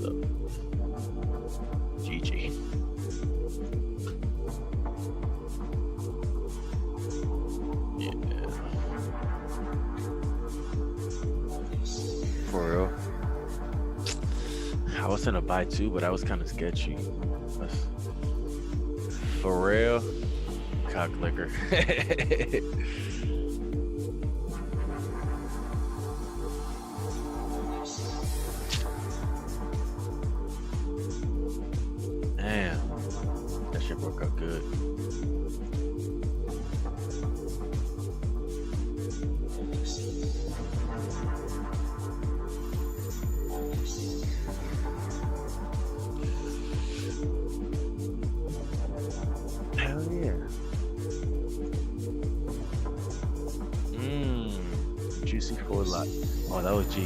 So, GG. Yeah. For real. I was gonna buy two, but I was kind of sketchy. For real. Cock liquor. Damn, that shit worked out good. Hell yeah. Juicy for a lot. Oh, that was GU.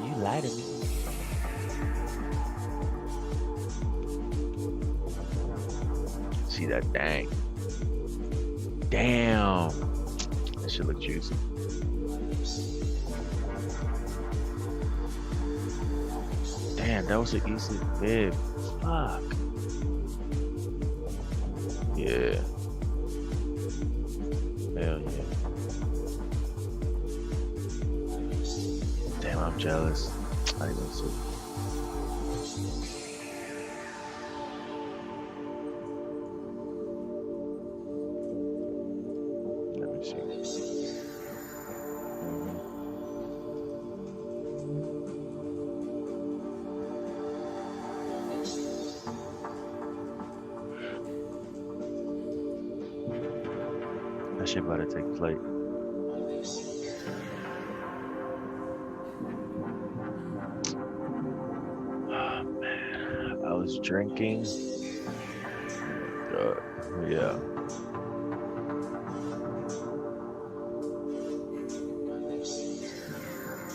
You lied to me. See that dang. Damn. That shit look juicy. Damn, that was an easy bib. Fuck. Yeah. Hell yeah. Damn, I'm jealous. I didn't even see. Let me see. That shit about to take flight. Oh man, I was drinking. Yeah.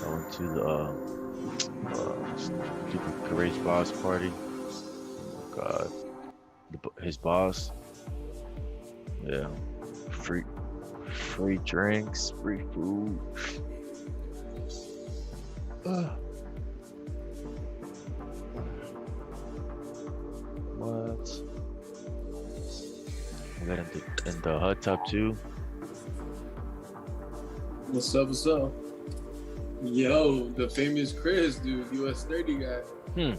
I went to the stupid Grace boss party. Oh God, his boss. Yeah, free drinks, free food. What? I got in the hot tub too. What's up? What's up? Yo, the famous Chris, dude, US 30 guy. Yeah.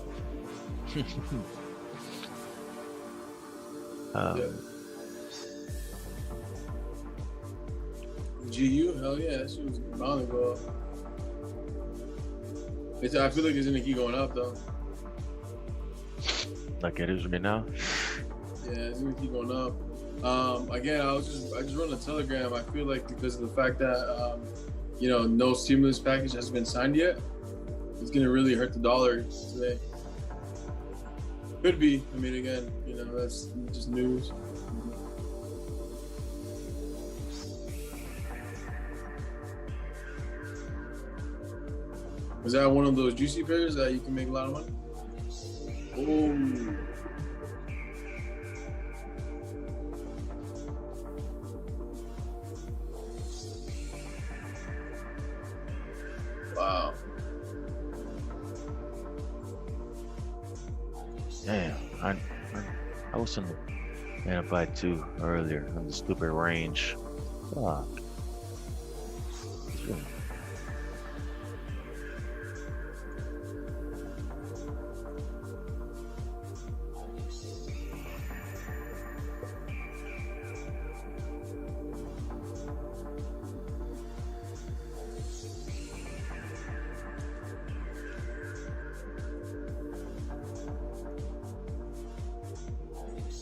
GU, hell yeah, that shit was bound to go up. I feel like it's gonna keep going up though. Like it is right now. Yeah, it's gonna keep going up. Again, I just run a Telegram. I feel like because of the fact that no stimulus package has been signed yet, it's gonna really hurt the dollar today. Could be. I mean, again, that's just news. Is that one of those juicy pairs that you can make a lot of money? Oh. Wow. Damn, I was in the man, I buy two earlier on the stupid range. Fuck.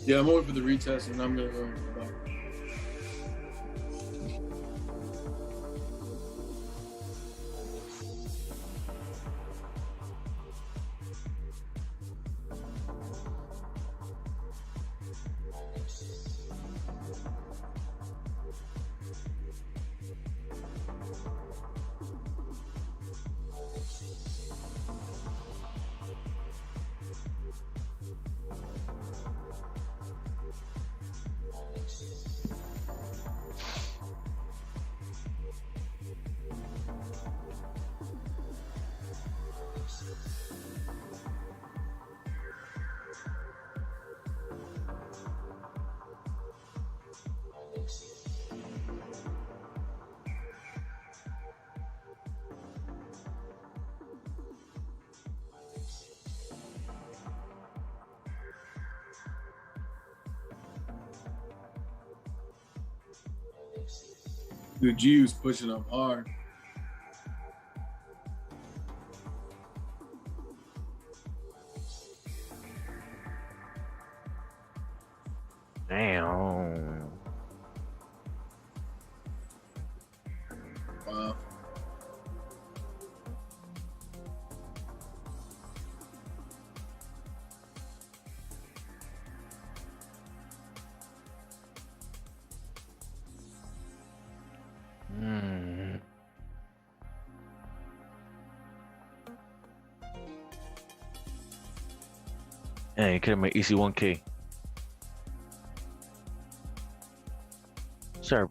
Yeah, I'm waiting for the retest, and I'm gonna go. Dude, G was pushing up hard. Damn. Wow. Mm. And you could have made EC1K. Sir,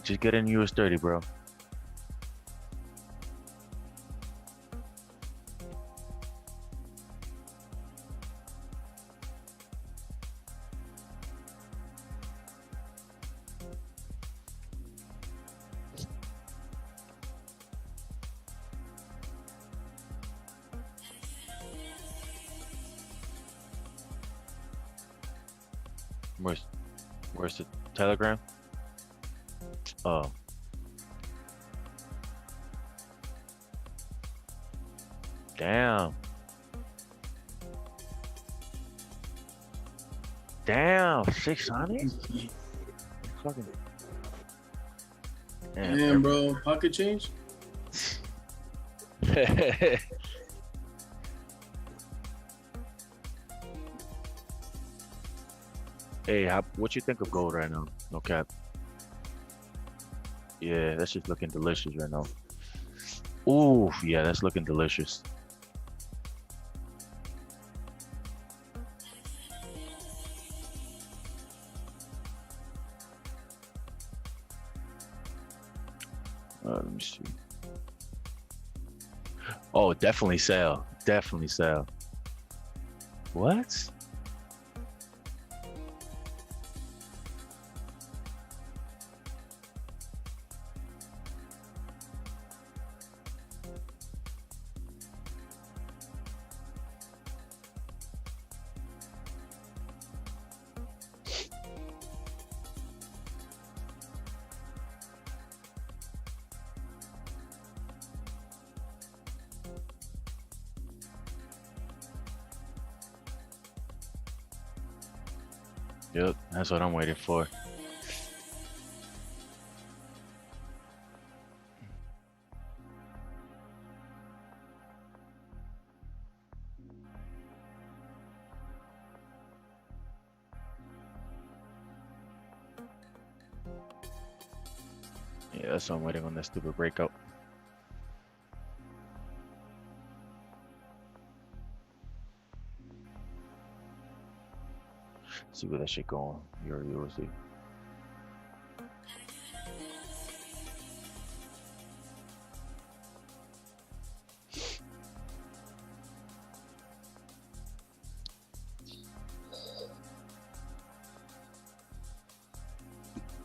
just get in US 30, bro. Where's where's the Telegram? Oh, damn. Damn, 600? Fucking Damn, bro. Pocket change? Hey, what you think of gold right now? No cap. Yeah, that's just looking delicious right now. Ooh, yeah, that's looking delicious. Let me see. Oh, definitely sell. Definitely sell. What? Yep, that's what I'm waiting for. Yeah, that's what I'm waiting on, that stupid breakout. See where that shit going. You already will see.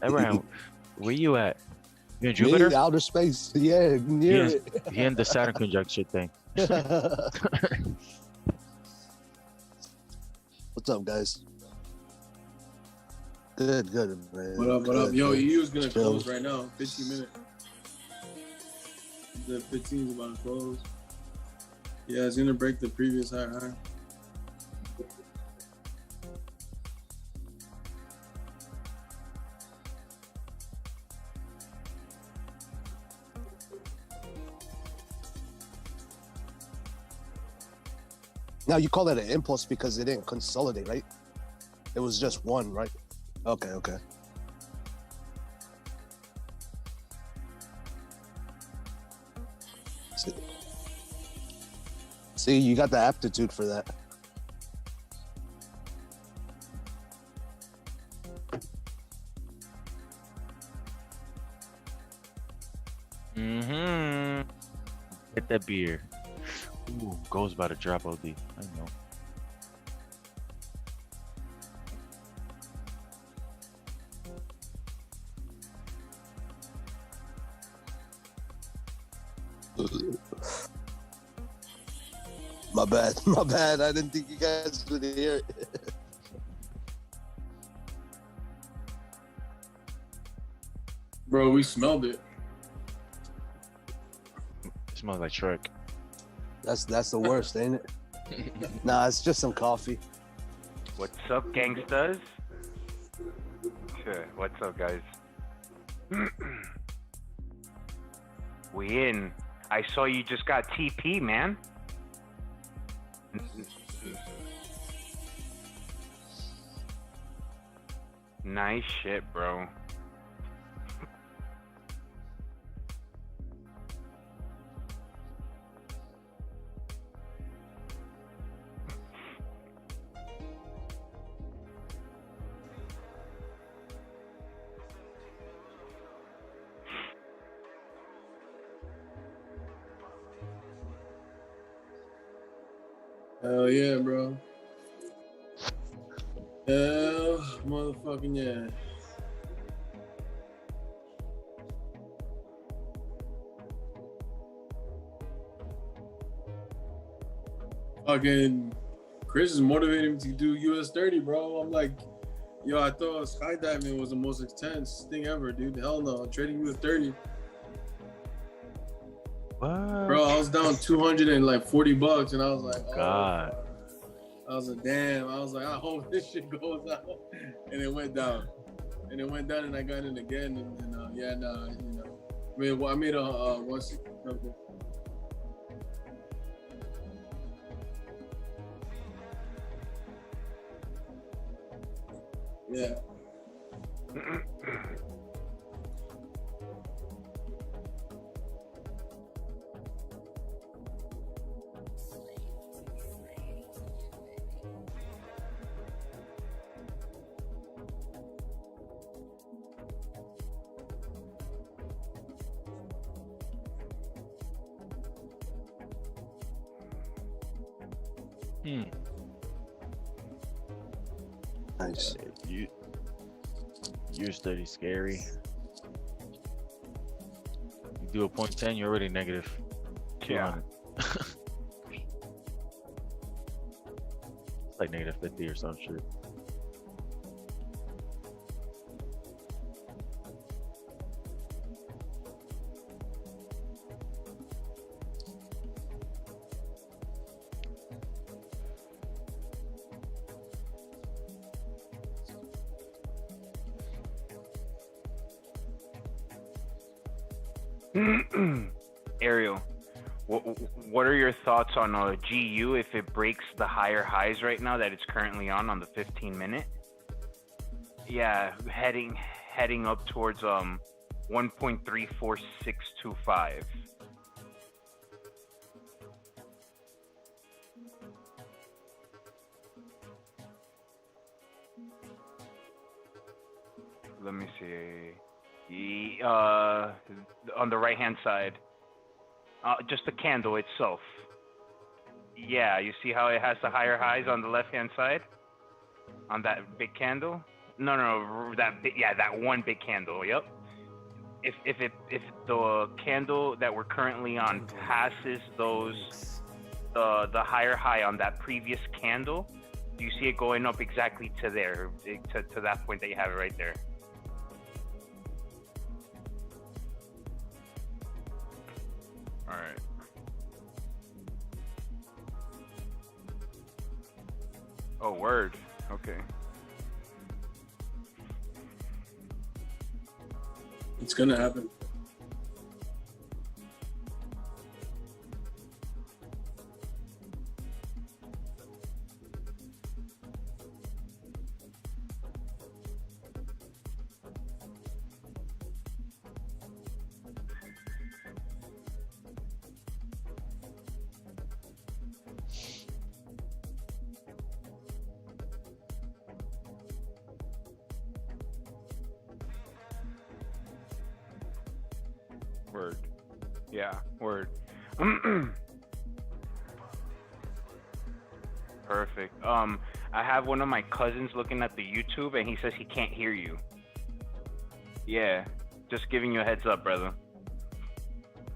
Abraham, where you at? You in Jupiter? Me, outer space. Yeah, near it. He in the Saturn conjunction thing. What's up, guys? Good, man. What up, what up? Good, Yo, good. EU's gonna Chill. close right now. 15 minutes. The 15 is about to close. Yeah, it's gonna break the previous high. Now you call that an impulse because it didn't consolidate, right? It was just one, right? Okay. See, you got the aptitude for that. Mm-hmm. Get that beer. Ooh, gold's about to drop OD. I know. My bad. I didn't think you guys would hear it. Bro, we smelled it. It smells like Shrek. That's the worst, ain't it? Nah, it's just some coffee. What's up, gangstas? Sure. What's up, guys? We in. I saw you just got TP, man. Nice shit, bro. Hell yeah, bro. Hell motherfucking yeah. Fucking Chris is motivating me to do US 30, bro. I'm like, yo, I thought skydiving was the most intense thing ever, dude. Hell no. Trading US 30. What? Bro, I was down 240 bucks and I was like, oh, God. I was like, damn. I was like, I hope this shit goes out. And it went down. And it went down and I got in again. And yeah, nah, you know. I made a 160 something. Yeah. Nice. You're steady scary. You do a 0.10, you're already negative. Yeah. 200. It's like negative 50 or some shit. Aerial, what are your thoughts on GU if it breaks the higher highs right now that it's currently on the 15-minute? Yeah, heading up towards 1.34625. Let me see. On the right hand side, just the candle itself. Yeah, you see how it has the higher highs on the left hand side on that big candle? No, that big, yeah, that one big candle. Yep. If the candle that we're currently on passes those the higher high on that previous candle, do you see it going up exactly to there, to that point that you have it right there? All right. Oh, word. Okay. It's gonna happen. Word. Yeah, word. Perfect. I have one of my cousins looking at the YouTube and he says he can't hear you. Yeah, just giving you a heads up, brother.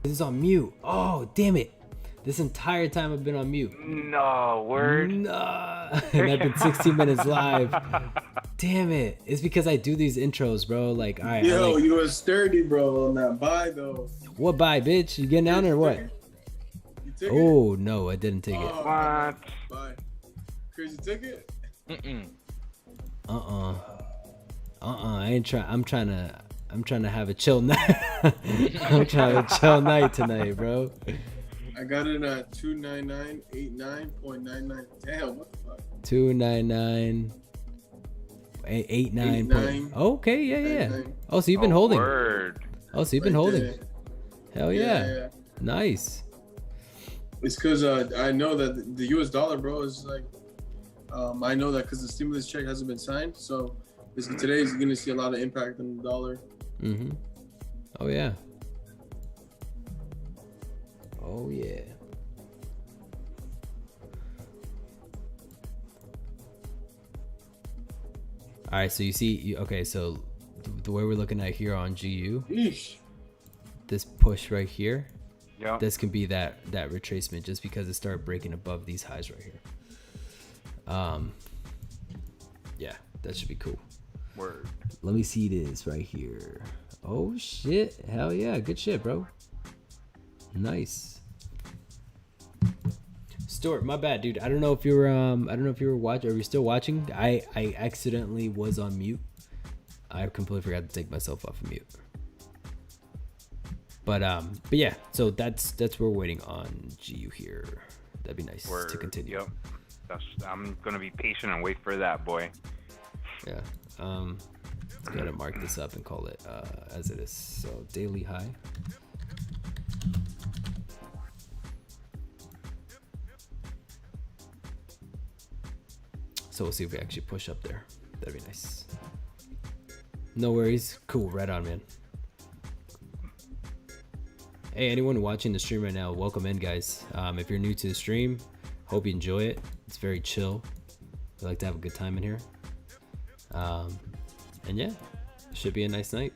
This is on mute. Oh, damn it. This entire time I've been on mute. No, word. No. And I've been 16 minutes live. damn it. It's because I do these intros, bro. Like, all right. Yo, you was sturdy, bro, on that buy though. What buy, bitch? You getting out or what? You took it? Oh, no, I didn't take it. Oh, What? Bye. Crazy ticket? I ain't trying. I'm trying to have a chill night. I'm trying to have a chill night tonight, bro. I got it at 299.89.99. Damn, what the fuck? 299. 89. 89. Okay, yeah. 99. Oh, so you've been holding. Word. Oh, so you've been Right holding. there. Hell yeah. Nice. It's because I know that the US dollar, bro, is like, I know that because the stimulus check hasn't been signed. So today is going to see a lot of impact on the dollar. Mm-hmm. Oh, yeah. Oh, yeah. All right, so you see, okay, so the way we're looking at here on GU, Eesh. this push right here, Yeah. this can be that retracement just because it started breaking above these highs right here. Yeah, that should be cool. Word. Let me see this right here. Oh shit, hell yeah, good shit, bro. Nice. Stuart, my bad, dude. I don't know if you were watching. Are you still watching? I accidentally was on mute. I completely forgot to take myself off of mute. But yeah. So that's what we're waiting on GU here. That'd be nice Word. to continue. Yep. I'm gonna be patient and wait for that, boy. Yeah. Gotta mark this up and call it as it is. So daily high. So we'll see if we actually push up there. That'd be nice. No worries. Cool. Right on, man. Hey, anyone watching the stream right now, welcome in, guys. If you're new to the stream, hope you enjoy it. It's very chill. We like to have a good time in here. And yeah, should be a nice night.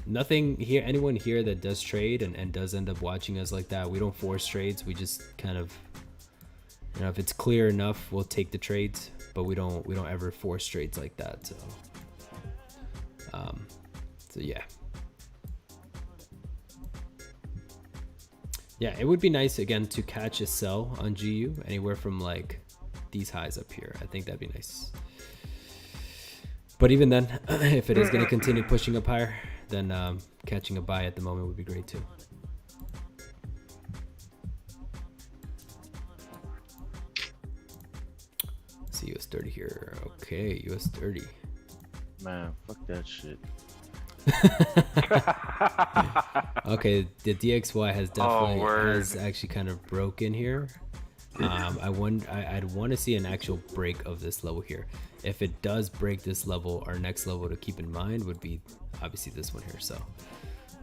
Nothing here. Anyone here that does trade and does end up watching us like that, we don't force trades. We just kind of, you know, if it's clear enough, we'll take the trades, but we don't ever force trades like that. So, so yeah. Yeah, it would be nice again to catch a sell on GU anywhere from like these highs up here. I think that'd be nice. But even then, if it is going to continue pushing up higher, then catching a buy at the moment would be great too. Let's see US 30 here. Okay, US 30. Man, fuck that shit. Okay, the DXY has definitely word. has actually kind of broken here. I'd want to see an actual break of this level here. If it does break this level, our next level to keep in mind would be obviously this one here. So,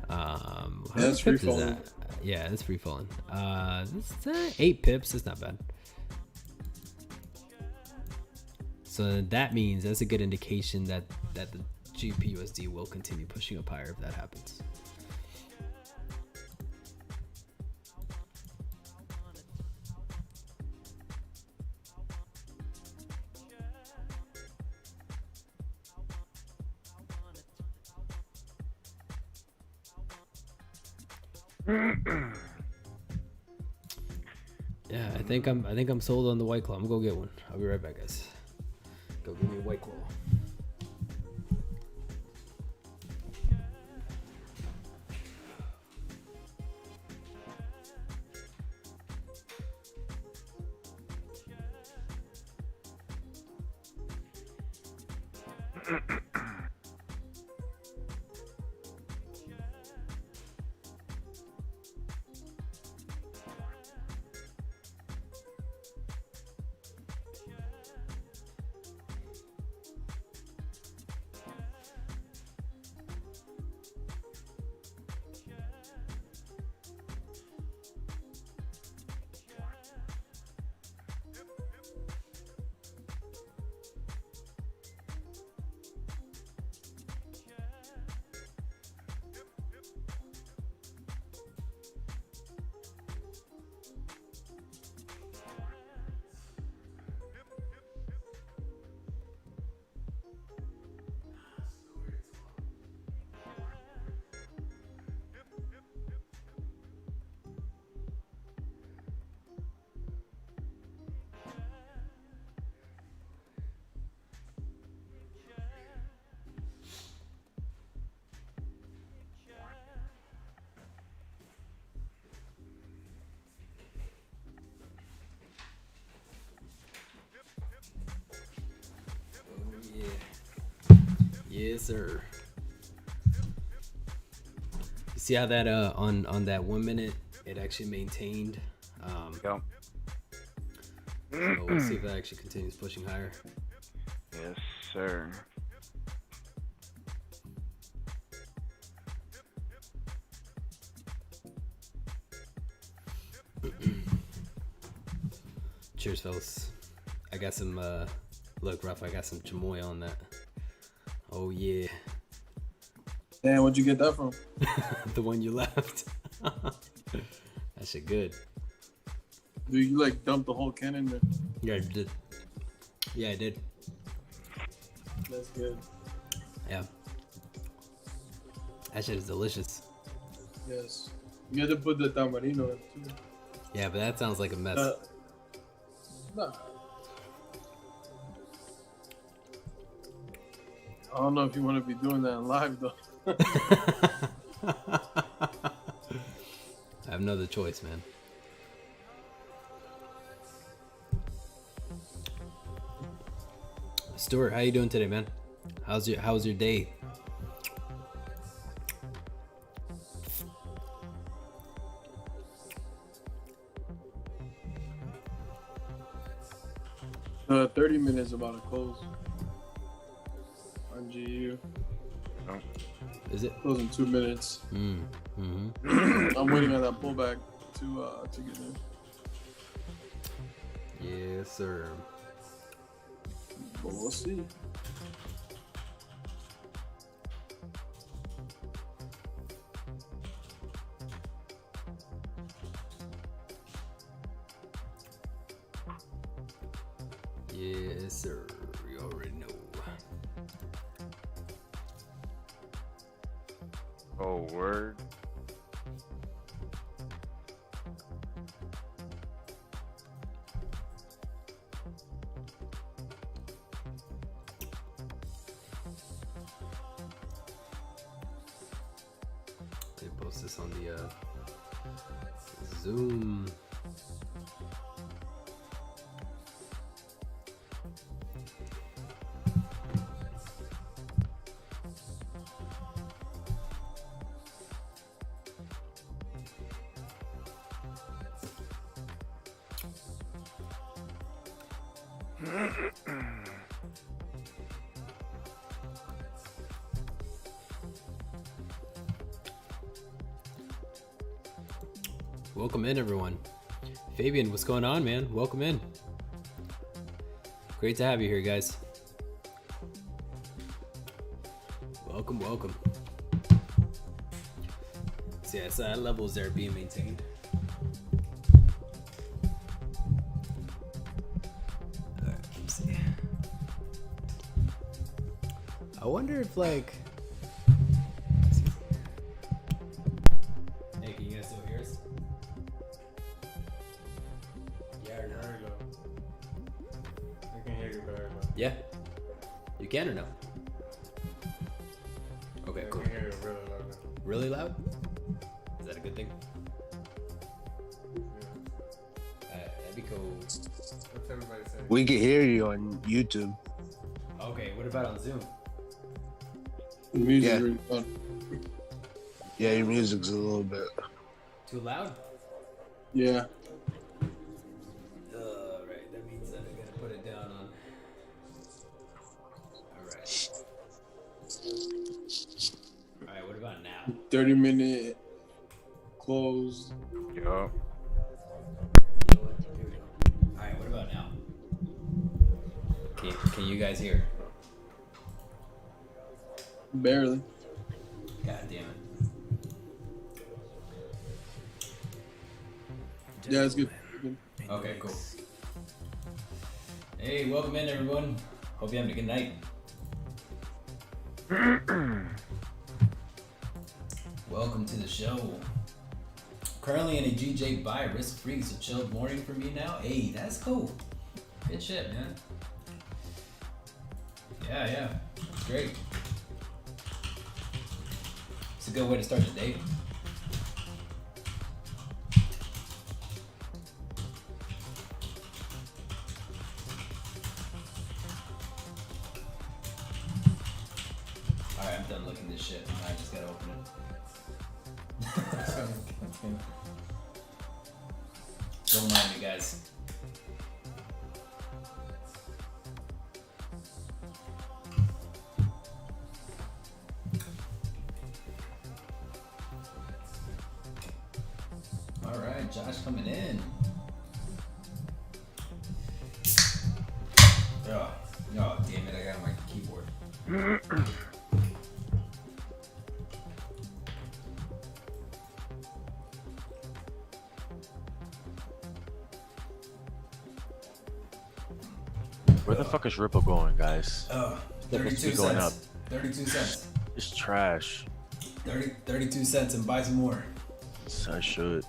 how many That's free pips is falling. that? Yeah, that's free falling. This 8 pips. That's not bad. So that means that's a good indication that the GPUSD will continue pushing up higher if that happens. Yeah, I think I'm sold on the White Claw. I'm gonna go get one. I'll be right back, guys. Go give me a White Claw. Yes, sir. You see how that on that 1 minute it actually maintained. Go. So we'll see if that actually continues pushing higher. Yes, sir. Cheers, fellas. I got some look, Ruff, I got some chamoy on that. Oh yeah. Damn, where'd you get that from? The one you left. That shit good. Dude, you like dumped the whole can in there. Yeah, I did. Yeah, I did. That's good. Yeah. That shit is delicious. Yes. You had to put the tamarindo in too. Yeah, but that sounds like a mess. Nah. I don't know if you want to be doing that live though. I have no other choice, man. Stuart, how you doing today, man? How's your day? The 30 minutes about to close on GU. Oh. Is it? Close in 2 minutes. Mm-hmm. I'm waiting on that pullback to get in. Yes, sir. But we'll see. Yes, sir. You already know. Oh, word. They post this on the Zoom. Welcome in, everyone. Fabian, what's going on, man? Welcome in. Great to have you here, guys. Welcome, welcome. So yeah, so that levels there being maintained. All right, let's see. I wonder if like. Hey, can you guys still hear us? Yeah or no? There you go. I can hear you better now. Yeah. You can or no? Okay, cool. I can hear you really loud now. Really loud? Is that a good thing? That'd be cool. What's everybody saying? We can hear you on YouTube. Okay, what about on Zoom? The music Yeah. really fun. Yeah, your music's a little bit. Too loud? Yeah. Right, that means that I gotta put it down on. Alright. Alright, what about now? 30-minute close. Yup. Alright, what about now? Can you guys hear? Barely. God damn it. Yeah, it's good. Okay, cool. Hey, welcome in, everyone. Hope you're having a good night. Welcome to the show. Currently in a GJ buy, risk-free. It's a chilled morning for me now. Hey, that's cool. Good shit, man. Yeah. Great. It's a good way to start the day. looking this shit. I just gotta open it. Don't mind me, guys. All right, Josh coming in. Oh, damn it! I got my keyboard. Where the fuck is Ripple going, guys? Oh, It's 32 supposed to be going up. cents. 32 cents. It's trash. 32 cents and buy some more. I should.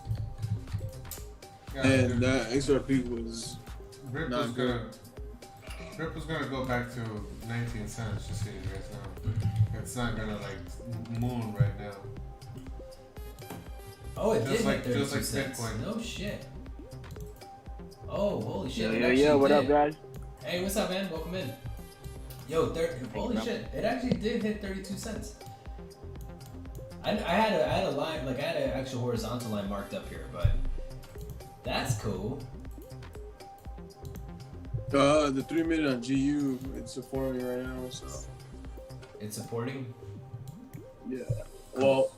Yeah, And that XRP was Ripple's not good. gonna go back to 19 cents. Just so you guys know, it's not gonna like moon right now. Oh, it Just did like- hit 32 just like cents. Bitcoin. No shit. Oh, holy shit. Yo, it yo, actually yo, what up, did. guys? Hey, what's up, man? Welcome in. Yo, holy bro. shit. It actually did hit 32 cents. I had a line, like I had an actual horizontal line marked up here, but that's cool. the 3 minute on GU. It's supporting right now, so It's supporting. yeah. Well,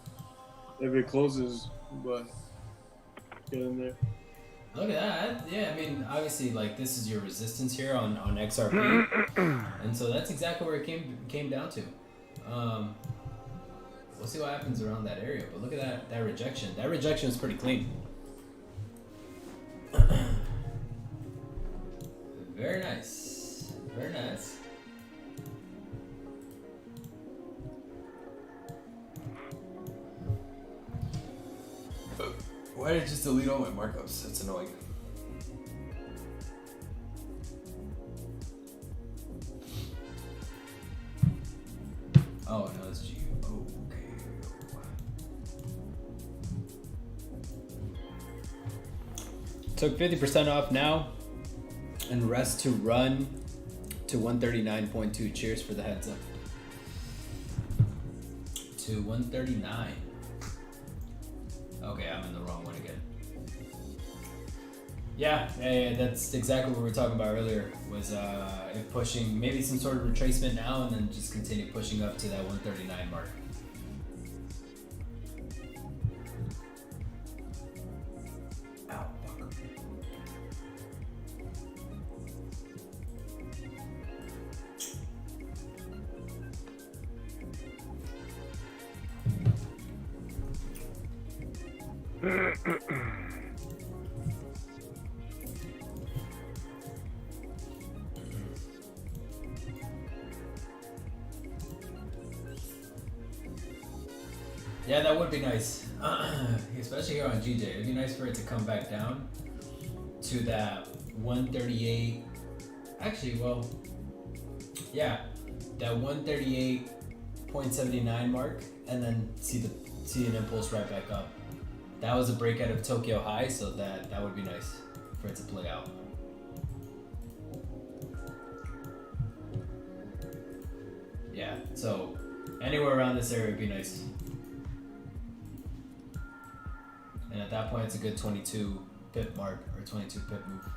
if it closes, but get in there. Look at that. Yeah, I mean, obviously, like this is your resistance here on XRP, and so that's exactly where it came down to. We'll see what happens around that area, but look at that rejection. That rejection is pretty clean. Very nice. Very nice. Why did it just delete all my markups? That's annoying. Oh, no, it's GU. Oh, okay. Took 50% off now, and rest to run to 139.2. Cheers for the heads up. To 139. Okay, I'm in the wrong one again. Yeah, that's exactly what we were talking about earlier. Was it pushing maybe some sort of retracement now, and then just continue pushing up to that 139 mark. Ow, fuck. Yeah, that would be nice. Especially here on GJ. It'd be nice for it to come back down to that 138. Actually, well, yeah, that 138.79 mark, and then see an impulse right back up. That was a breakout of Tokyo high, so that would be nice for it to play out. Yeah, so anywhere around this area would be nice. And at that point, it's a good 22 pip mark or 22 pip move.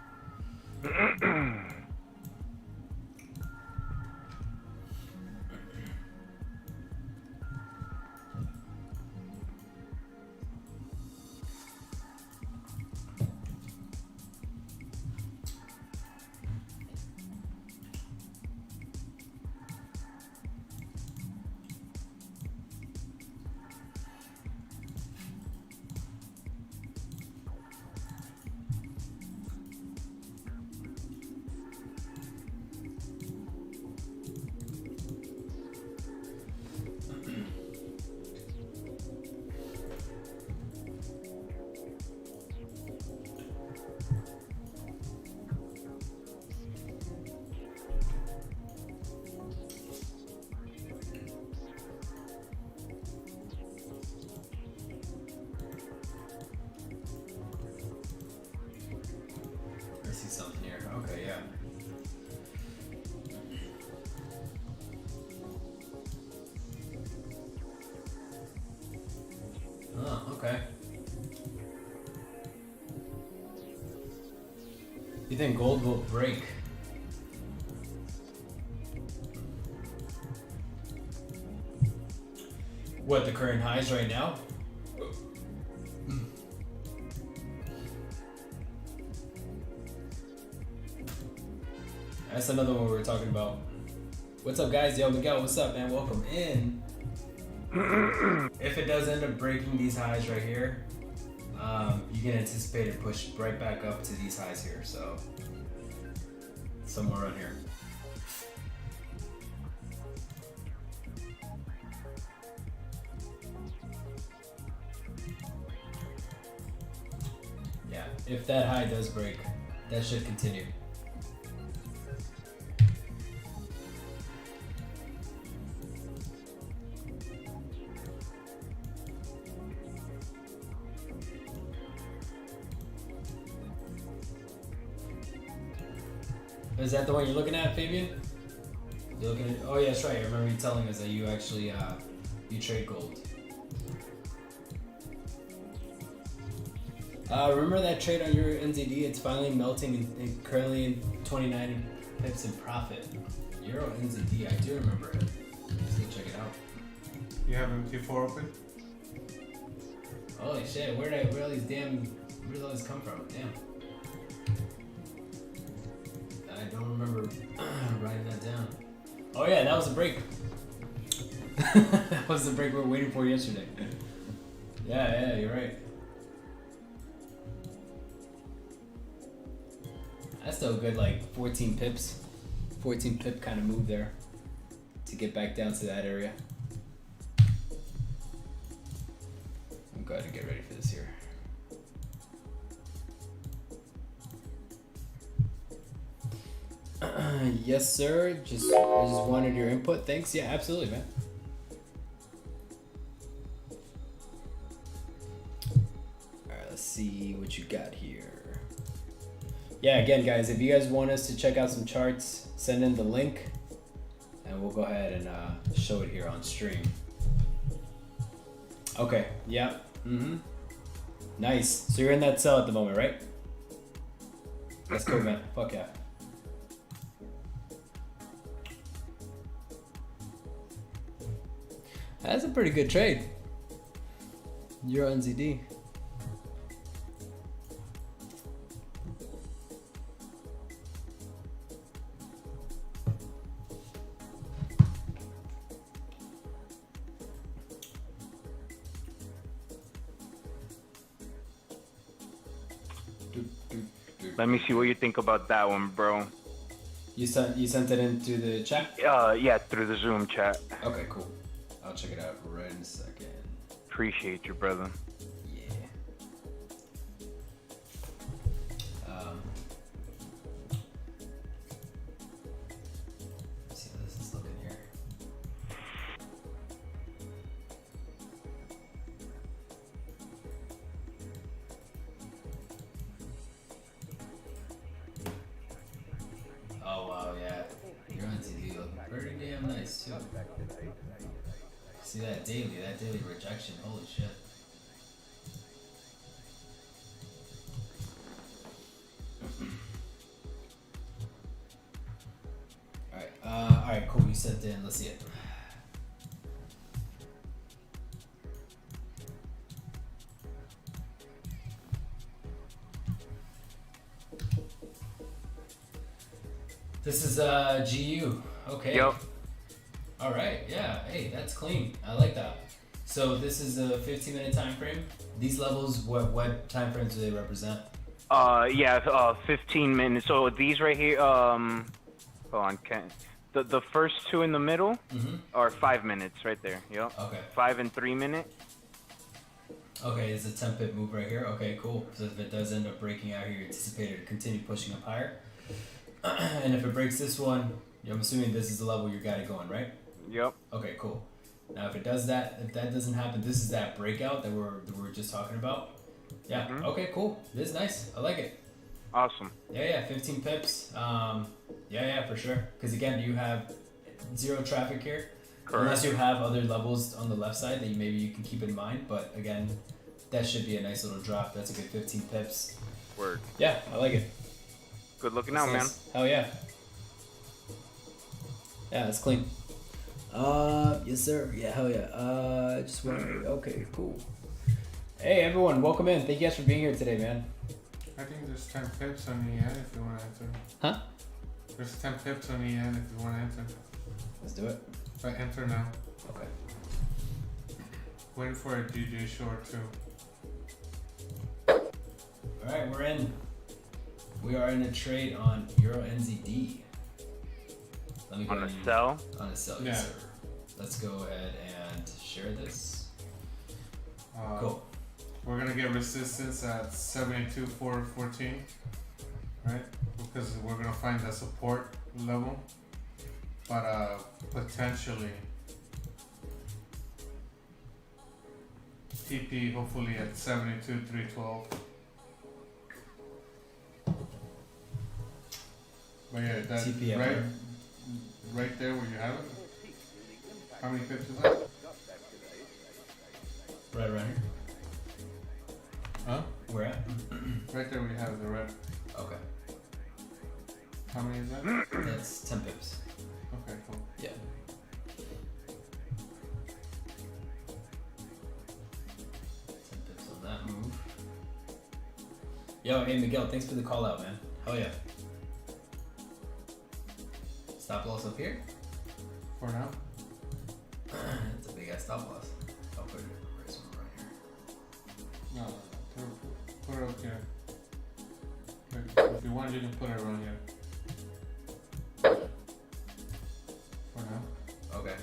I see something here. Okay, yeah. You think gold will break? What, the current highs right now? That's another one we were talking about. What's up, guys? Yo, Miguel, what's up, man? Welcome in. If it does end up breaking these highs right here, you can anticipate it push right back up to these highs here. So somewhere around here. Yeah, if that high does break, that should continue. Is that the one you're looking at, Fabian? You're looking at? Oh yeah, that's right. I remember you telling us that you actually you trade gold. Remember that trade on your NZD? It's finally melting and currently in 29 pips in profit. Euro NZD, I do remember it. Let's go check it out. You have MT4 open? Holy shit! Where all these where'd all this come from? Damn. I don't remember writing that down. Oh yeah, that was a break. That was the break we were waiting for yesterday. Yeah, you're right. That's still a good, like 14 pips. 14 pip kind of move there to get back down to that area. I'm going to get ready for this here. Yes, sir. I just wanted your input. Thanks. Yeah, absolutely, man. All right, let's see what you got here. Yeah, again, guys, if you guys want us to check out some charts, send in the link, and we'll go ahead and show it here on stream. Okay. Yeah. Nice. So you're in that sell at the moment, right? That's cool, man. Fuck yeah. That's a pretty good trade. Euro NZD. Let me see what you think about that one, bro. You sent it into the chat? Yeah, through the Zoom chat. Okay, cool. I'll check it out right in a second. Appreciate you, brother. Yeah. Let's see how this is looking here. Oh wow, yeah. Your NTD looking pretty damn nice too. See that daily rejection, holy shit. Alright, cool, you sent in, let's see it. This is GU, okay. Yep. All right, yeah, hey, that's clean. I like that. So this is a 15-minute time frame. These levels, what time frames do they represent? 15 minutes. So these right here, hold on, the first two in the middle are 5 minutes right there. Yep. Okay. 5 and 3 minute. Okay, it's a 10 pip move right here. Okay, cool. So if it does end up breaking out here, you anticipate it to continue pushing up higher. And if it breaks this one, I'm assuming this is the level you got it going, right? Yep. Okay, cool. Now if that doesn't happen, this is that breakout that we're just talking about. Yeah. Okay, cool. This is nice. I like it. Awesome. Yeah, 15 pips. Yeah, for sure. Because again, you have zero traffic here. Correct. Unless you have other levels on the left side that maybe you can keep in mind. But again, that should be a nice little drop. That's a good 15 pips. Word. Yeah, I like it. Good looking out, man. Nice. Hell yeah. Yeah, it's clean. Yes sir. Yeah, hell yeah. Just wondering. Okay, cool. Hey everyone, welcome in. Thank you guys for being here today, man. I think there's 10 pips on the end if you want to enter. Huh? There's 10 pips on the end if you want to enter. Let's do it. So enter now. Okay. Waiting for a DJ short too. Alright, we're in. We are in a trade on Euro NZD. Let me go On a ahead and- sell. On a sell, Yeah. yes sir. Let's go ahead and share this. Cool. We're gonna get resistance at 72,414, right? Because we're gonna find that support level, but potentially TP hopefully at 72,312. But yeah, that TP at right, where? right there where you have it. How many pips is that? Right around here. Huh? Where at? Right there where you have the red. Okay. How many is that? That's 10 pips. Okay, cool. Yeah. 10 pips on that move. Yo, hey Miguel, thanks for the call out, man. Hell yeah. Stop loss up here? For now. It's a big ass stop loss. I'll put it right right here. No, put it up here. If you want, you can put it around here. For now. Okay.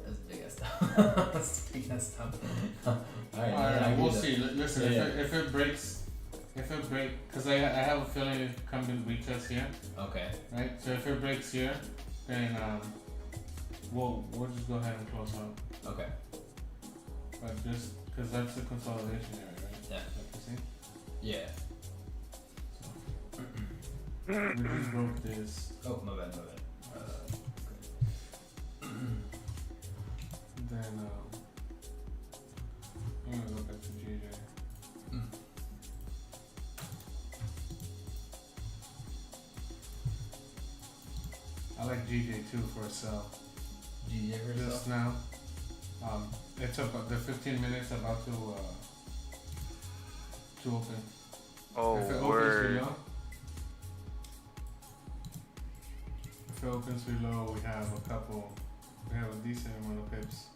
That's a big ass stop. That's a big ass stop. Alright, Alright, we'll see. Listen, Yeah, if it breaks, because I have a feeling it comes in retest here, Okay. right? So if it breaks here, then we'll just go ahead and close out. Okay. But just because that's the consolidation area, right? Yeah. Like you see? Yeah. We just broke this. Oh, my bad, my bad. Then I'm gonna go back to GJ. I like GJ too for a sell. GG for Just yourself? now, it's about the 15 minutes about to open. Oh, If it opens word. below, if it opens below, we have a decent amount of pips.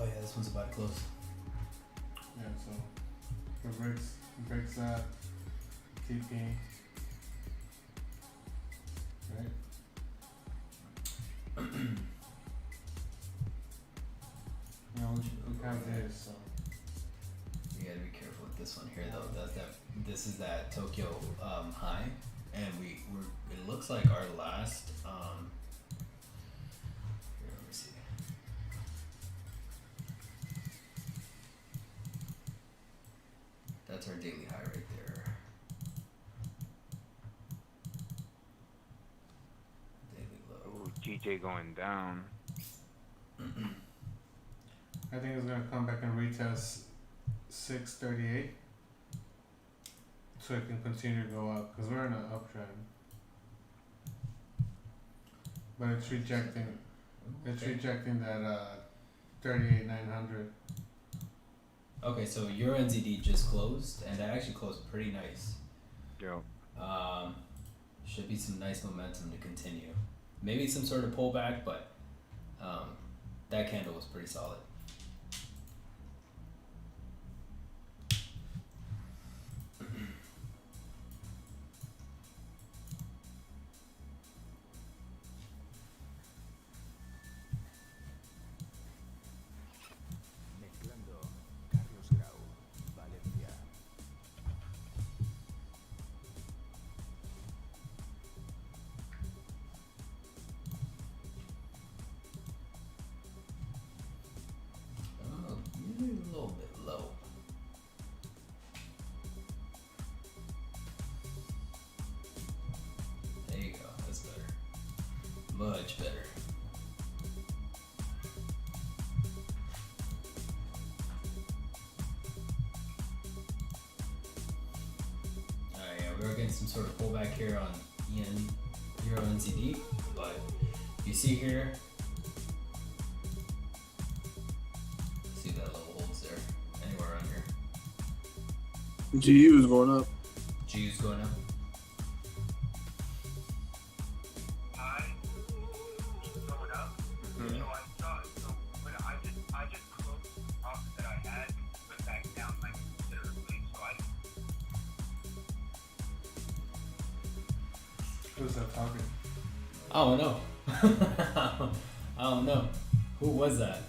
Oh yeah, this one's about to close. Yeah, so if it breaks that, TP, right? No, we have this, so. You gotta be careful with this one here though. This is that Tokyo high, and it looks like our last here, let me see. That's our daily high right there. Daily low. Ooh, GJ going down. I think it's gonna come back and retest 638, so it can continue to go up because we're in an uptrend. But it's rejecting. It's Okay. rejecting that 38,900. Okay, so your NZD just closed, and that actually closed pretty nice. Yo. Should be some nice momentum to continue. Maybe some sort of pullback, but that candle was pretty solid. Oh, maybe a little bit low. There you go. That's better. Much better. we're getting some sort of pullback here on EN Euro NZD, but you see here, see that level holds there, anywhere around here. GU is going up. G's going up. Who's that talking? I don't know. I don't know. Who was that?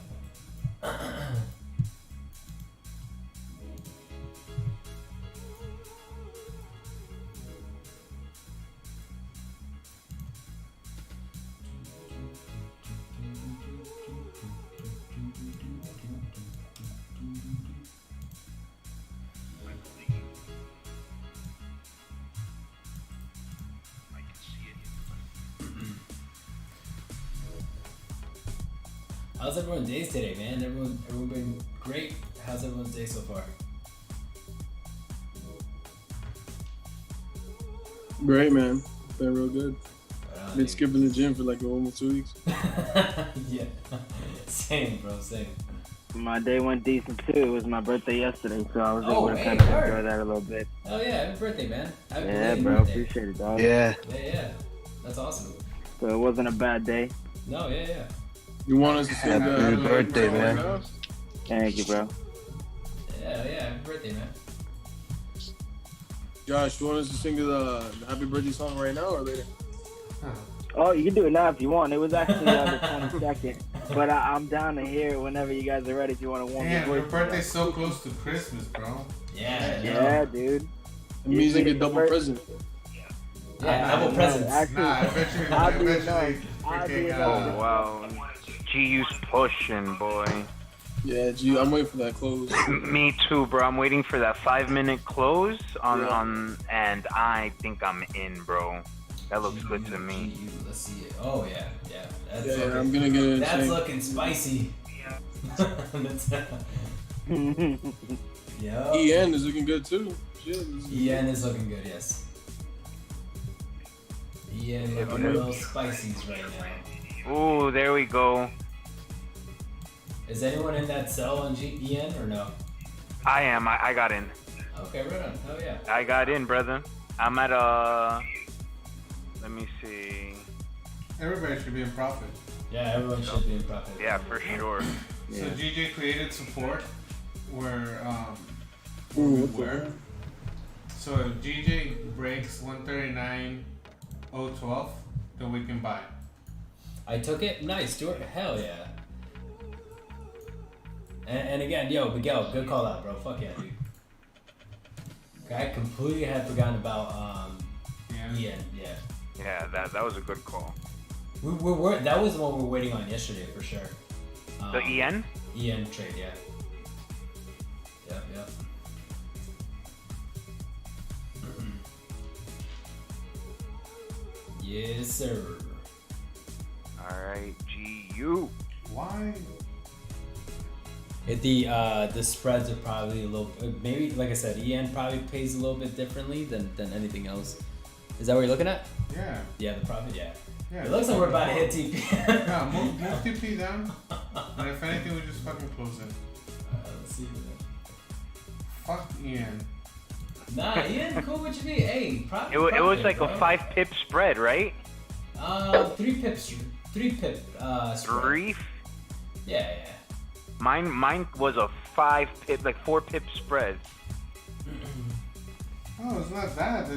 How's everyone's days today, man? Everyone been great. How's everyone's day so far? Great, man. Been real good. Right on, Been dude. skipping the gym for like almost 2 weeks. Yeah, same, bro, same. My day went decent too. It was my birthday yesterday, so I was Oh, able to hey, kind of word. enjoy that a little bit. Oh yeah, happy birthday, man. Happy Yeah, belated bro, birthday. appreciate it, dog. Yeah. Yeah, that's awesome. So it wasn't a bad day. No, yeah. You want us to sing Happy Happy birthday, man. right now? Thank you, bro. Yeah, happy birthday, man. Josh, you want us to sing the Happy Birthday song right now or later? Oh, you can do it now if you want. It was actually the 22nd, but I'm down to hear it whenever you guys are ready. If you want to warm your Damn, your voice. birthday's so close to Christmas, bro. Yeah, Yeah, dude. It means you get double present. Yeah, double presents. Actually, Nah, eventually, I'll do it eventually, I'll do freaking, it Oh wow, GU's pushing, boy. Yeah, gee, I'm waiting for that close. Me too, bro. I'm waiting for that 5-minute close Yeah. and I think I'm in, bro. That looks good to me. Let's see it. Oh yeah. That's Yeah, looking, I'm gonna get it. that's synced. looking spicy. That's, yeah. EN is looking good too. Shit, this is- EN is looking good, yes. EN looking a little spicies right now. Ooh, there we go. Is anyone in that cell on EN or no? I am. I got in. Okay, right on. Oh yeah. I got in, brother. I'm at let me see. everybody should be in profit. Yeah, everyone should be in profit. Yeah, for sure. So GJ created support where Ooh, what the where? hell? So if GJ breaks 139.012, then we can buy. I took it. Nice, Stuart. Hell yeah. And again, yo, Miguel, good call out, bro. Fuck yeah, dude. I completely had forgotten about Yeah. EN. Yeah. Yeah, that was a good call. We're that was the one we were waiting on yesterday for sure. The EN? EN trade, yeah. Yep. Yes, sir. All right, GU. Why? The spreads are probably a little maybe like I said, EN probably pays a little bit differently than anything else. Is that what you're looking at? Yeah. Yeah, the profit. Yeah. Yeah. It looks like we're about to hit TP. Yeah, move TP down. And if anything, we just fucking close it. Let's see. Fuck Ian. Nah, EN, cool. What you mean? Hey, profit. It was profit, like bro. a 5-pip spread, right? 3 pips. 3 pip. Spread. 3. Yeah. Mine was a 5-pip, like 4-pip spread. Oh, it's not that.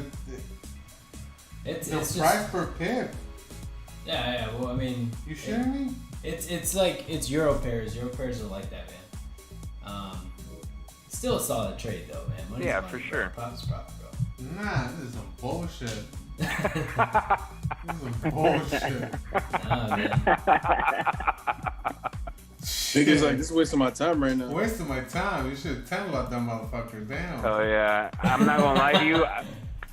It's The just price per pip. yeah. Well, I mean, You shitting me? it's like it's Euro pairs. Euro pairs are like that, man. Still a solid trade though, man. Money's Yeah, money, for bro. sure. Profit's profit, bro. Nah, this is some bullshit. This is some bullshit. Nah, man. Niggas like, this is wasting my time right now. Wasting my time. You should tell about that motherfucker. Damn. Oh yeah, I'm not gonna lie to you.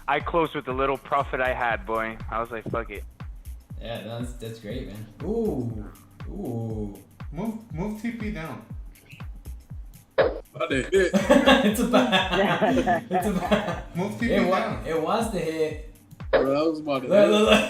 I closed with the little profit I had, boy. I was like, fuck it. Yeah, that's great, man. Ooh. Move TP down. About to hit. It's about. It's about. Move TP It, down. it wants to hit. Bro, I was about to Look, hit. look, look.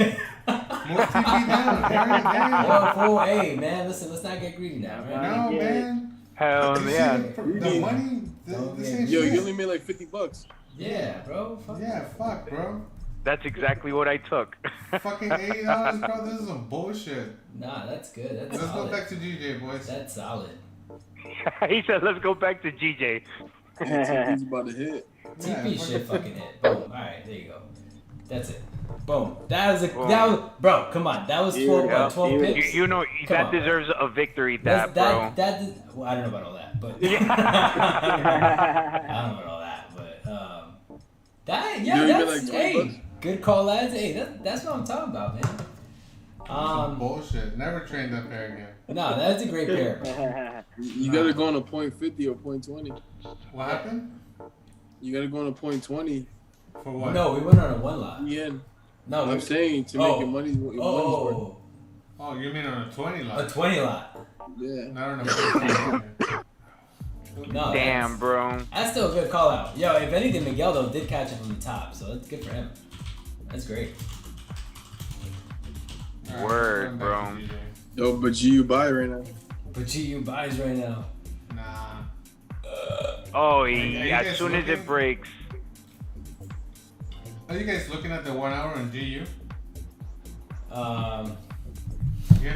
Move TP down. There Yo, fool, hey, man, listen, let's not get greedy now, you man. go. No, man. Hell You yeah. see the money. This ain't Yo, shit. you only made like $50. Yeah, bro. Fuck. Yeah, fuck, bro. That's exactly what I took. Fucking $80, bro. This is some bullshit. Nah, that's good. That's Let's go solid. back to GJ, boys. That's solid. He said, "Let's go back to GJ." He's about to hit. TP fuck shit it. fucking hit. Boom. All right, there you go. That's it. Boom. That was a Boom. that was bro. Come on, that was 12, Yeah. what, 12 You- You, picks. you know Come that on. deserves a victory, That's- that bro. well, I don't know about all that, but Yeah. I don't know about all that, but that You only made that's like $20 hey, good call, lads. Hey, that's what I'm talking about, man. Some bullshit. Never trained that pair again. No, that's a great pair. You gotta go on a .50 or .20. What happened? You gotta go on a .20. For what? No, we went on a one lot. Yeah. No, I'm saying to make your money. Your money's oh, Oh, you mean on a 20 a lot? 20 lot. worth. Yeah. Not on a 20. No, Damn, bro. That's still a good call out. Yo, if anything, Miguel though did catch it from the top, so that's good for him. That's great. Alright, Word, going back bro. to GJ. Yo, but GU buy right now. But GU buys right now. Nah. Oh, you yeah. As guys soon as looking? it breaks. Are you guys looking at the 1 hour on GU? You guys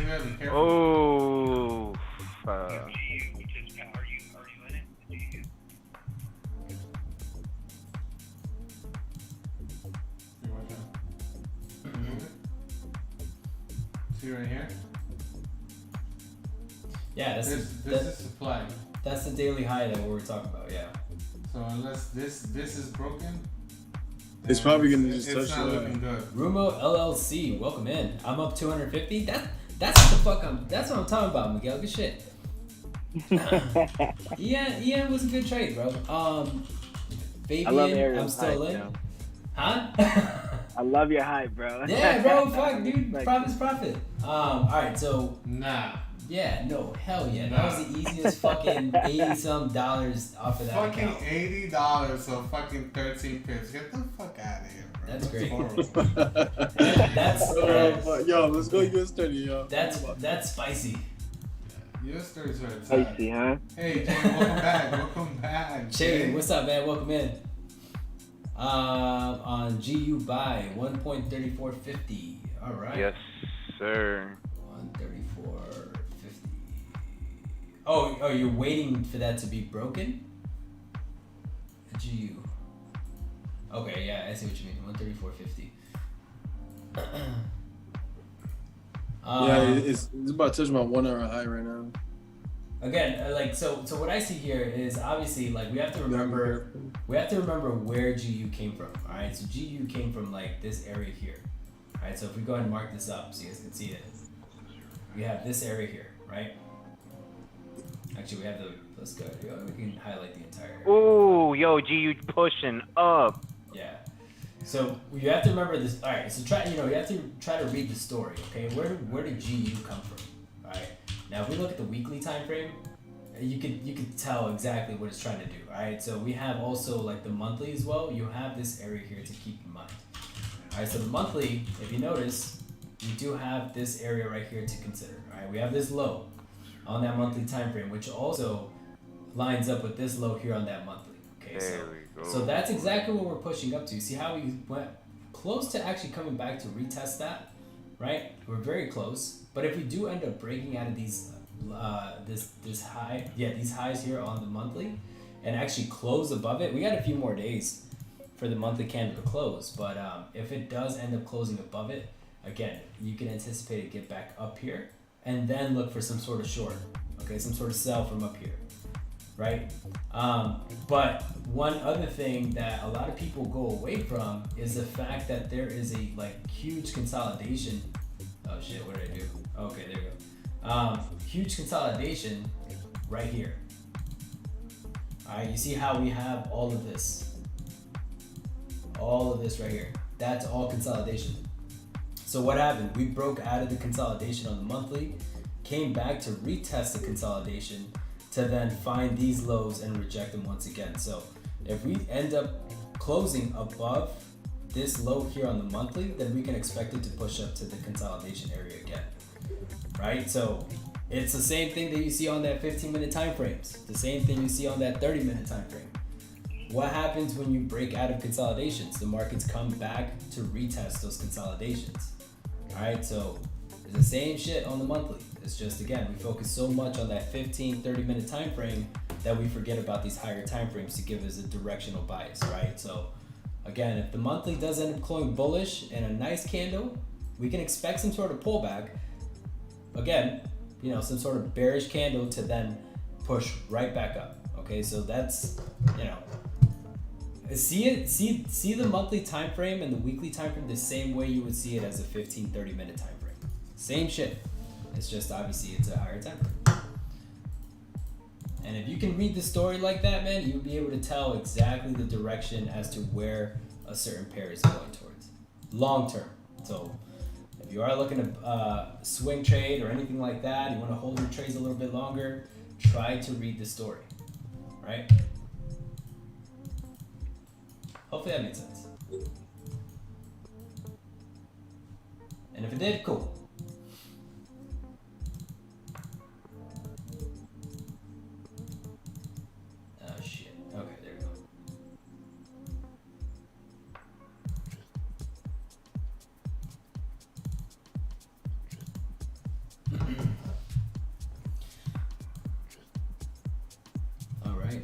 gotta be careful. Oh. Fuck. You want that? Move it. See right here? Yeah, This is supply. that's the daily high that we were talking about. Yeah. So unless this is broken, It's probably gonna just it's touch not the looking good. Rumo LLC, welcome in. I'm up 250. That's what the fuck that's what I'm talking about, Miguel. Good shit. Yeah, it was a good trade, bro. Fabian, I love Aero I'm still hype, in. yo. Huh? I love your hype, bro. Yeah, bro. Fuck, dude. Like, Profit's profit. All right, so Nah. yeah, no, hell yeah. That was the easiest fucking $80-some off of that Fucking account. $80 so fucking 13 pips. Get the fuck out of here, bro. That's great. horrible. That's Yo, let's go US 30, yo. that's spicy. US 30 is where it's Spicy, at. huh? Hey, Jay, welcome back. Welcome back. Jay, what's up, man? Welcome in. On GU buy 1.3450. All right. Yes, sir. 134.50. Oh, you're waiting for that to be broken? GU. Okay, yeah, I see what you mean. 134.50. Yeah, it's about to touch my 1 hour high right now. Again, like so what I see here is obviously like we have to remember where GU came from. All right, so GU came from like this area here. All right, so if we go ahead and mark this up so you guys can see it, we have this area here, right? Actually, we have let's go. We can highlight the entire area. Ooh, yo, GU pushing up. Yeah. So you have to remember this. All right. So you have to try to read the story. Okay. Where did GU come from? All right. Now, if we look at the weekly time frame, you could tell exactly what it's trying to do. All right. So we have also like the monthly as well. You have this area here to keep in mind. All right. So the monthly, if you notice, you do have this area right here to consider. All right. We have this low on that monthly time frame, which also lines up with this low here on that monthly. Okay. There we go. So that's exactly what we're pushing up to. See how we went close to actually coming back to retest that, right? We're very close. But if we do end up breaking out of these, this high, these highs here on the monthly, and actually close above it, we got a few more days for the monthly candle to close. But if it does end up closing above it, again, you can anticipate it get back up here, and then look for some sort of short, okay, some sort of sell from up here. Right? But one other thing that a lot of people go away from is the fact that there is a like huge consolidation. Oh shit, what did I do? Okay, there we go. Huge consolidation right here. Alright, you see how we have all of this. All of this right here. That's all consolidation. So what happened? We broke out of the consolidation on the monthly, came back to retest the consolidation, to then find these lows and reject them once again. So if we end up closing above this low here on the monthly, then we can expect it to push up to the consolidation area again, right? So it's the same thing that you see on that 15-minute time frames, the same thing you see on that 30-minute time frame. What happens when you break out of consolidations? The markets come back to retest those consolidations. All right, so it's the same shit on the monthly. It's just, again, we focus so much on that 15, 30-minute time frame that we forget about these higher time frames to give us a directional bias, right? So again, if the monthly does end up closing bullish and a nice candle, we can expect some sort of pullback. Again, you know, some sort of bearish candle to then push right back up. Okay, so that's, you know, see the monthly time frame and the weekly time frame the same way you would see it as a 15, 30-minute time frame. Same shit. It's just obviously it's a higher time frame. And if you can read the story like that, man, you'll be able to tell exactly the direction as to where a certain pair is going towards. Long term. So if you are looking to swing trade or anything like that, you want to hold your trades a little bit longer, try to read the story, right? Hopefully that made sense. And if it did, cool. Oh shit. Okay, there we go. All right.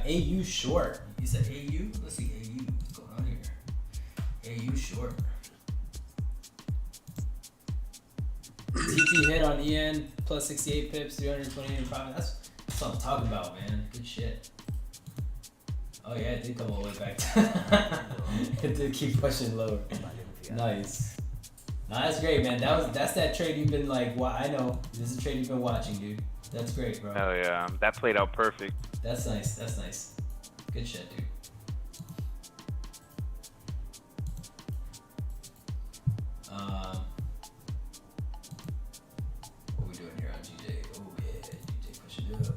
AU short. You said AU? Let's see AU. What's going on here? AU short. TT hit on EN plus 68 pips, 328 profit. That's what I'm talking about, man. Good shit. Oh yeah, it did come all the way back. It did keep pushing lower. Nice. Nah, that's great, man. That's that trade you've been like. I know this is a trade you've been watching, dude. That's great, bro. Oh yeah, that played out perfect. That's nice. That's nice. Good shit, dude. What we doing here on GJ? Oh yeah, GJ pushing it up.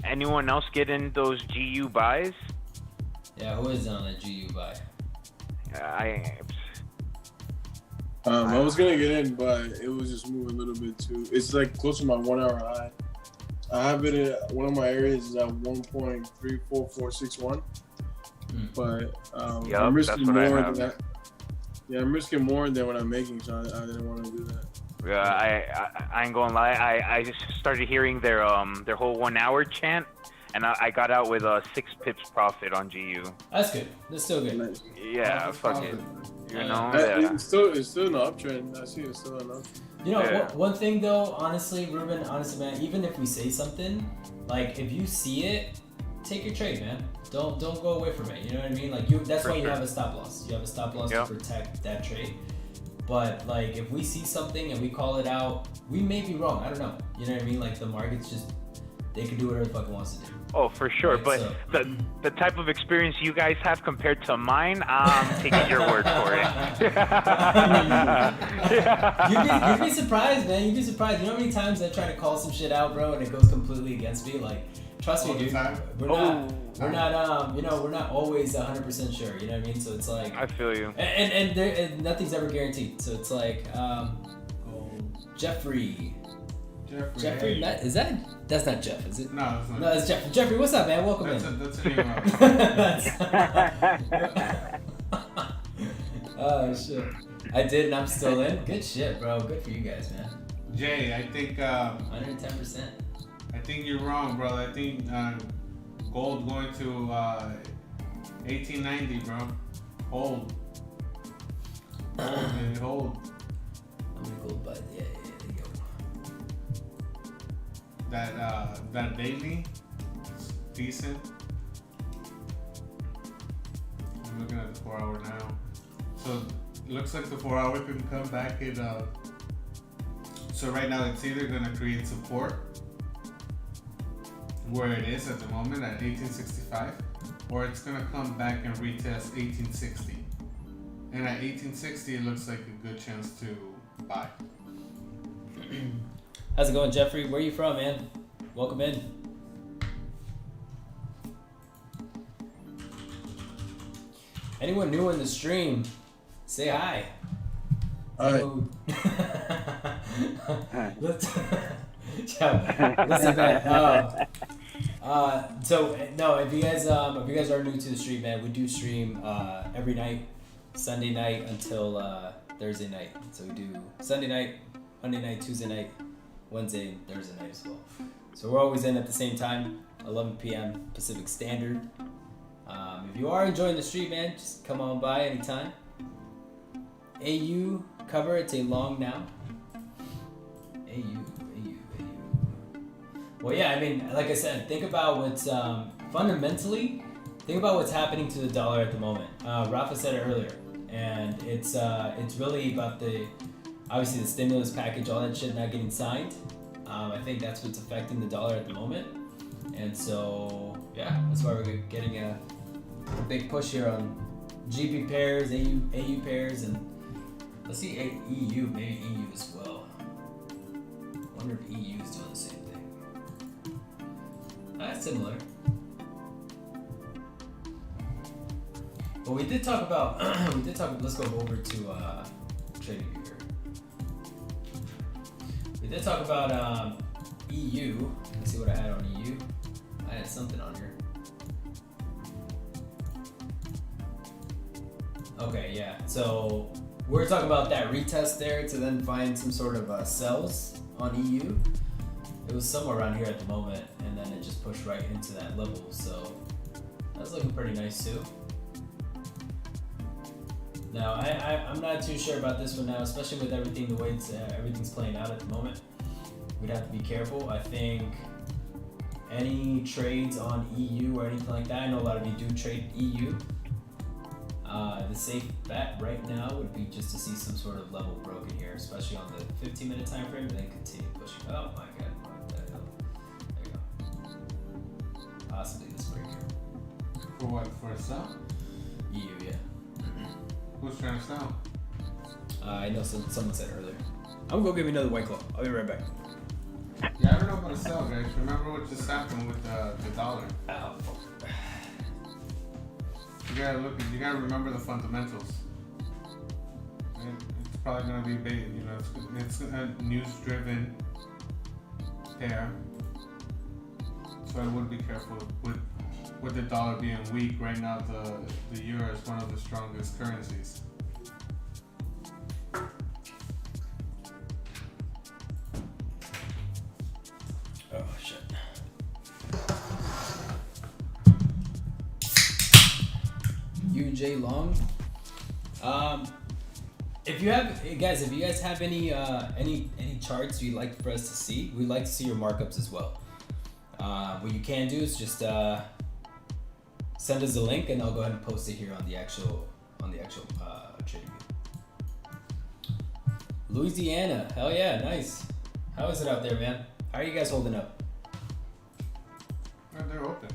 Anyone else getting those GU buys? Yeah, who is on that GU buy? I was gonna get in, but it was just moving a little bit too. It's like close to my 1 hour high. I have it at one of my areas is at 1.34461. But I'm risking more than that. Yeah, I'm risking more than what I'm making, so I didn't want to do that. Yeah, I ain't gonna lie. I just started hearing their whole 1 hour chant, and I got out with a 6 pips profit on GU. That's good. That's still good. Nice. Yeah, fuck it. You know, It's still an uptrend. I see it's still an uptrend. You know, Yeah. one thing though, honestly, Ruben, honestly, man, even if we say something, like if you see it, take your trade, man. Don't go away from it. You know what I mean? Like that's why you have a stop loss. You have a stop loss to protect that trade. But like if we see something and we call it out, we may be wrong. I don't know. You know what I mean? Like the market's just, they can do whatever the fuck it wants to do. Oh, for sure. Right, But so- the type of experience you guys have compared to mine, I'm taking your word for it. You'd be surprised, man. You'd be surprised. You know how many times I try to call some shit out, bro, and it goes completely against me? Like, trust me, All the dude. time? We're not, we're not always 100% sure. You know what I mean? So it's like, I feel you. and nothing's ever guaranteed. So it's like, Jeffrey, Hey. that's not Jeff, is it? No, that's not. No, it's Jeff. Jeffrey, what's up, man? Welcome That's in. a name out. Oh shit. I did, and I'm still in. Good shit, bro. Good for you guys, man. Jay, I think 110%. I think you're wrong, bro. I think gold going to 1890, bro. Hold. Hold, baby, hold. I'm gonna go by there you go. That daily, is decent. I'm looking at the 4 hour now. So it looks like the 4 hour can come back in. So right now it's either gonna create support where it is at the moment at 1865, or it's gonna come back and retest 1860. And at 1860, it looks like a good chance to buy. How's it going, Jeffrey? Where are you from, man? Welcome in. Anyone new in the stream, say hi. All right. Listen, man. So no, if you guys are new to the stream, man, we do stream every night, Sunday night until Thursday night. So we do Sunday night, Monday night, Tuesday night, Wednesday, and Thursday night as well. So we're always in at the same time, 11 p.m. Pacific Standard. If you are enjoying the stream, man, just come on by anytime. AU cover, it's a long now. AU. Well, yeah, I mean, like I said, think about what's fundamentally, think about what's happening to the dollar at the moment. Rafa said it earlier, and it's really about obviously the stimulus package, all that shit not getting signed. I think that's what's affecting the dollar at the moment, and so yeah, that's why we're getting a big push here on GP pairs, AU pairs, and let's see EU, maybe EU as well. I wonder if EU is doing the same thing. That's similar. But we did talk about, let's go over to TradingView here. We did talk about EU. Let's see what I had on EU. I had something on here. Okay, yeah. So we're talking about that retest there to then find some sort of sells on EU. It was somewhere around here at the moment, and then it just pushed right into that level. So that's looking pretty nice too. Now I'm not too sure about this one now, especially with everything the way everything's playing out at the moment. We'd have to be careful. I think any trades on EU or anything like that. I know a lot of you do trade EU. The safe bet right now would be just to see some sort of level broken here, especially on the 15-minute time frame, and then continue pushing. Oh my god, what the hell? There you go. Possibly this break here. For what? For a sell? EU, yeah. Who's trying to sell? I know someone said earlier. I'm gonna go get me another White Claw. I'll be right back. Yeah, I don't know about a sell, guys. Remember what just happened with the dollar. Ow. You gotta remember the fundamentals. It's probably gonna be, it's a news-driven pair. So I would be careful with the dollar being weak. Right now, the euro is one of the strongest currencies. Oh shit. UJ Long. If you guys have any charts you'd like for us to see, we'd like to see your markups as well. What you can do is just send us a link, and I'll go ahead and post it here on the actual trading view. Louisiana, hell yeah, nice. How is it out there, man? How are you guys holding up? They're open.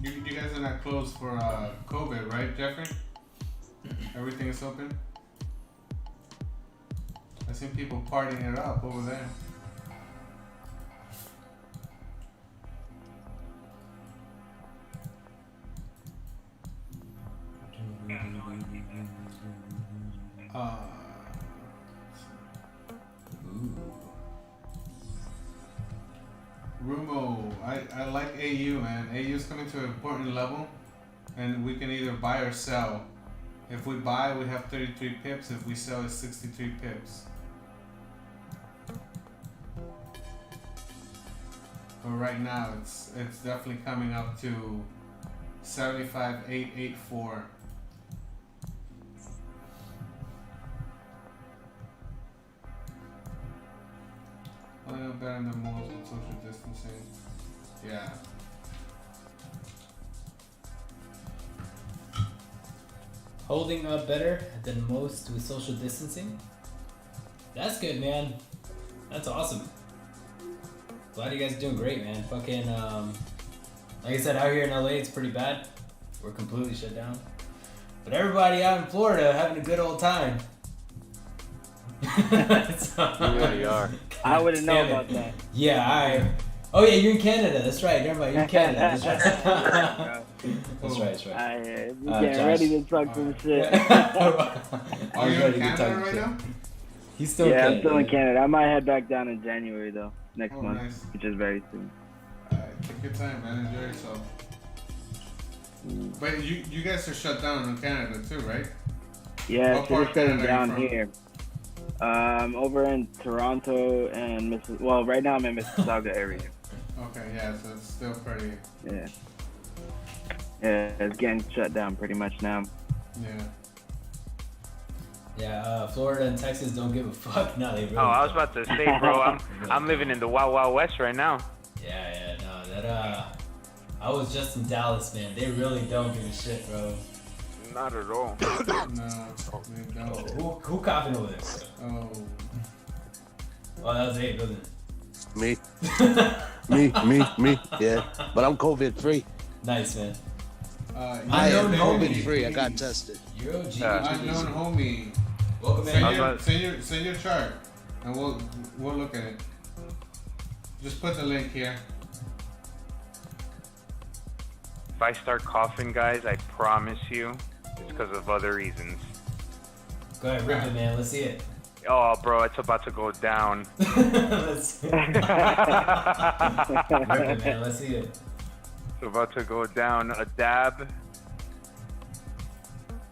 You guys are not closed for COVID, right, Jeffrey? Everything is open? I've seen people partying it up over there. Rumo, I like AU, man. AU is coming to an important level, and we can either buy or sell. If we buy, we have 33 pips. If we sell, it's 63 pips. But right now, it's definitely coming up to 75,884. Holding up better than most with social distancing. Yeah. Holding up better than most with social distancing? That's good, man. That's awesome. Glad you guys are doing great, man. Fucking, like I said, out here in LA, it's pretty bad. We're completely shut down. But everybody out in Florida having a good old time. Yeah, you are. I wouldn't know Damn it. about that. Yeah, oh yeah, you're in Canada. That's right. Never mind. You're in Canada. That's right. That's right. I you Josh. getting ready to talk some shit. Are you in Canada right now? He's still Yeah, Canada. I'm still in Canada. I might head back down in January though, next Oh, month, nice. which is very soon. Take your time, man. Enjoy yourself. But you guys are shut down in Canada too, right? Yeah, What so part we're of staying Canada are you down from? here. Over in Toronto and well, right now I'm in Mississauga area. Okay, yeah, so it's still pretty. Yeah. Yeah, it's getting shut down pretty much now. Yeah. Yeah, Florida and Texas don't give a fuck. No, they really Oh, I was don't. about to say, bro, I'm living in the Wild Wild West right now. Yeah, no, that I was just in Dallas, man. They really don't give a shit, bro. Not at all. No, they don't. Who coughing over there? Oh. Oh, that was Abe, wasn't Me, it? me. Yeah, but I'm COVID free. Nice, man. I am Unknown COVID homie. free. I got tested. You're OG. Unknown homie. Welcome in. Send your chart, and we'll look at it. Just put the link here. If I start coughing, guys, I promise you, it's because of other reasons. Go ahead, rip it, man. Let's see it. Oh, bro, it's about to go down. Let's rip it, man. Let's see it. It's about to go down. A dab.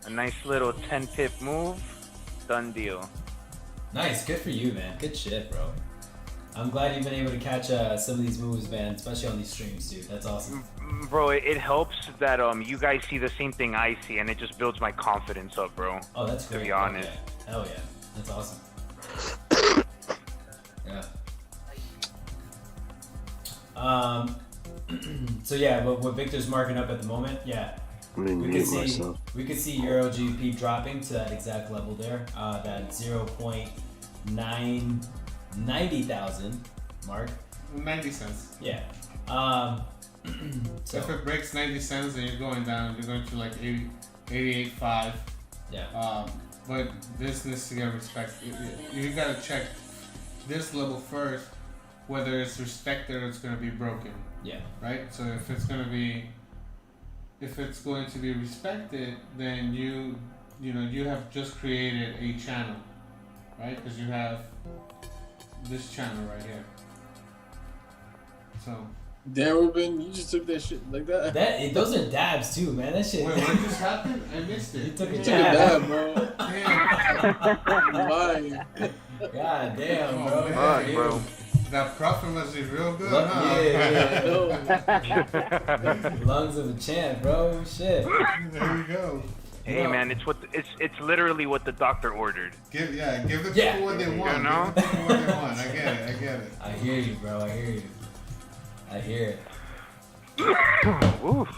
A nice little 10-pip move. Done deal. Nice, good for you, man. Good shit, bro. I'm glad you've been able to catch some of these moves, man, especially on these streams, dude. That's awesome. Bro, it helps that you guys see the same thing I see, and it just builds my confidence up, bro. Oh, that's great. To be honest. Okay. Hell yeah. That's awesome. Yeah. So yeah, what Victor's marking up at the moment, yeah. I'm gonna We mute could see myself. Euro GBP dropping to that exact level there, that 0.90,000 mark. 90 cents. Yeah. So If it breaks 90 cents, then you're going down. You're going to like 88.5. yeah. But this needs to get respect. You gotta check this level first, whether it's respected or it's gonna be broken, Yeah. right? So if it's going to be respected, then you have just created a channel, right? Because you have this channel right here. So. Damn, Ruben, you just took that shit like that. Those are dabs too, man. That shit. Wait, what just happened? I missed You it. took a Take a jab. dab, bro. Damn. I'm lying. God damn, Oh, bro. man. Fuck, bro. That profit must be real good, Look, huh? yeah. Lungs of a champ, bro. Shit. There we go. Hey, man, it's literally what the doctor ordered. Give the people Yeah. what they want. You know? Give the people what they want. I get it. I hear you, bro. I hear you. I hear it. Oof,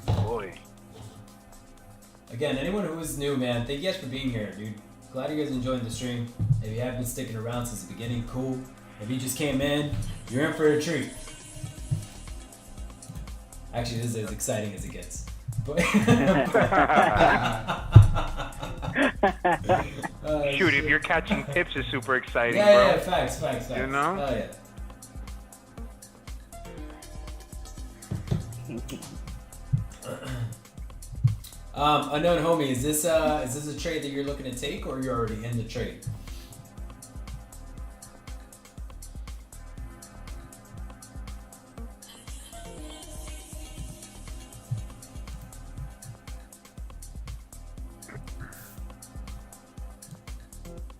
boy. Again, anyone who is new, man, thank you guys for being here, dude. Glad you guys enjoying the stream. If you have been sticking around since the beginning, cool. If you just came in, you're in for a treat. Actually, this is as exciting as it gets. But Shoot, if you're catching pips, it's super exciting, yeah, bro. yeah, facts. You know? Oh yeah. Unknown homie, is this a trade that you're looking to take, or you're already in the trade?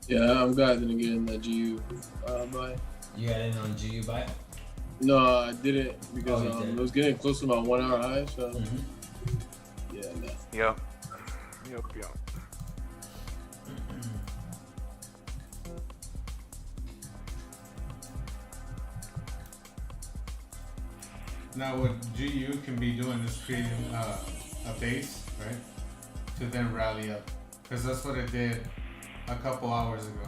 Yeah, I'm glad I didn't get in that GU buy. You got in on GU buy? No, I didn't because Oh, you didn't. it was getting close to my 1 hour high. So yeah, no. Yep. Now what GU can be doing is creating a base, right? To then rally up. Because that's what it did a couple hours ago.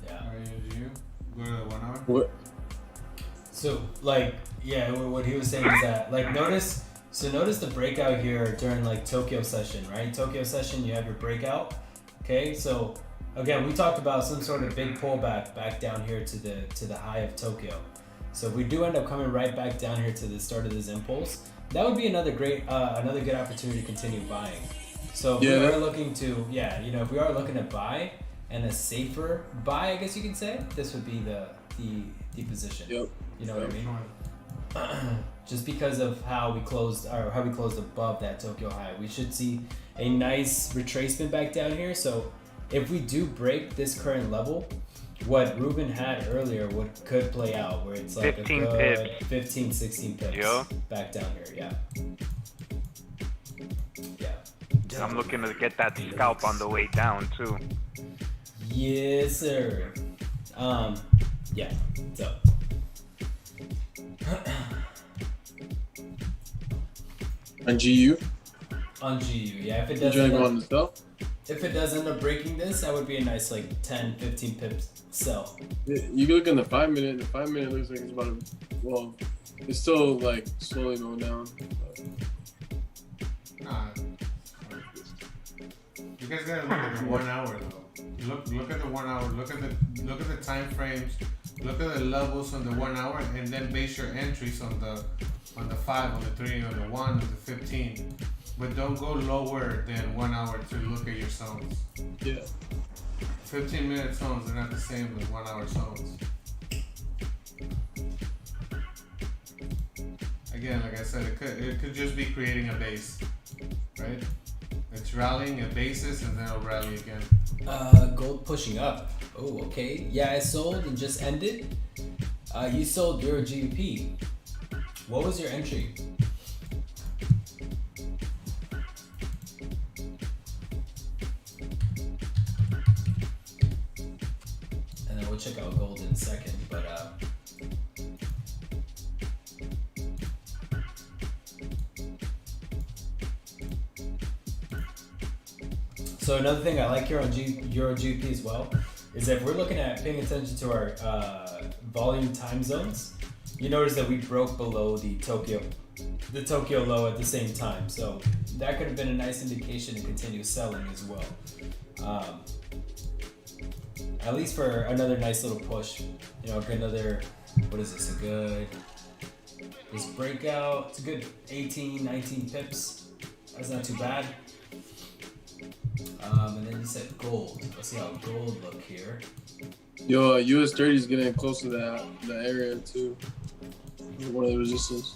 Yeah. Are you in GU? Go to the 1 hour. What? So like, yeah, what he was saying is that like notice the breakout here during like Tokyo session, right? Tokyo session, you have your breakout. Okay, so again, we talked about some sort of big pullback back down here to the high of Tokyo. So if we do end up coming right back down here to the start of this impulse, that would be another good opportunity to continue buying. So if we are looking to, if we are looking to buy and a safer buy, I guess you could say, this would be the position. Yep. You know what I mean? Just because of how we closed above that Tokyo high, we should see a nice retracement back down here. So if we do break this current level, what Ruben had earlier could play out, where it's like 15 a good pips. 15, 16 pips Yo. back down here. Yeah. I'm looking to get that scalp on the way down too. Yes, sir. Yeah. So. On GU? On GU, yeah. If it You does trying to go on the sell? if it does end up breaking this, that would be a nice like 10, 15 pips sell. You can look in the 5 minute. The 5 minute looks like it's about to, well, it's still like slowly going down. Nah. You guys gotta look at the 1 hour though. Look at the 1 hour. Look at the time frames. Look at the levels on the 1 hour, and then base your entries on the 5, on the 3, on the 1, on the 15. But don't go lower than 1 hour to look at your zones. Yeah. 15-minute zones are not the same as 1 hour zones. Again, like I said, it could just be creating a base, right? It's rallying a basis and then it'll rally again. Gold pushing up. Oh, okay. Yeah, I sold and just ended. You sold Euro GBP. What was your entry? And then we'll check out gold in a second, but so another thing I like here on Euro GBP as well is that if we're looking at paying attention to our volume time zones, you notice that we broke below the Tokyo low at the same time. So that could have been a nice indication to continue selling as well. At least for another nice little push. You know, another, what is this, this breakout, it's a good 18, 19 pips. That's not too bad. And then you said gold. Let's see how gold look here. Yo, US 30 is getting close to that area too. One of the resistance.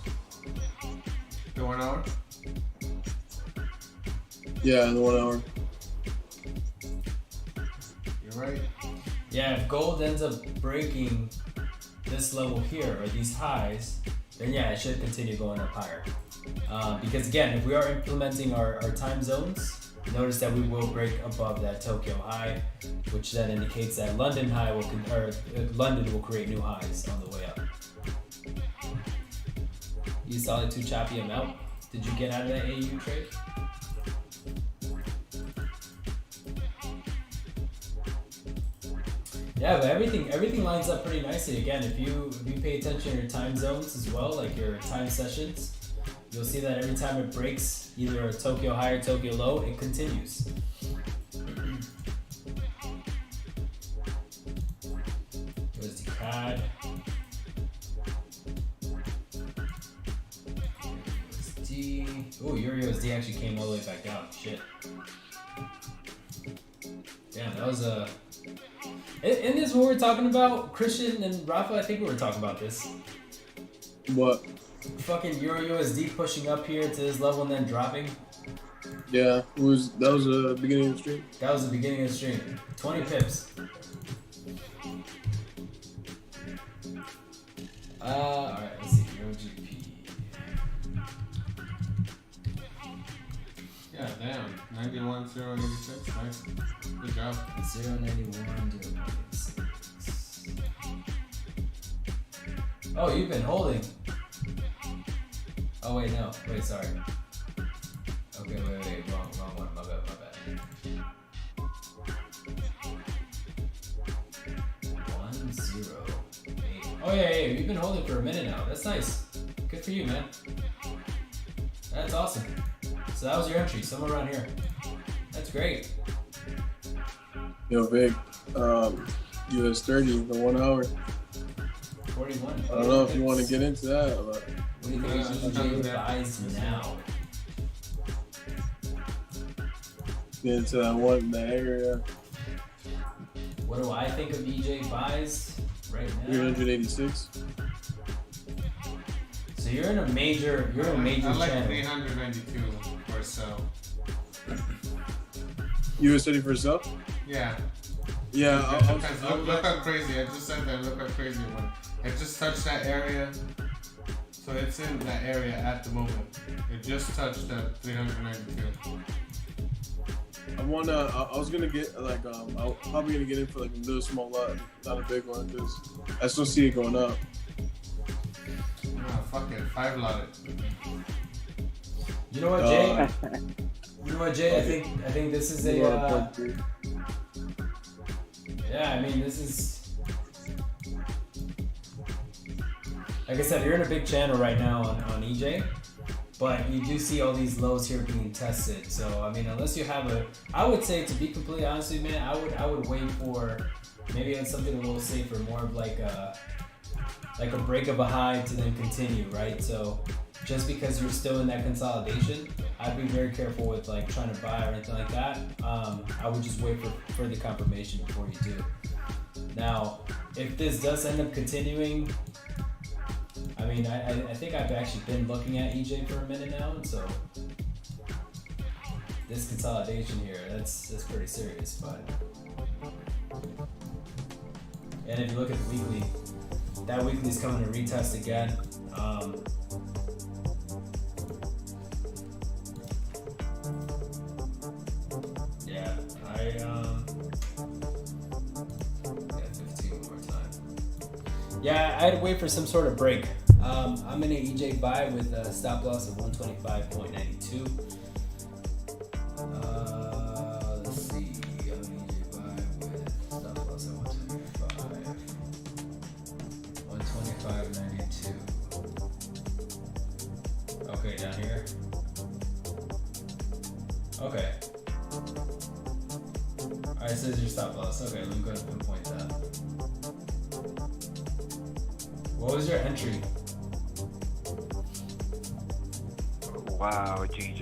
The 1 hour? Yeah, in the 1 hour. You're right. Yeah, if gold ends up breaking this level here, or these highs, then yeah, it should continue going up higher. Because again, if we are implementing our time zones, notice that we will break above that Tokyo high, which then indicates that London will create new highs on the way up. You saw it too choppy amount. Did you get out of that AU trade? Yeah, but everything lines up pretty nicely. Again, if you pay attention to your time zones as well, like your time sessions, you'll see that every time it breaks either a Tokyo high or Tokyo low, it continues. USD CAD. USD. Oh, your USD actually came all the way back down. Shit. Damn, that was a. Isn't this what we're talking about? Christian and Rafa, I think we were talking about this. What? Fucking Euro USD pushing up here to this level and then dropping. Yeah, that was the beginning of the stream. That was the beginning of the stream. 20 pips. Alright, let's see. Euro GP. Yeah, damn. 91,086. Nice. Good job. 0.91. Oh, you've been holding. Oh wait, no. Wait, sorry. Okay, wait. Wrong one. My bad. 108. Oh Oh yeah, yeah, you've been holding for a minute now. That's nice. Good for you, man. That's awesome. So that was your entry, somewhere around here. That's great. Yo, Vic, US 30, the 1 hour. 41. I don't know if you want to get into that. But What do you think EJ buys now? get into that one, that area. What do I think of EJ buys right now? 386. So you're in a major, I like channel. 392 or so. US 30 for sale? Yeah. Yeah, Look how crazy. I just said that. Look how crazy it went. It just touched that area. So it's in that area at the moment. It just touched that 392. I was gonna get like I'm probably gonna get in for like a little small lot, not a big one, because I still see it going up. Oh, fuck it. 5 lot it. You know what, Jay? You know what, Jay? I think this is a. Yeah, I mean, this is. Like I said, you're in a big channel right now on EJ, but you do see all these lows here being tested. So I mean, unless you have I would say, to be completely honest with you, man, I would wait for maybe on something a little safer, more of like a break of a high to then continue, right? So just because you're still in that consolidation, I'd be very careful with like trying to buy or anything like that. I would just wait for further confirmation before you do. Now, if this does end up continuing, I mean, I think I've actually been looking at EJ for a minute now, and so this consolidation here, that's pretty serious. But and if you look at the weekly, that weekly's coming to retest again. Yeah, yeah, 15 one more time. Yeah, I'd wait for some sort of break. I'm in an EJ buy with a stop loss of 125.92. Let's see. I'm an EJ buy with stop loss at 125. 125.92. Okay, down here. Okay. Alright, so there's your stop loss. Okay, let me go ahead and pinpoint that. What was your entry? Wow, GJ.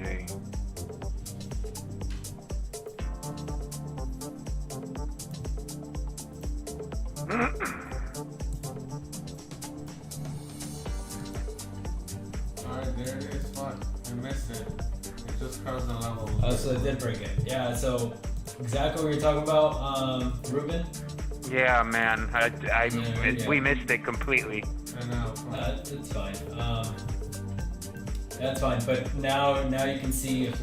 Alright, there it is. Fuck. I missed it. It just crossed the level. Oh, so it did break it. Yeah, so exactly what you're talking about, Ruben? Yeah, man. Yeah. We missed it completely. I know. It's fine. That's fine. But now you can see if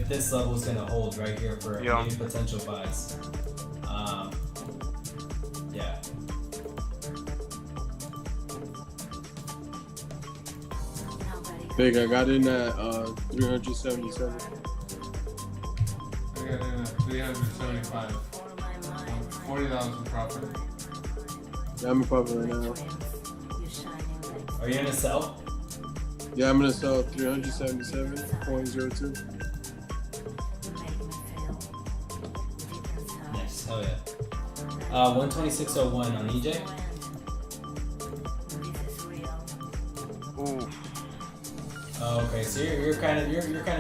this level is gonna hold right here for Yeah. any potential buys. Yeah. Big, I got in at 377. I got in at 375. $40 in profit. Yeah, I'm in profit right now. Are you gonna sell? Yeah, I'm gonna sell 377.02. Nice. Hell yeah. 126.01 on EJ. Ooh. Oh, okay, so you're kind of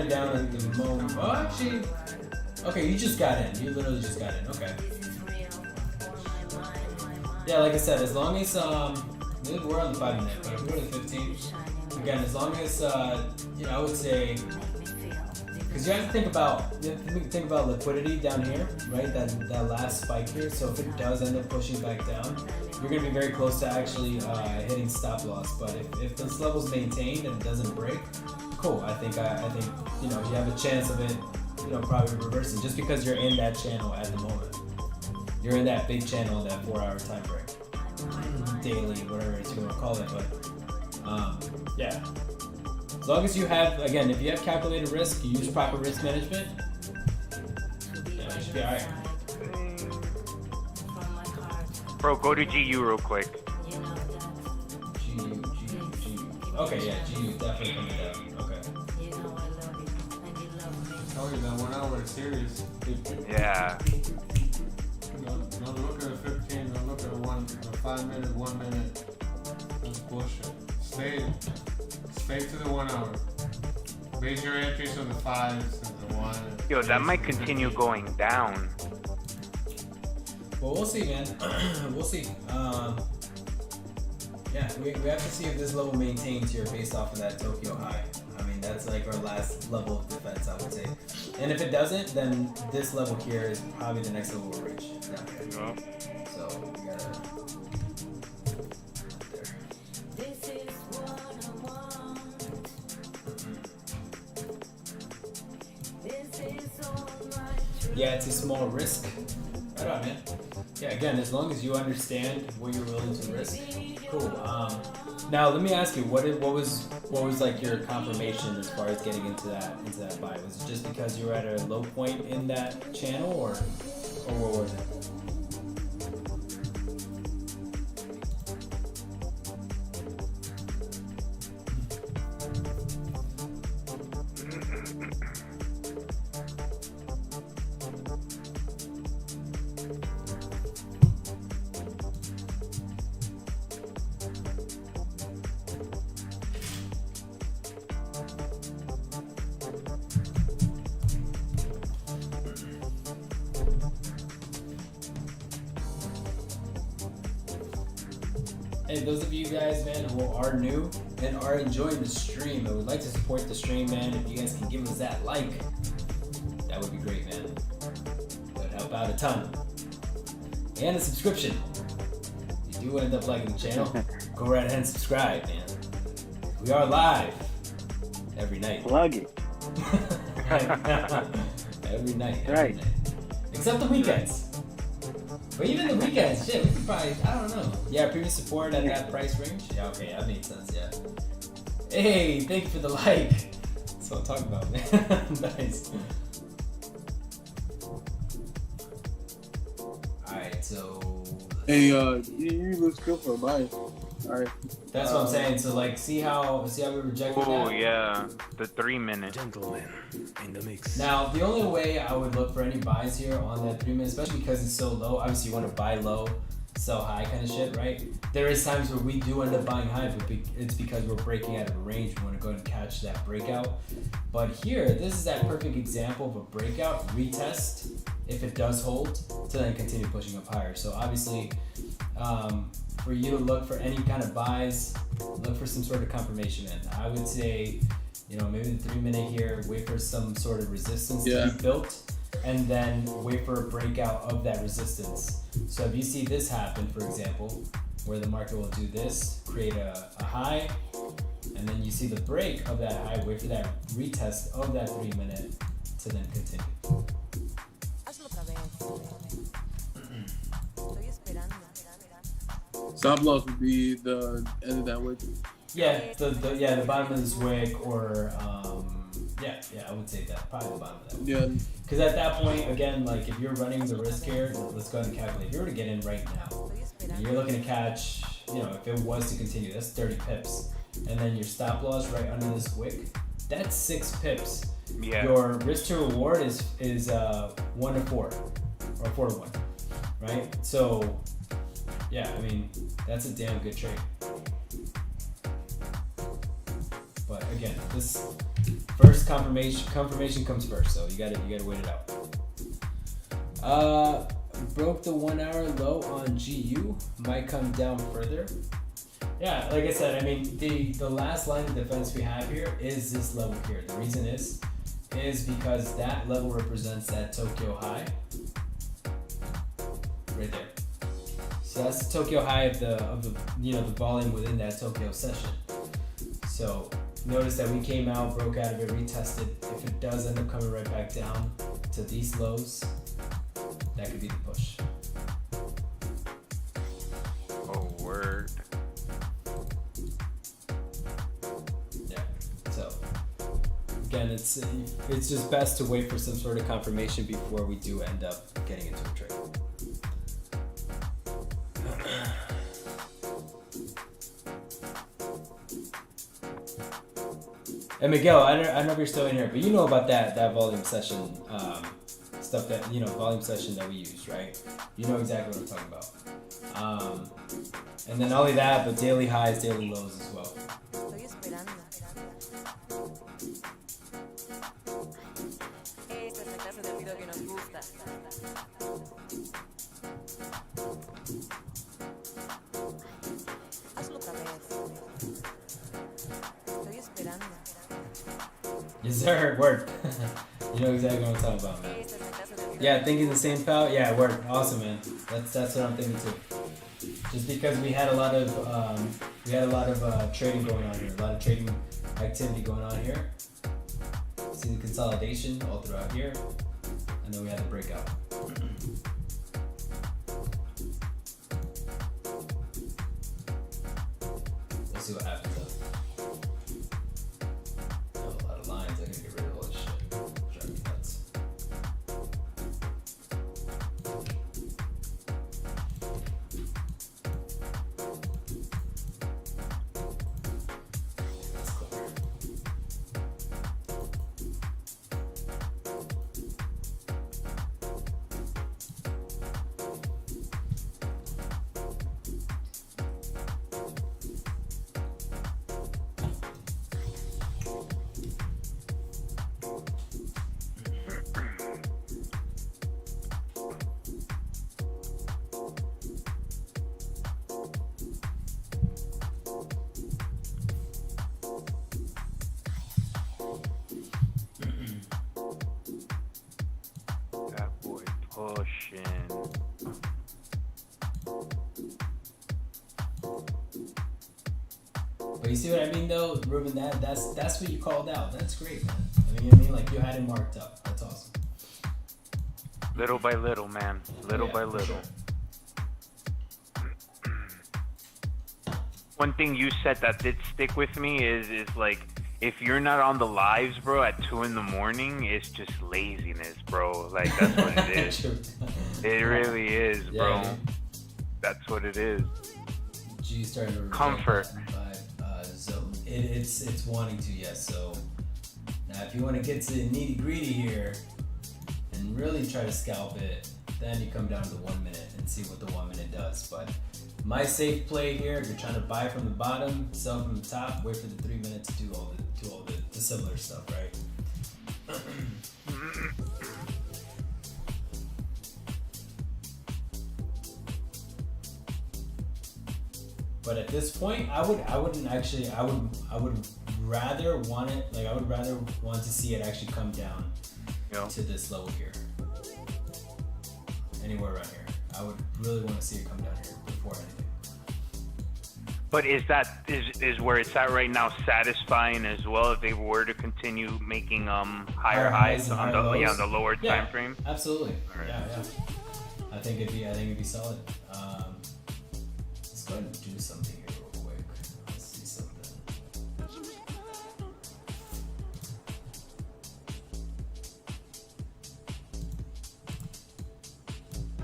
down at the moment. Oh, actually, okay, you just got in. You literally just got in. Okay. Yeah, like I said, as long as we're on the 5 minute, but if we're at 15, again, as long as I would say, because you have to think about liquidity down here, right? That last spike here. So if it does end up pushing back down, you're gonna be very close to actually hitting stop loss. But if this level's maintained and it doesn't break, cool. I think you have a chance of it, probably reversing, just because you're in that channel at the moment. You're in that big channel, that 4-hour time break, daily, whatever it is you want to call it. But yeah, as long as you have, again, if you have calculated risk, you use proper risk management, you should be alright. Bro, go to GU real quick. Okay, yeah, GU definitely coming down. Okay. Tell you that 1 hour is serious. Yeah. Don't look at a 15. Don't look at a 5 minute, 1 minute. That's bullshit. Stay to the 1 hour. Base your entries on the 5s and the 1. Yo, that might continue going down. Well, we'll see, man. We'll see. Yeah, we have to see if this level maintains here based off of that Tokyo high. I mean, that's like our last level of defense, I would say. And if it doesn't, then this level here is probably the next level we'll reach. Down here. No. So we gotta. There. Yeah, it's a small risk. Right on, man. Yeah, again, as long as you understand what you're willing to risk, cool. Now let me ask you, what was like your confirmation as far as getting into that buy? Was it just because you were at a low point in that channel, or what was it? Hey, those of you guys, man, who are new and are enjoying the stream and would like to support the stream, man, if you guys can give us that like, that would be great, man. That would help out a ton. And a subscription. If you do end up liking the channel, go right ahead and subscribe, man. We are live every night. Plug it. Every night. Right. Except the weekends. But even the weekends, shit, we could probably, I don't know. Yeah, previous support at that price range? Yeah, okay, that makes sense, yeah. Hey, thank you for the like. That's what I'm talking about, man. Nice. Alright, so... Hey, you look good for a buy. Alright. That's what I'm saying. So, like, see how we rejected Oh, that? yeah. The 3 minute. Gentlemen in the mix. Now, the only way I would look for any buys here on that 3 minute, especially because it's so low, obviously you want to buy low, sell high kind of shit, right? There is times where we do end up buying high, but it's because we're breaking out of a range. We want to go and catch that breakout. But here, this is that perfect example of a breakout, retest, if it does hold, to then continue pushing up higher. So obviously, for you to look for any kind of buys, look for some sort of confirmation, man. I would say, maybe the 3 minute here, wait for some sort of resistance to be built, and then wait for a breakout of that resistance. So if you see this happen, for example, where the market will do this, create a high, and then you see the break of that high, wait for that retest of that 3 minute to then continue. Stop loss would be the end of that wick. Yeah, the bottom of this wick, or I would say that probably the bottom of that wick. Yeah. Because at that point, again, like if you're running the risk here, let's go ahead and calculate. If you were to get in right now, and you're looking to catch, if it was to continue, that's 30 pips, and then your stop loss right under this wick, that's 6 pips. Yeah. Your risk to reward is 1 to 4, or 4 to 1, right? So, yeah, I mean that's a damn good trade. But again, this first confirmation comes first, so you gotta wait it out. Broke the 1 hour low on GU, might come down further. Yeah, like I said, I mean the last line of defense we have here is this level here. The reason is because that level represents that Tokyo high right there. So that's the Tokyo high of the the volume within that Tokyo session. So notice that we came out, broke out of it, retested. If it does end up coming right back down to these lows, that could be the push. Oh, word. Yeah. So again, it's just best to wait for some sort of confirmation before we do end up getting into a trade. And Miguel, I don't know if you're still in here, but you know about that volume session stuff that volume session that we use, right? You know exactly what I'm talking about. And then not only that, but daily highs, daily lows as well. Estoy esperando. Esta es la clase de video que nos gusta. Hazlo otra vez. Estoy esperando. Yes, sir. Word. You know exactly what I'm talking about, man. Esta es la clase de video. Yeah, thinking the same pal. Yeah, word. Awesome, man. That's what I'm thinking too. Just because we had a lot of trading going on here, a lot of trading activity going on here. See the consolidation all throughout here, and then we had the breakout. We'll see what happens though. Oh, a lot of lines. I gotta get rid of all this shit. Drive me nuts. That's clever. That boy pushing. But you see what I mean, though, Ruben? That's what you called out. That's great, man. I mean, you know what I mean? Like you had it marked up. That's awesome. Little by little, man. Little Yeah, by for little. sure. One thing you said that did stick with me is like, if you're not on the lives, bro, at 2 in the morning, it's just laziness, bro. Like that's what it is. True. It really is, Yeah, bro. dude. That's what it is. G started to Comfort. by zone. It's wanting to, yes. So now, if you want to get to the nitty gritty here and really try to scalp it, then you come down to the 1 minute and see what the 1 minute does. But my safe play here, if you're trying to buy from the bottom, sell from the top, wait for the 3 minutes to do all the similar stuff, right? But at this point, I would rather want it, like I would rather want to see it actually come down You know? to this level here. Anywhere around here. I would really want to see it come down here before anything. But is where it's at right now satisfying as well if they were to continue making higher highs and on higher the lows? the lower Yeah, time frame? Absolutely. Alright. Yeah. I think it'd be solid. Let's go ahead and do something here real quick. Let's see something.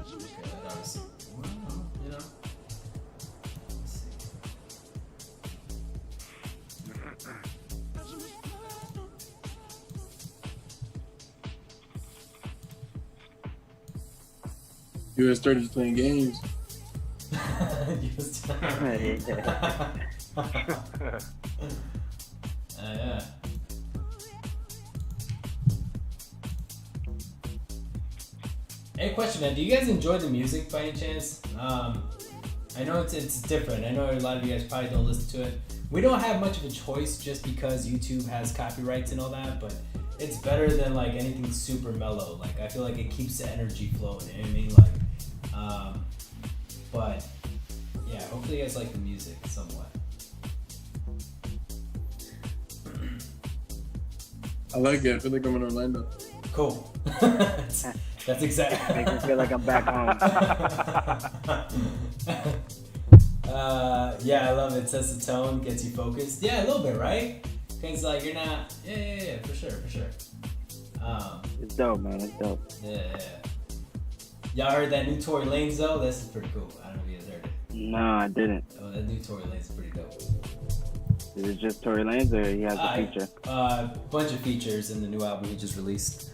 Okay, that obviously, well, you know. Let's see. You guys started playing games. Just- yeah. Hey, question, man. Do you guys enjoy the music by any chance? I know it's different. I know a lot of you guys probably don't listen to it. We don't have much of a choice just because YouTube has copyrights and all that, but it's better than like anything super mellow. Like I feel like it keeps the energy flowing. You know what I mean? Like, but yeah, hopefully you guys like the music somewhat. I like it. I feel like I'm in Orlando. Cool. That's exactly. Makes me feel like I'm back home. Yeah, I love it. Sets the tone, gets you focused. Yeah, a little bit, right? Cause like you're not. Yeah, for sure. It's dope, man. It's dope. Yeah. Y'all heard that new Tory Lanez though? This is pretty cool. I don't know if you guys heard it. No, I didn't. Oh, that new Tory Lanez is pretty dope. Is it just Tory Lanez or he has a feature? Bunch of features in the new album he just released,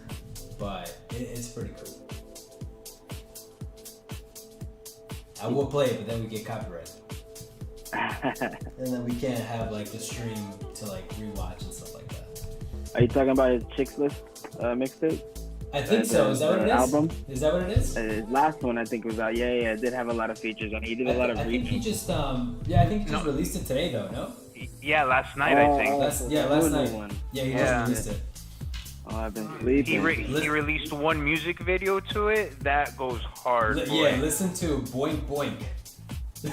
but it's pretty cool. I will play it, but then we get copyrighted. And then we can't have like the stream to like rewatch and stuff like that. Are you talking about his Chicks List mixtape? I think so. Is that what it is? Album? Is that what it is? His last one I think was out. Yeah, it did have a lot of features on it. He did a lot of I think he remixes. just I think he just released it today though. No. Yeah, last night I think. Last night. One. Yeah, he just released it. Oh, I've been sleeping. He released one music video to it that goes hard. Yeah, listen to Boink Boink.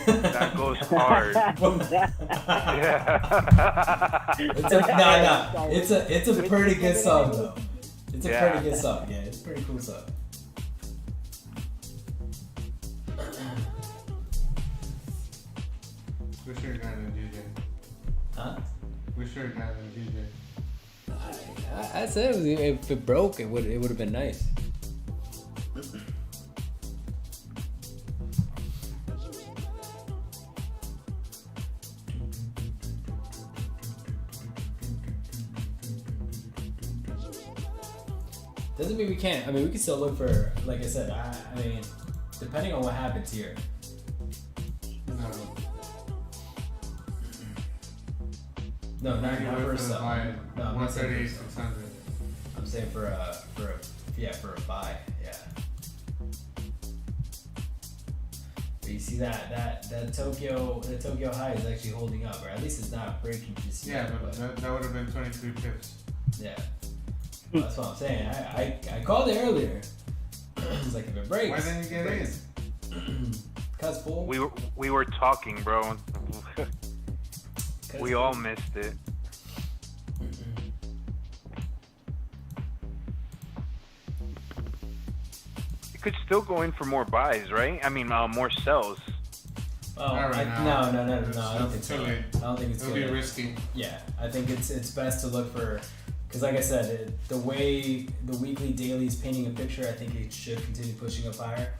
That goes hard. It's a pretty good song though. It's a pretty good song. Yeah, it's a pretty cool song. We should have gotten a DJ. Huh? We should have gotten a DJ. I said if it broke, it would have been nice. Doesn't mean we can't. I mean, we can still look for, like I said. I mean, depending on what happens here. No, not for a sell. No, I'm not saying for a sell. 138,600. I'm saying for a buy. Yeah. But you see that Tokyo high is actually holding up, or at least it's not breaking just yet. Yeah, but that would have been 23 pips. Yeah. Well, that's what I'm saying. I called it earlier. It's like if it breaks. Why didn't you get in? Cause fool. We were talking, bro. We all missed it. You could still go in for more buys, right? I mean, more sells. Oh, no. I don't think so. Too late. I don't think it's It'll be risky. Yeah, I think it's best to look for, because like I said, the way the weekly daily is painting a picture, I think it should continue pushing up higher.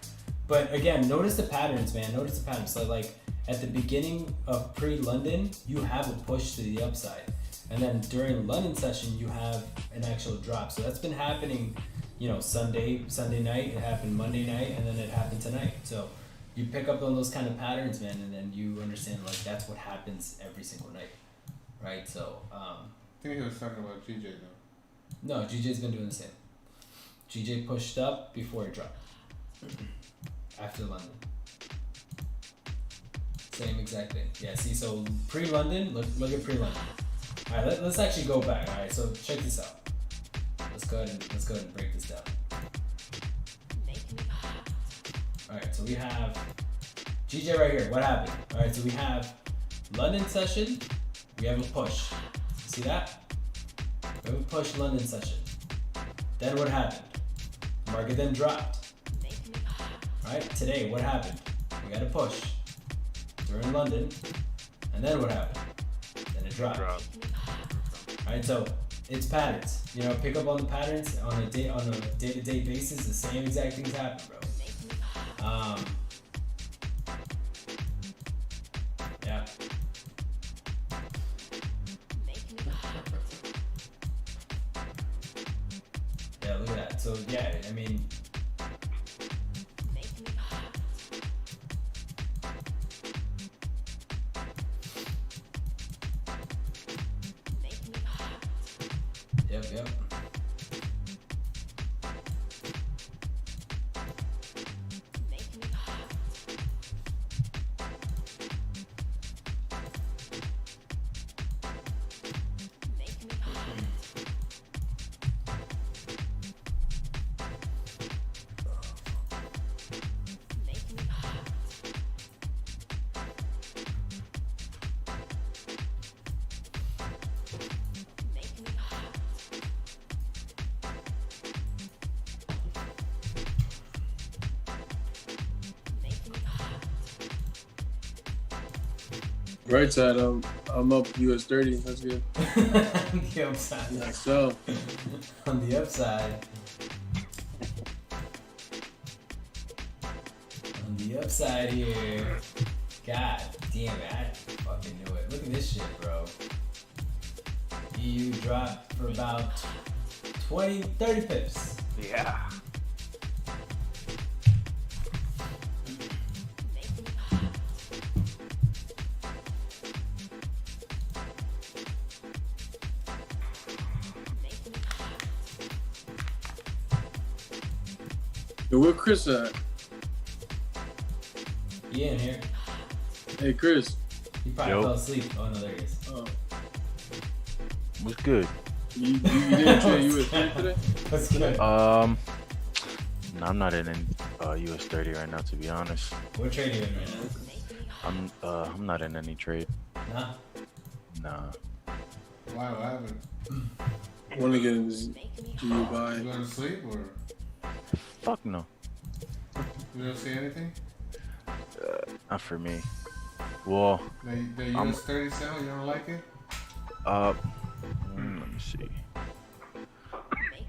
But again, notice the patterns, man. Notice the patterns. So like at the beginning of pre-London, you have a push to the upside, and then during the London session, you have an actual drop. So that's been happening, Sunday night. It happened Monday night, and then it happened tonight. So you pick up on those kind of patterns, man, and then you understand like that's what happens every single night, right? So I think he was talking about GJ though. no, GJ's been doing the same. GJ pushed up before it dropped. After London. Same exact thing. Yeah, see, so pre-London, look at pre-London. Alright, let's actually go back. Alright, so check this out. Let's go ahead and break this down. Alright, so we have GJ right here. What happened? Alright, so we have London session, we have a push. See that? We have a push London session. Then what happened? Market then dropped. Right, today, what happened? We got a push during London, and then what happened? Then it dropped. Right, so it's patterns. Pick up on the patterns on a day-to-day basis. The same exact things happen, bro. Yeah. Yeah, look at that. So yeah, I mean. Yep. Right side, I'm up US 30. That's good. The upside. Yeah, so On the upside. On the upside here. God damn it, I fucking knew it. Look at this shit, bro. EU dropped for about 20, 30 pips. Yeah. Yo, where Chris at? He in here. Hey, Chris. He probably Yo. fell asleep. Oh no, there he is. Oh, What's good? you didn't trade US30 today? What's good? No, I'm not in US 30 right now, to be honest. What trade you in right I'm not in any trade. now? Nah. Why? What happened? Want to get in this GU buy? You going to sleep or Fuck no. you don't see anything? Not for me. Well, The I'm- US 30 sale, you don't like it? let me see.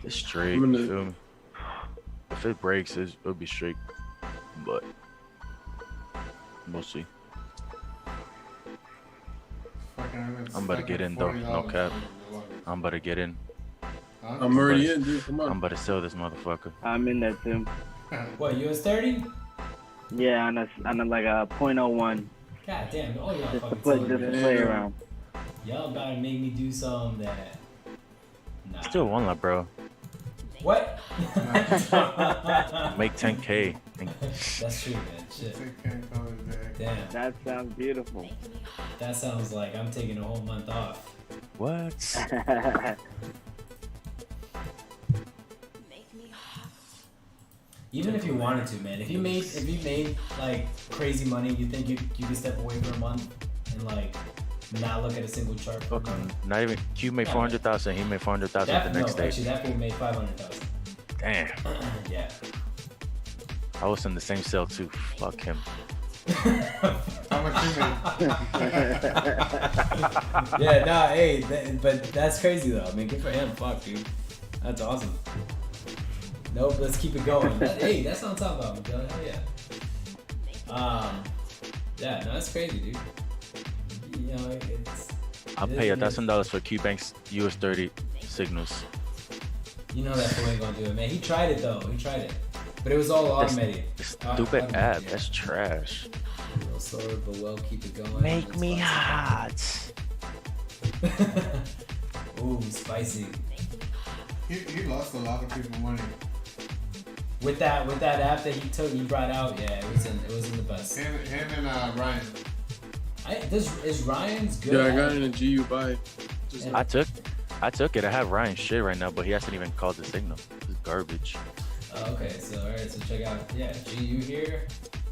It's straight. I'm gonna- Feel me? If it breaks, it'll be straight. But we'll see. I'm about to get in though. No cap. I'm about to get in. I'm already in, dude. Come I'm on. about to sell this motherfucker. I'm in there too. What, US 30? Yeah, on a like a .01. God damn, all y'all Just to fucking play, telling just me to that. play around. Y'all about to make me do something that. Nah. Still one lot, bro. What? Make 10K. That's true, man. Shit. Damn. That sounds beautiful. That sounds like I'm taking a whole month off. What? Even if you wanted to, man. If you made like crazy money, you think you could step away for a month and like not look at a single chart for a month? Not even. Q made 400,000. He made 400,000 the next day. Actually, that fool made 500,000. Damn. Yeah. I was in the same cell too. Fuck him. How much you made? Yeah, nah, hey, but that's crazy though. I mean, good for him. Fuck, dude. That's awesome. Nope, let's keep it going. Hey, that's what I'm talking about, Miguel. Hell yeah. Yeah, no, that's crazy, dude. You know, it's. I'll pay $1,000 for Q Bank's US 30 signals. You know that fool ain't gonna do it, man. He tried it though. He tried it, but it was all automated. Stupid Automated, app. yeah. That's trash. A little slower, but we'll keep it going. Make It's me spicy. hot. Ooh, spicy. He lost a lot of people money. With that app that he brought out, yeah, it wasn't the best. Him and Ryan. Is Ryan's good? Yeah, I at got it? in a GU buy. And- I took it. I have Ryan's shit right now, but he hasn't even called the signal. It's garbage. Oh, okay, so alright, so check out, yeah, GU here.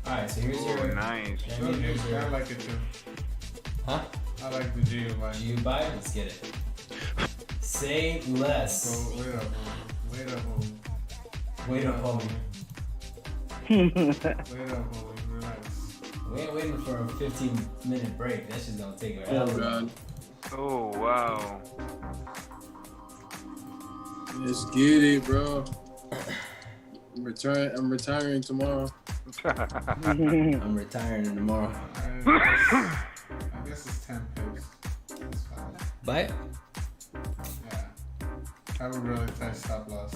Alright, so here's your. Nice. Yeah, I mean, here's your. I like it too. Huh? I like the GU buy. GU buy? Let's get it. Say less. So wait up, homie. Wait up, homie. Wait up, homie. Relax. We ain't waiting for a 15-minute break. That shit's gonna take a Oh hell. god. Oh wow. Let's get it, bro. I'm retiring tomorrow. I'm retiring tomorrow. I guess it's 10 pips. That's fine. Buy it? Yeah. Have a really tight stop loss.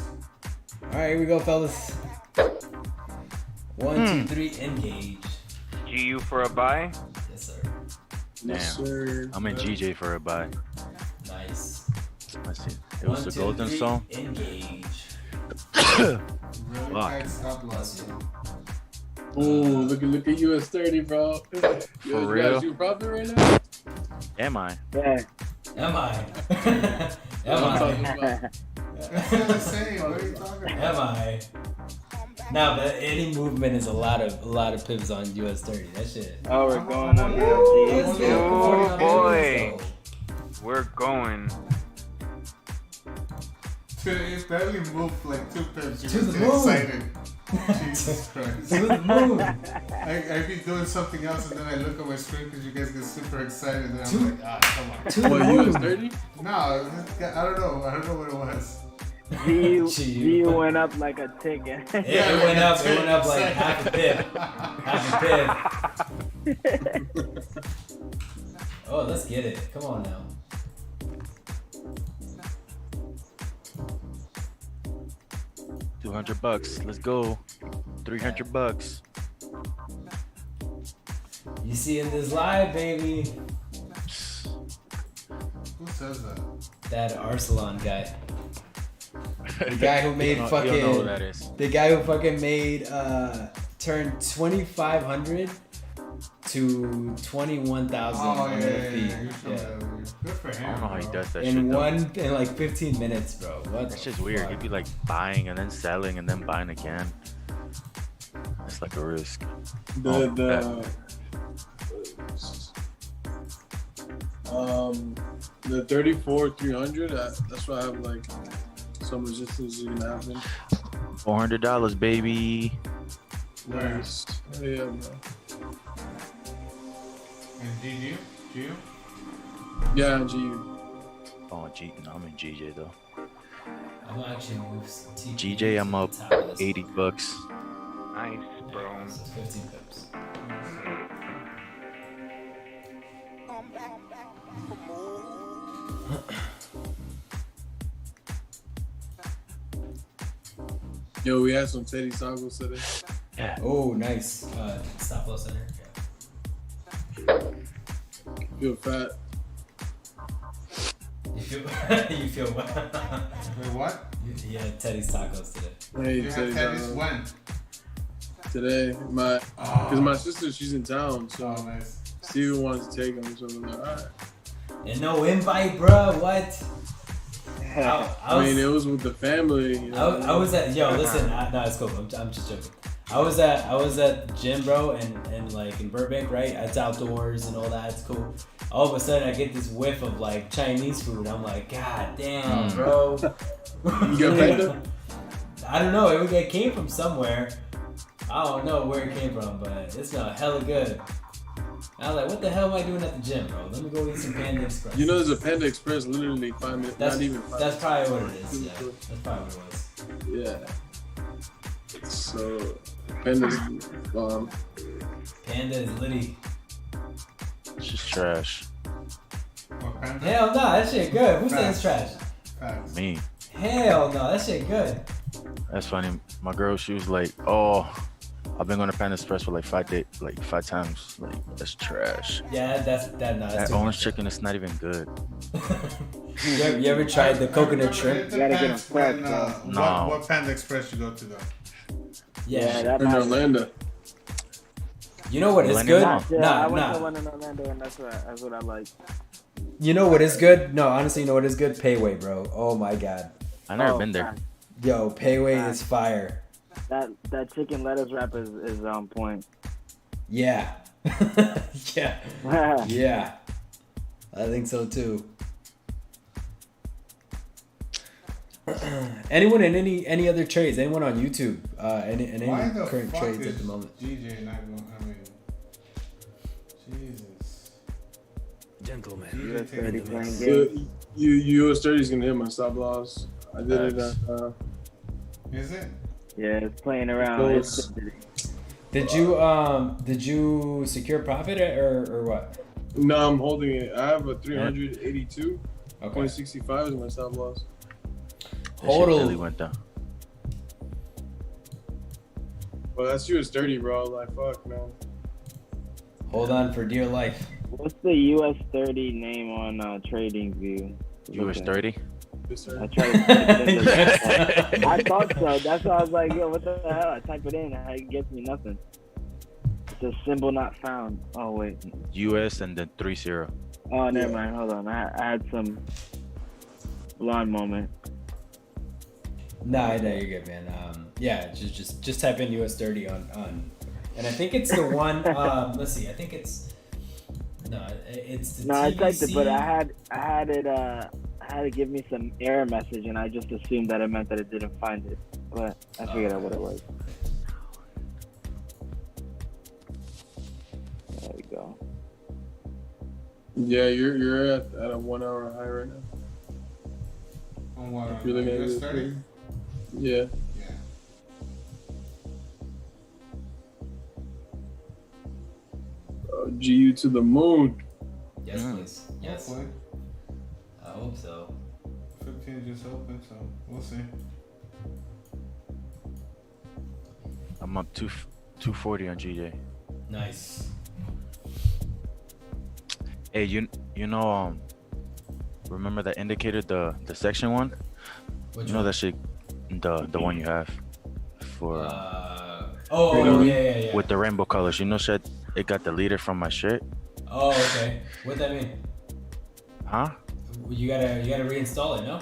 Alright, here we go, fellas. 1, 2, 3, engage. GU for a buy. Yes, sir. Yes, Damn. sir. I'm in GJ for a buy. Nice. Let's see. It 1, was the 2, golden 3, song. engage. Really Fuck. tight stop loss. Ooh, look at US 30, bro. Yo, you real? guys, you profit right now? Am I? Yeah. Am I? I'm Am talking I? about. That's still the same. What are you talking about? Am I? Nah, but any movement is a lot of pips on US 30. That shit. Oh, we're going on Let's now. go. Oh, boy. We're going. It barely moved like 2 pips. You To just the get moon. excited. Jesus Christ. To the moon. I be doing something else and then I look at my screen because you guys get super excited and To- I'm like, ah, come on. To the What, moon. US 30? No, I don't know. I don't know what it was. GU went up like a ticket. Yeah, it went up. It went up like half a pip. Half a pip. Oh, let's get it. Come on now. $200. Let's go. $300. You see in this live, baby. Who says that? That Arsalan guy. The guy who made You don't know who fucking. that is. The guy who fucking made turned 2,500 to 21,000 Oh, on yeah, their yeah, feed. yeah. You showed that earlier. Good for him. I don't know how he bro. does that shit. In like 15 minutes, bro. What? That's the just weird. fuck? He'd be like buying and then selling and then buying again. That's like a risk. The 34 300. That's why I have like some resistance is gonna happen. $400, baby. Nice. Oh, yeah, bro. And GG? GU? Yeah, GU. Oh, no, I'm in GJ though. I'm gonna actually move GJ, I'm up $80. Nice, bro. This is 15 pips. Yo, we had some Teddy Tacos today. Yeah. Oh, nice. Stop loss center. Yeah. Feel fat. You feel you feel what? Wait, what? Yeah, Teddy's tacos today. Hey, You had Teddy Teddy's Tacos. when? Today, because my sister, she's in town, so Oh, nice. Steven wanted to take them, so I'm like, all right. And no invite, bro. What? I mean, it was with the family. You know? I was at listen. No, it's cool. I'm just joking. I was at gym, bro, and like in Burbank, right? It's outdoors and all that. It's cool. All of a sudden, I get this whiff of like Chinese food. I'm like, God damn, bro. You got panda? I don't know. It came from somewhere. I don't know where it came from, but it smelled hella good. I was like, what the hell am I doing at the gym, bro? Let me go eat some Panda Express. You know, there's a Panda Express literally 5 minutes, That's, not even 5 that's minutes. probably what it is. Yeah, that's probably what it was. Yeah. So, Panda's Panda is litty. It's just trash. What, Panda? Hell no, that shit good. Who said it's trash? Facts. Me. Hell no, that shit good. That's funny. My girl, she was like, "Oh, I've been going to Panda Express for like 5 times. Like that's trash. Yeah, that's That too orange much. chicken is not even good." You ever tried the coconut shrimp? You gotta get 'em Depends when, fresh, No. what Panda Express you go to though? Yeah. that in might. Orlando. You know what is Millennium good? Mall. Yeah, I Nah, went to nah. one in Orlando, and that's what I like. You know what is good? No, honestly, you know what is good? Payway, bro. Oh my god. I never Oh, been there. God. Yo, Payway is fire. That chicken lettuce wrap is on point. Yeah. Yeah. Yeah. I think so too. Anyone in any other trades? Anyone on YouTube? Any Why the current fuck trades is at the moment? GJ not going? I mean, Jesus. Gentlemen, US 30 playing mix. games. US 30 is gonna hit my stop loss. I did it at Is it? Yeah, it's playing around. Close. Did you secure profit or what? No, I'm holding it. I have a 382. Okay. 0.65 is my stop loss. That shit Total. really went down. Well, that's US 30, bro. Like, fuck, man. Hold on for dear life. What's the US 30 name on Trading View? US 30. Yes, sir. I tried to I thought so. That's why I was like, yo, what the hell? I type it in and it gets me nothing. It's a symbol not found. Oh, wait. US and then 30. Oh, never mind. Hold on. I had some blonde moment. Nah, no, you're good, man. Yeah, just type in US 30 on, and I think it's the one. Let's see. I think it's it's the No, I typed it, but TVC. I had it. I had to give me some error message, and I just assumed that it meant that it didn't find it. But I figured out what it was. There we go. Yeah, you're at a 1 hour high right now. On what? If you're looking at US this 30? thing. Yeah. Yeah. GU to the moon. Yes, please. Yes. Hopefully. I hope so. 15 just opened, so we'll see. I'm up 240 on GJ. Nice. Hey, you know remember that indicator, the section one? Which You know one? that shit, the one you have for Yeah. with the rainbow colors. You know, shit, it got deleted from my shit. Oh, okay. What that mean? Huh? You gotta reinstall it, no?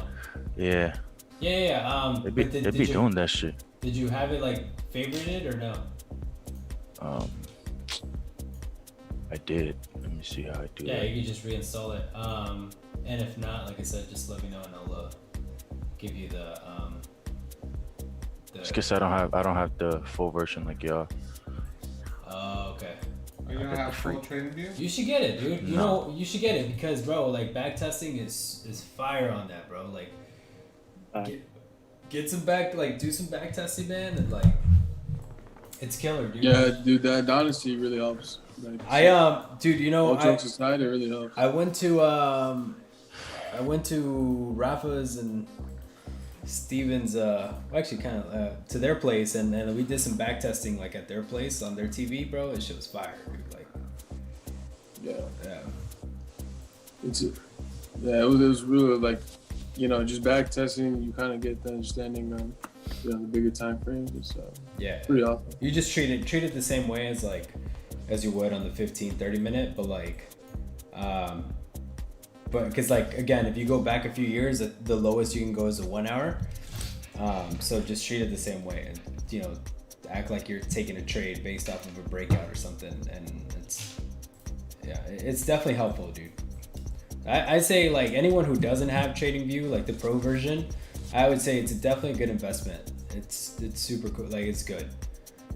Yeah. Yeah. They be doing that shit. Did you have it like favorited or no? I did. Let me see how I do Yeah, that. you can just reinstall it. And if not, like I said, just let me know and I'll give you the It's because I don't have the full version like y'all. Oh, okay. Are you gonna have full trading view? You should get it, dude. You No. know, you should get it because, bro, like back testing is fire on that, bro. Like, get some back, like do some back testing, man, and like, it's killer, dude. Yeah, dude, that honestly really helps. Like, dude, you know, all jokes aside, it really helps. I went to Rafa's and Steven's, actually kind of to their place, and we did some back testing like at their place on their TV, bro. This shit was fire, dude. Like, Yeah, yeah. It was really like, you know, just back testing. You kind of get the understanding on, you know, the bigger time frames. It's Yeah. pretty awesome. You just treat it the same way as like as you would on the 15-30 minute, but like but because like again, if you go back a few years, the lowest you can go is a 1 hour. So just treat it the same way, and you know, act like you're taking a trade based off of a breakout or something, and it's definitely helpful, dude. I say like anyone who doesn't have TradingView, like the pro version, I would say it's definitely a good investment. It's super cool, like it's good.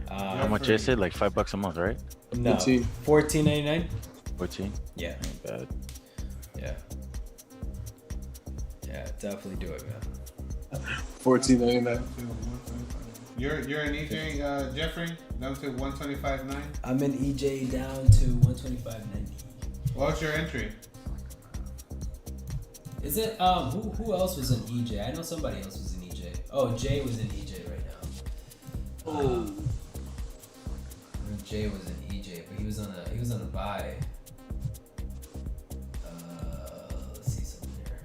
How much is it? Like $5 a month, right? No, $14.99. 14. Yeah. Ain't bad. Yeah, definitely do it, man. 14.99. You're in EJ, Jeffrey, down to 125.9. I'm in EJ down to 125.90. What's your entry? Is it who else was in EJ? I know somebody else was in EJ. Oh, Jay was in EJ right now. Jay was in EJ, but he was on a buy. Let's see something here.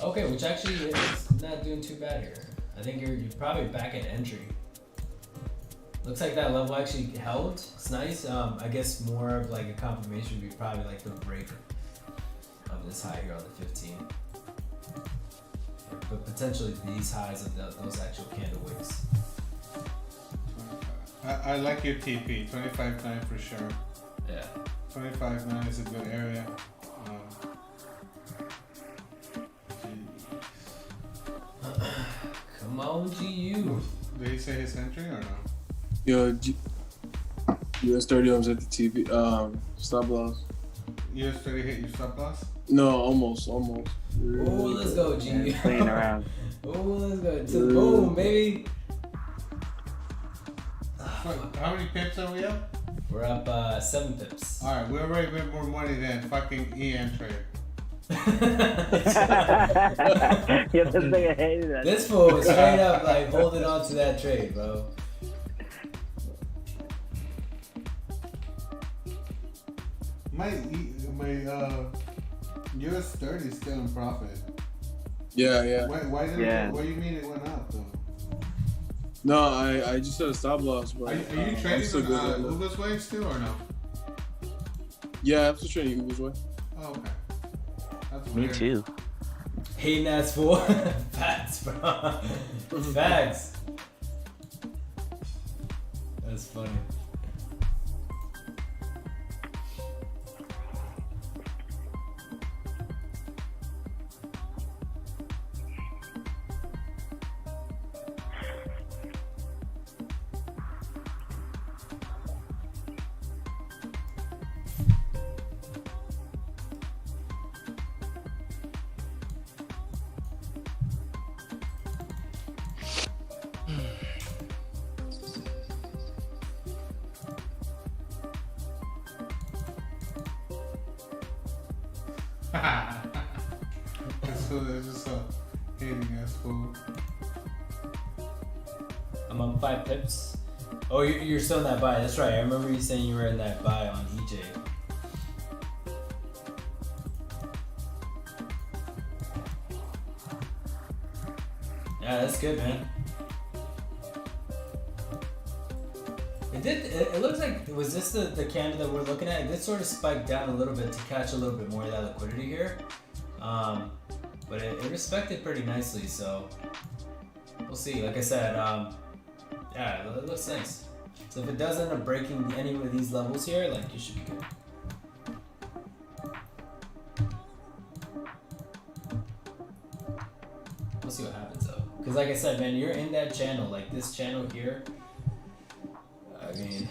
Okay, which actually is not doing too bad here. I think you're probably back at entry. Looks like that level actually held. It's nice. I guess more of like a confirmation would be probably like the break of this high here on the 15. But potentially these highs of those actual candle wicks. I like your TP, 25.9 for sure. Yeah. 25.9 is a good area. Come on, GU. Did he say his entry or no? Yo, US 30 ohms at the TV. Stop loss. US 30 hit your stop loss? No, almost. Oh, let's go, GU. Playing around. Oh, let's go. To the boom, baby. How many pips are we up? We're up 7 pips. Alright, we already made more money than fucking EN trade. This fool was straight up like holding on to that trade, bro. My US 30 is still in profit. Yeah. Why didn't it? What do you mean it went up though? No, I just had a stop loss, but Are you trading Google's way still or no? Yeah, I'm still trading Google's way. Oh, okay. That's Me weird. too. Hating ass fool. Facts, bro. Facts. That's funny. That's just a hating ass fool. I'm up 5 pips. Oh, you're still in that buy. That's right. I remember you saying you were in that buy on EJ. Yeah, that's good, man. It looks like, was this the candle that we're looking at? It did sort of spike down a little bit to catch a little bit more of that liquidity here. But it respected pretty nicely, so we'll see. Like I said, yeah, it looks nice. So if it does end up breaking any of these levels here, like, you should be good. We'll see what happens though. Because like I said, man, you're in that channel, like this channel here. I mean,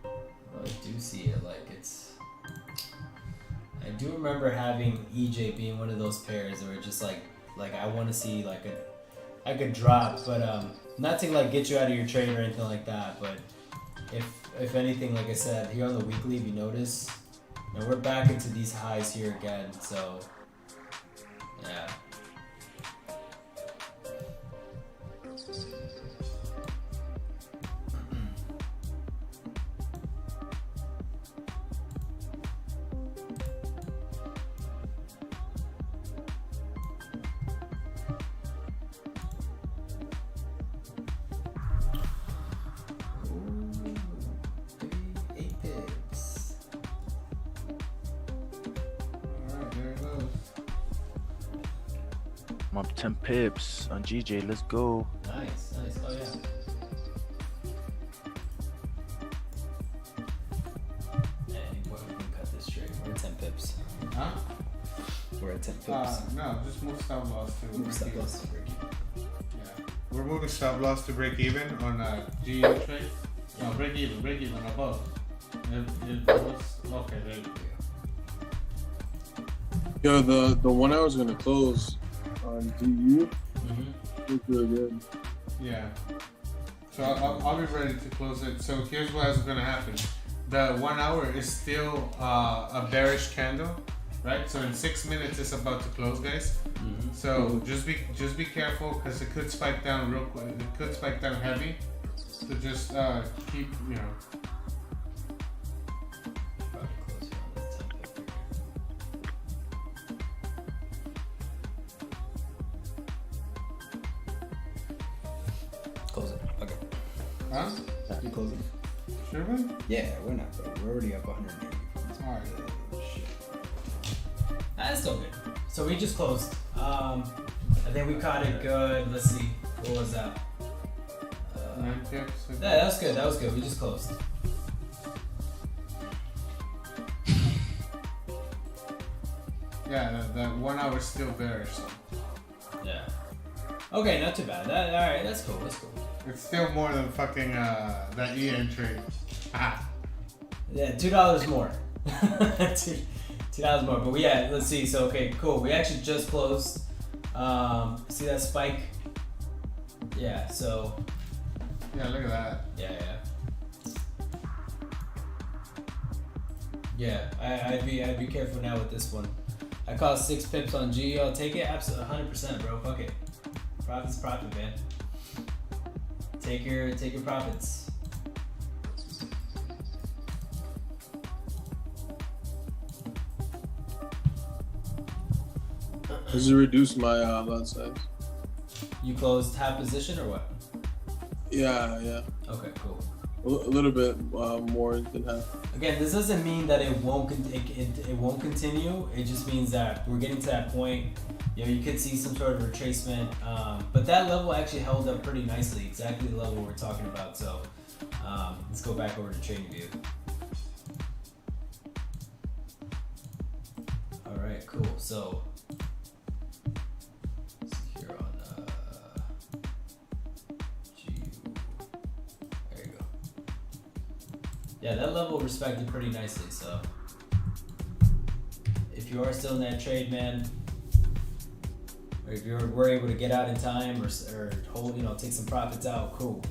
I do see it, like it's, I do remember having EJ being one of those pairs that were just like I want to see like I could drop, but not to like get you out of your trade or anything like that, but if anything, like I said, here on the weekly, if you notice, you know, we're back into these highs here again, so yeah. I'm up 10 pips on GJ. Let's go. Nice. Oh yeah. Yeah, we can cut this straight. We're at 10 pips. Huh? We're at 10 pips. No, just move stop loss to Move break stop even. loss to break even. Yeah. We're moving stop loss to break even on GU trade. No, break even above. It was, okay, there you go. Yo, the 1 hour is gonna close on DU. Mm-hmm. Looks really good. Yeah. So I'll be ready to close it. So here's what's gonna happen. The 1 hour is still a bearish candle, right? So in 6 minutes it's about to close, guys. Mm-hmm. So just be careful because it could spike down real quick. It could spike down heavy. So just keep, you know. Probably close here on the 10 pip here. Close it. Okay. Huh? You close it. Sure, man? Yeah, we're not bad. We're already up 180. Alright. Shit. That's still good. So we just closed. I think we caught it good. Let's see. What was that? 9 pips. Yeah, that was good. That was good. We just closed. Yeah, that 1 hour is still bearish. So Yeah. Okay, not too bad. All right, that's cool. That's cool. it's still more than fucking that EN trade. Ah. Yeah, $2 more. $2 more. But let's see. So okay, cool. We actually just closed. See that spike? Yeah. So. Yeah, look at that. Yeah. I'd be careful now with this one. I call 6 pips on G. I'll take it. Absolutely, 100%, bro. Fuck it. Profit's profit, man. Take your profits. Does it reduce my lot size? You closed half position or what? Yeah. Okay, cool. A little bit more than half. Again, this doesn't mean that it won't continue. It just means that we're getting to that point. You know, you could see some sort of retracement, but that level actually held up pretty nicely, exactly the level we're talking about. So let's go back over to trading view. All right, cool. So here on GU. There you go. Yeah, that level respected pretty nicely. So if you are still in that trade, man, or if we're able to get out in time or hold, take some profits out, cool.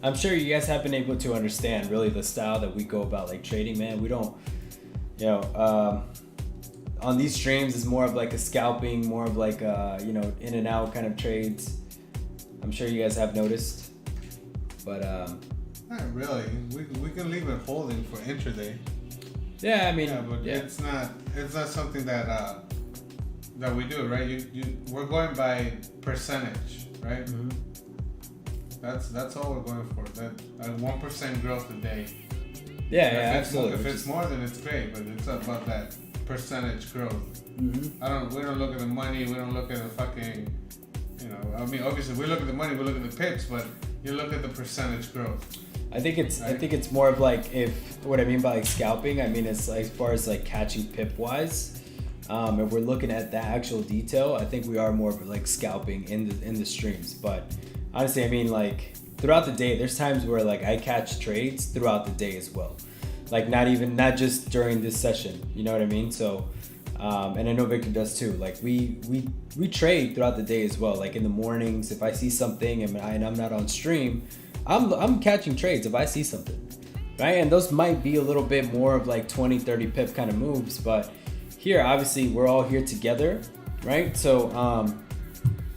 I'm sure you guys have been able to understand really the style that we go about like trading, man. We don't, you know, on these streams is more of like a scalping, more of like you know, in and out kind of trades. I'm sure you guys have noticed, but not really. We can leave it holding for intraday. yeah, I mean, Yeah, but it's not something that that we do, right? We're going by percentage, right? Mhm. That's all we're going for. That 1% growth a day. yeah, If absolutely. If it's more, then it's great, but it's about that percentage growth. Mm-hmm. We don't look at the money. We don't look at the fucking, you know. I mean, obviously we look at the money. We look at the pips, but you look at the percentage growth. I think it's Right. more of like, if what I mean by like scalping, I mean it's like, as far as like catching pip wise. If we're looking at the actual detail, I think we are more of like scalping in the streams. But honestly, I mean, like throughout the day, there's times where like I catch trades throughout the day as well. Like not just during this session. You know what I mean? So, and I know Victor does too. Like we trade throughout the day as well. Like in the mornings, if I see something and I'm not on stream, I'm catching trades if I see something, right? And those might be a little bit more of like 20, 30 pip kind of moves, but here, obviously, we're all here together, right? So,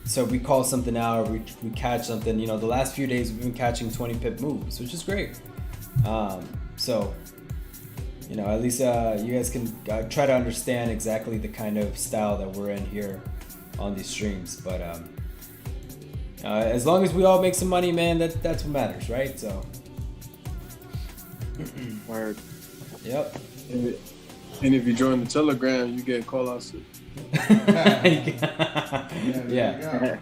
so we call something out, or we catch something. You know, the last few days we've been catching 20 pip moves, which is great. So, you know, at least you guys can try to understand exactly the kind of style that we're in here on these streams. But as long as we all make some money, man, that's what matters, right? So, Word. yep. And if you join the Telegram, you get call outs. Yeah, Yeah.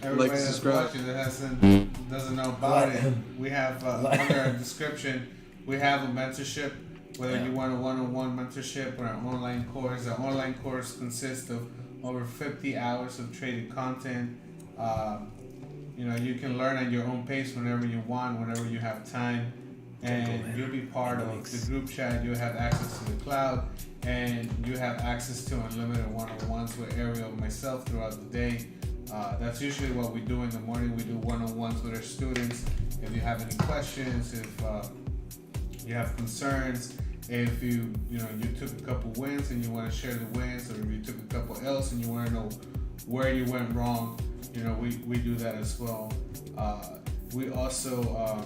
Everybody that's subscribe. watching that doesn't know about it, we have under our description, we have a mentorship. Whether you want a one-on-one mentorship or an online course, the online course consists of over 50 hours of trading content. You know, you can learn at your own pace whenever you want, whenever you have time. And you'll be part of the group chat. You'll have access to the cloud, and you have access to unlimited one-on-ones with Aero and myself throughout the day. That's usually what we do in the morning. We do one-on-ones with our students. If you have any questions, if you have concerns, if you took a couple wins and you want to share the wins, or if you took a couple L's and you want to know where you went wrong, you know, we do that as well. We also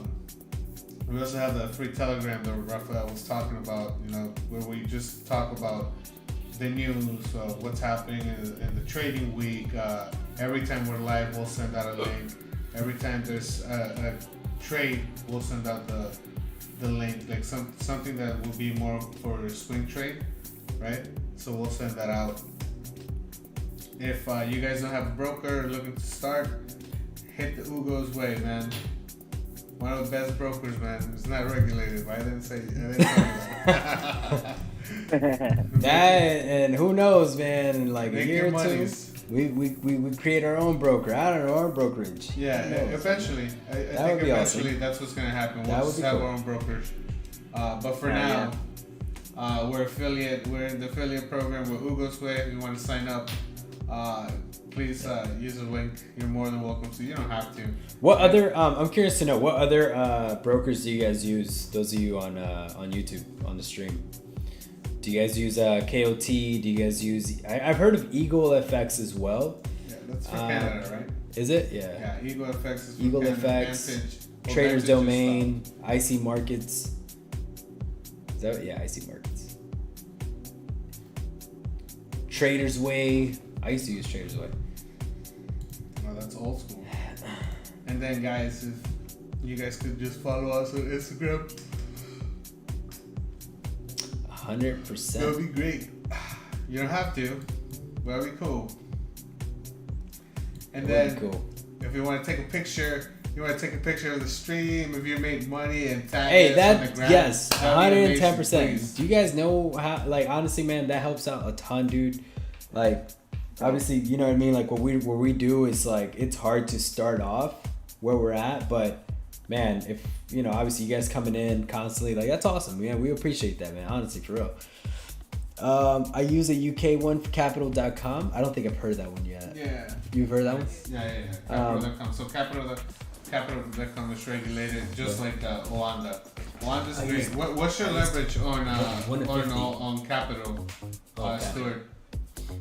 have the free Telegram that Rafael was talking about, you know, where we just talk about the news, what's happening in the trading week. Every time we're live, we'll send out a link. Every time there's a trade, we'll send out the link, like something that will be more for a swing trade, right? So we'll send that out. If you guys don't have a broker looking to start, hit the Ugo's way, man. One of the best brokers, man. It's not regulated, but I didn't say that. And who knows, man? In like a Make year your or two, monies. we create our own broker. I don't know, our brokerage. Yeah, Who knows? eventually. I That think would be eventually awesome. that's what's gonna happen. That We'll would just be have cool. our own brokerage. But for Yeah, now, we're affiliate. We're in the affiliate program with Ugo's Way. If you want to sign up, please use the link. You're more than welcome to. You don't have to. What other? I'm curious to know what other brokers do you guys use? Those of you on YouTube on the stream, do you guys use KOT? Do you guys use? I've heard of Eagle FX as well. Yeah, that's for Canada, right? Is it? Yeah. Yeah, Eagle FX is for Eagle Canada. FX, Vantage. Well, Traders Vantage is Domain, IC Markets. Is that yeah? IC Markets. Traders Way. I used to use Traders Way. Oh, that's old school. And then, guys, if you guys could just follow us on Instagram, 100%. that would be great. You don't have to, but that'd be cool. And That would then, be cool. if you want to take a picture, you want to take a picture of the stream. If you made money and tag Hey, us on the that gram, yes, that'd be 110%. amazing, please. Do you guys know how? Like honestly, man, that helps out a ton, dude. Like, obviously, you know what I mean. Like what we do is like it's hard to start off where we're at, but man, if you know, obviously, you guys coming in constantly, like that's awesome, man. We appreciate that, man. Honestly, for real. I use a UK one for capital.com. I don't think I've heard that one yet. Yeah. You've heard that one? Yeah. Capital.com. So Capital. capital become is regulated, just like Oanda. Oanda's I great. used- What's your I used- leverage on 150. on capital, Oh, Stuart?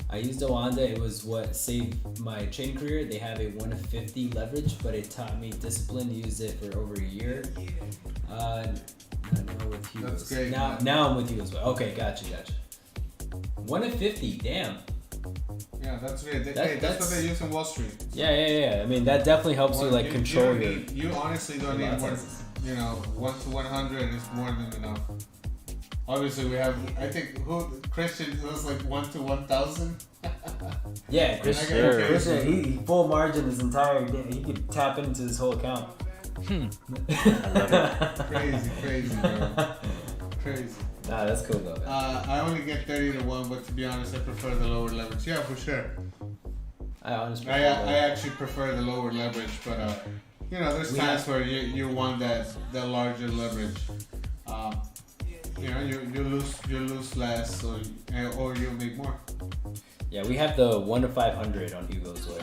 I used Oanda. It was what saved my trading career. They have a 150 leverage, but it taught me discipline. Used it for over a year. Now with you. That's great, Now, man. now I'm with you as well. Okay, gotcha. 150. Damn. Yeah, that's great. That's that's- what they use in Wall Street. Yeah. I mean, that definitely helps you like control you your. don't need- You honestly don't your need lot more. sizes. 1 to 100 is more than enough. Obviously, we have. I think Christian was like 1 to 1,000. Yeah, Christian. Sure. Christian, he full margin his entire day. He could tap into his whole account. Crazy, bro. Crazy. Nah, that's cool though. Man. I only get 30 to 1, but to be honest, I prefer the lower leverage. Yeah, for sure. I honestly. I actually prefer the lower leverage, but there's We times have- where you want that larger leverage. You lose less, or you make more. Yeah, we have the 1 to 500 on Hugo's way.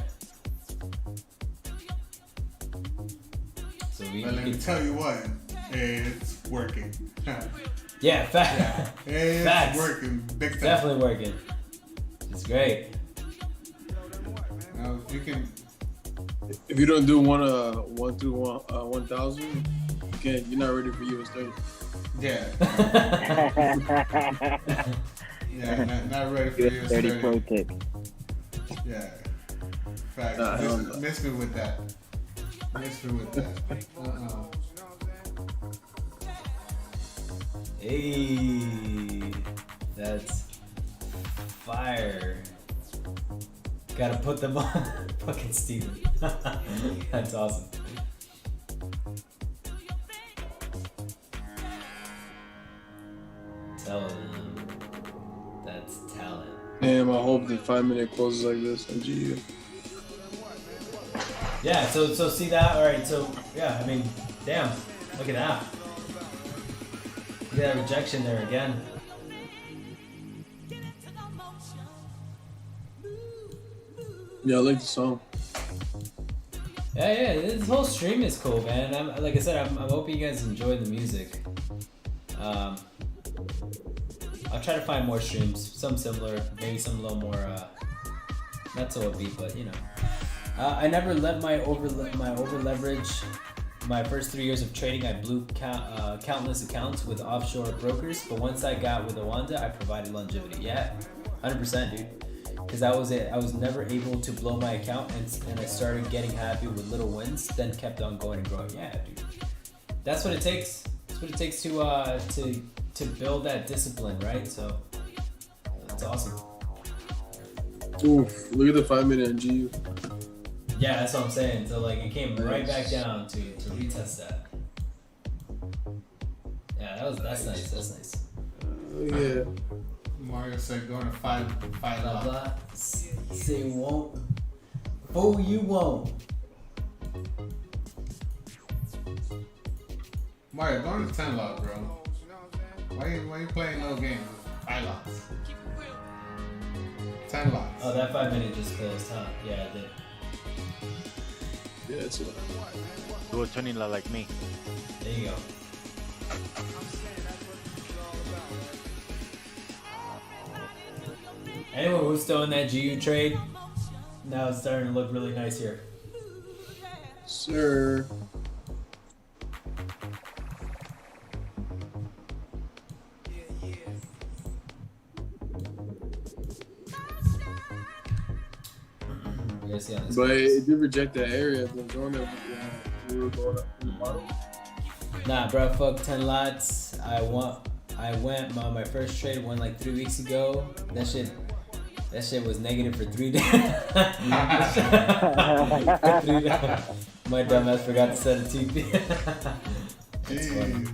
So we. But let me can- tell you what, it's working. Yeah, fact. It's Facts. working big time. Definitely working. It's great. Now, if you can. If you don't do one through 1,000, you're not ready for US 30. Yeah. Not ready for you. 30 pro tip. Yeah. Facts. hell no. Miss me with that. Hey, that's fire. Gotta put them on. Fucking Steven. That's awesome. Tell them that's talent. Damn, I hope the 5-minute closes like this on GU. Yeah, so see that? Alright, so yeah, I mean, damn. Look at that. Look at that rejection there again. Yeah, I like the song. Yeah, this whole stream is cool, man. Like I said, I'm hoping you guys enjoy the music. I'll try to find more streams, some similar, maybe some a little more, not so upbeat, but you know. I never let my over leverage. My first 3 years of trading, I blew countless accounts with offshore brokers, but once I got with Oanda, I provided longevity. Yeah, 100%, dude. Because that was it. I was never able to blow my account, and I started getting happy with little wins, then kept on going and growing. Yeah, dude. That's what it takes. That's what it takes to build that discipline, right? So that's awesome. Oof, look at the 5-minute on GU. Yeah, that's what I'm saying. So like it came right back down to retest that. Yeah, that's nice. That's nice. Yeah. Mario said going to five Blah lot. blah. Say won't. Oh, you won't. Mario, going to 10 lot, bro. Why you playing no game? 5 lots. 10 lots. Oh, that 5 minute just closed, huh? Yeah, it did. Yeah, it's a Do a 20 lot like me. There you go. Anyone who's still in that GU trade, now it's starting to look really nice here. sir. You guys see on this? But it did reject that area. The zone that we were going up in the bottom. Nah, bro, fuck 10 lots. I went my first trade went like 3 weeks ago. That shit was negative for 3 days. My dumbass forgot to set a TP. That's funny.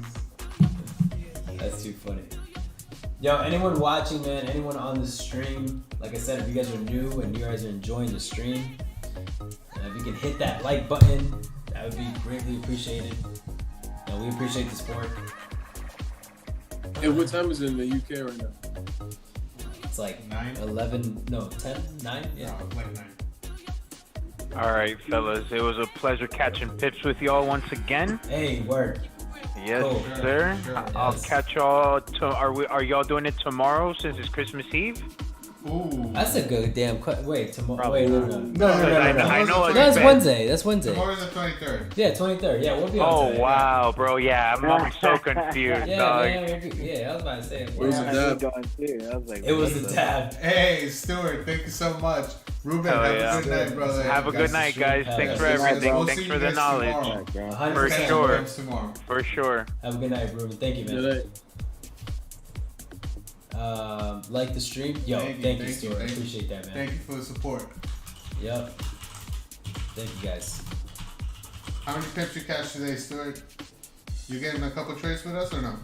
That's too funny. Yo, anyone watching, man, anyone on the stream, like I said, if you guys are new and you guys are enjoying the stream, if you can hit that like button, that would be greatly appreciated. And we appreciate the support. Hey, what time is it in the UK right now? It's like 9? 11, no, 10, 9? Yeah. No, like 9. All right, fellas. It was a pleasure catching pips with y'all once again. Hey, word. Yes, Cool. sir. Sure. I'll Yes. catch y'all. Are y'all doing it tomorrow since it's Christmas Eve? Ooh. That's a good damn wait, tomorrow. Probably Wait, no. I know it's That's bad. Wednesday. That's Wednesday. Tomorrow's the 23rd. Yeah, 23rd. Yeah, we'll be on Oh time. wow, bro. Yeah, I'm so confused, Yeah, dog. man. Yeah, I was about to say. Where's Yeah, the I dab? was going too. I was like, It was what the the- tab. Hey, Stuart, thank you so much. Ruben, Hell have yeah. a good night, brother. Have a good night, guys. Hell Thanks yeah. for Good night, everything. bro. We'll Thanks see for you the guys knowledge. tomorrow. 100%. For sure. Games tomorrow. For sure. Have a good night, Ruben. Thank you, man. Good night. Like the stream. Yo, thank you, Stuart. thank you. Appreciate that, man. Thank you for the support. Yep. Thank you, guys. How many pips you catch today, Stuart? You getting a couple trades with us or no?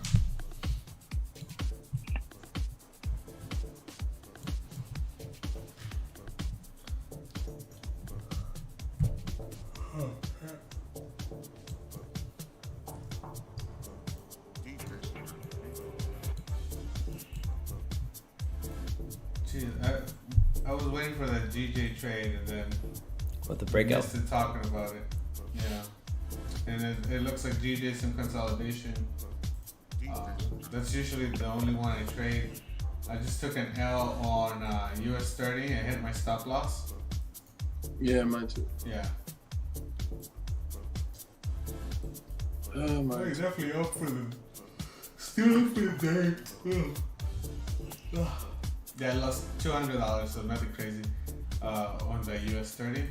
Jeez, I was waiting for that GJ trade and then What the breakout? missed it talking about it. Yeah. And it looks like GJ some consolidation. That's usually the only one I trade. I just took an L on US 30 and hit my stop loss. Yeah, mine too. Yeah. Oh my. He's definitely up for the still up for the day. Ugh. Yeah, I lost $200, so nothing crazy. On the US 30.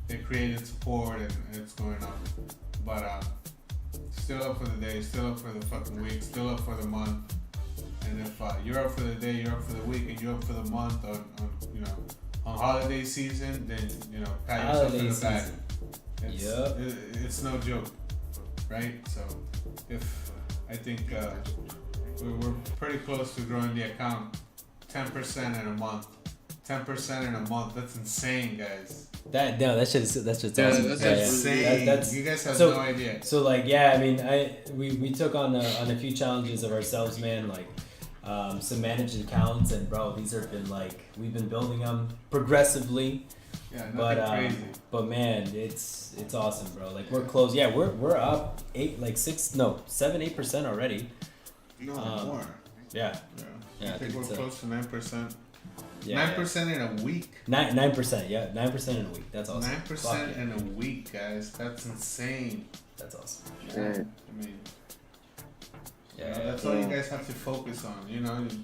It created support and it's going up. But still up for the day, still up for the fucking week, still up for the month. And if you're up for the day, you're up for the week, and you're up for the month on on holiday season, then pat yourself Holiday in the back. season. It's, Yep. it's no joke, right? So if I think we're pretty close to growing the account 10% in a month. 10% in a month. That's insane, guys. That's just Yeah, awesome. that's Insane. That's- You guys have so- no idea. So like yeah, I mean we took on a few challenges of ourselves, man. Like some managed accounts, and bro, these have been like we've been building them progressively. Yeah, nothing But crazy. but man, it's awesome, bro. Like we're close. Yeah, we're up 7-8% already. No um, more. Yeah, Yeah. Yeah, I think we're it's, close to 9%. yeah. 9% in a week. 9%. Yeah, 9% in a week. That's awesome. 9% Fuck yeah. in a week, guys. That's insane. That's awesome. Yeah. I mean, Yeah. that's all you guys have to focus on.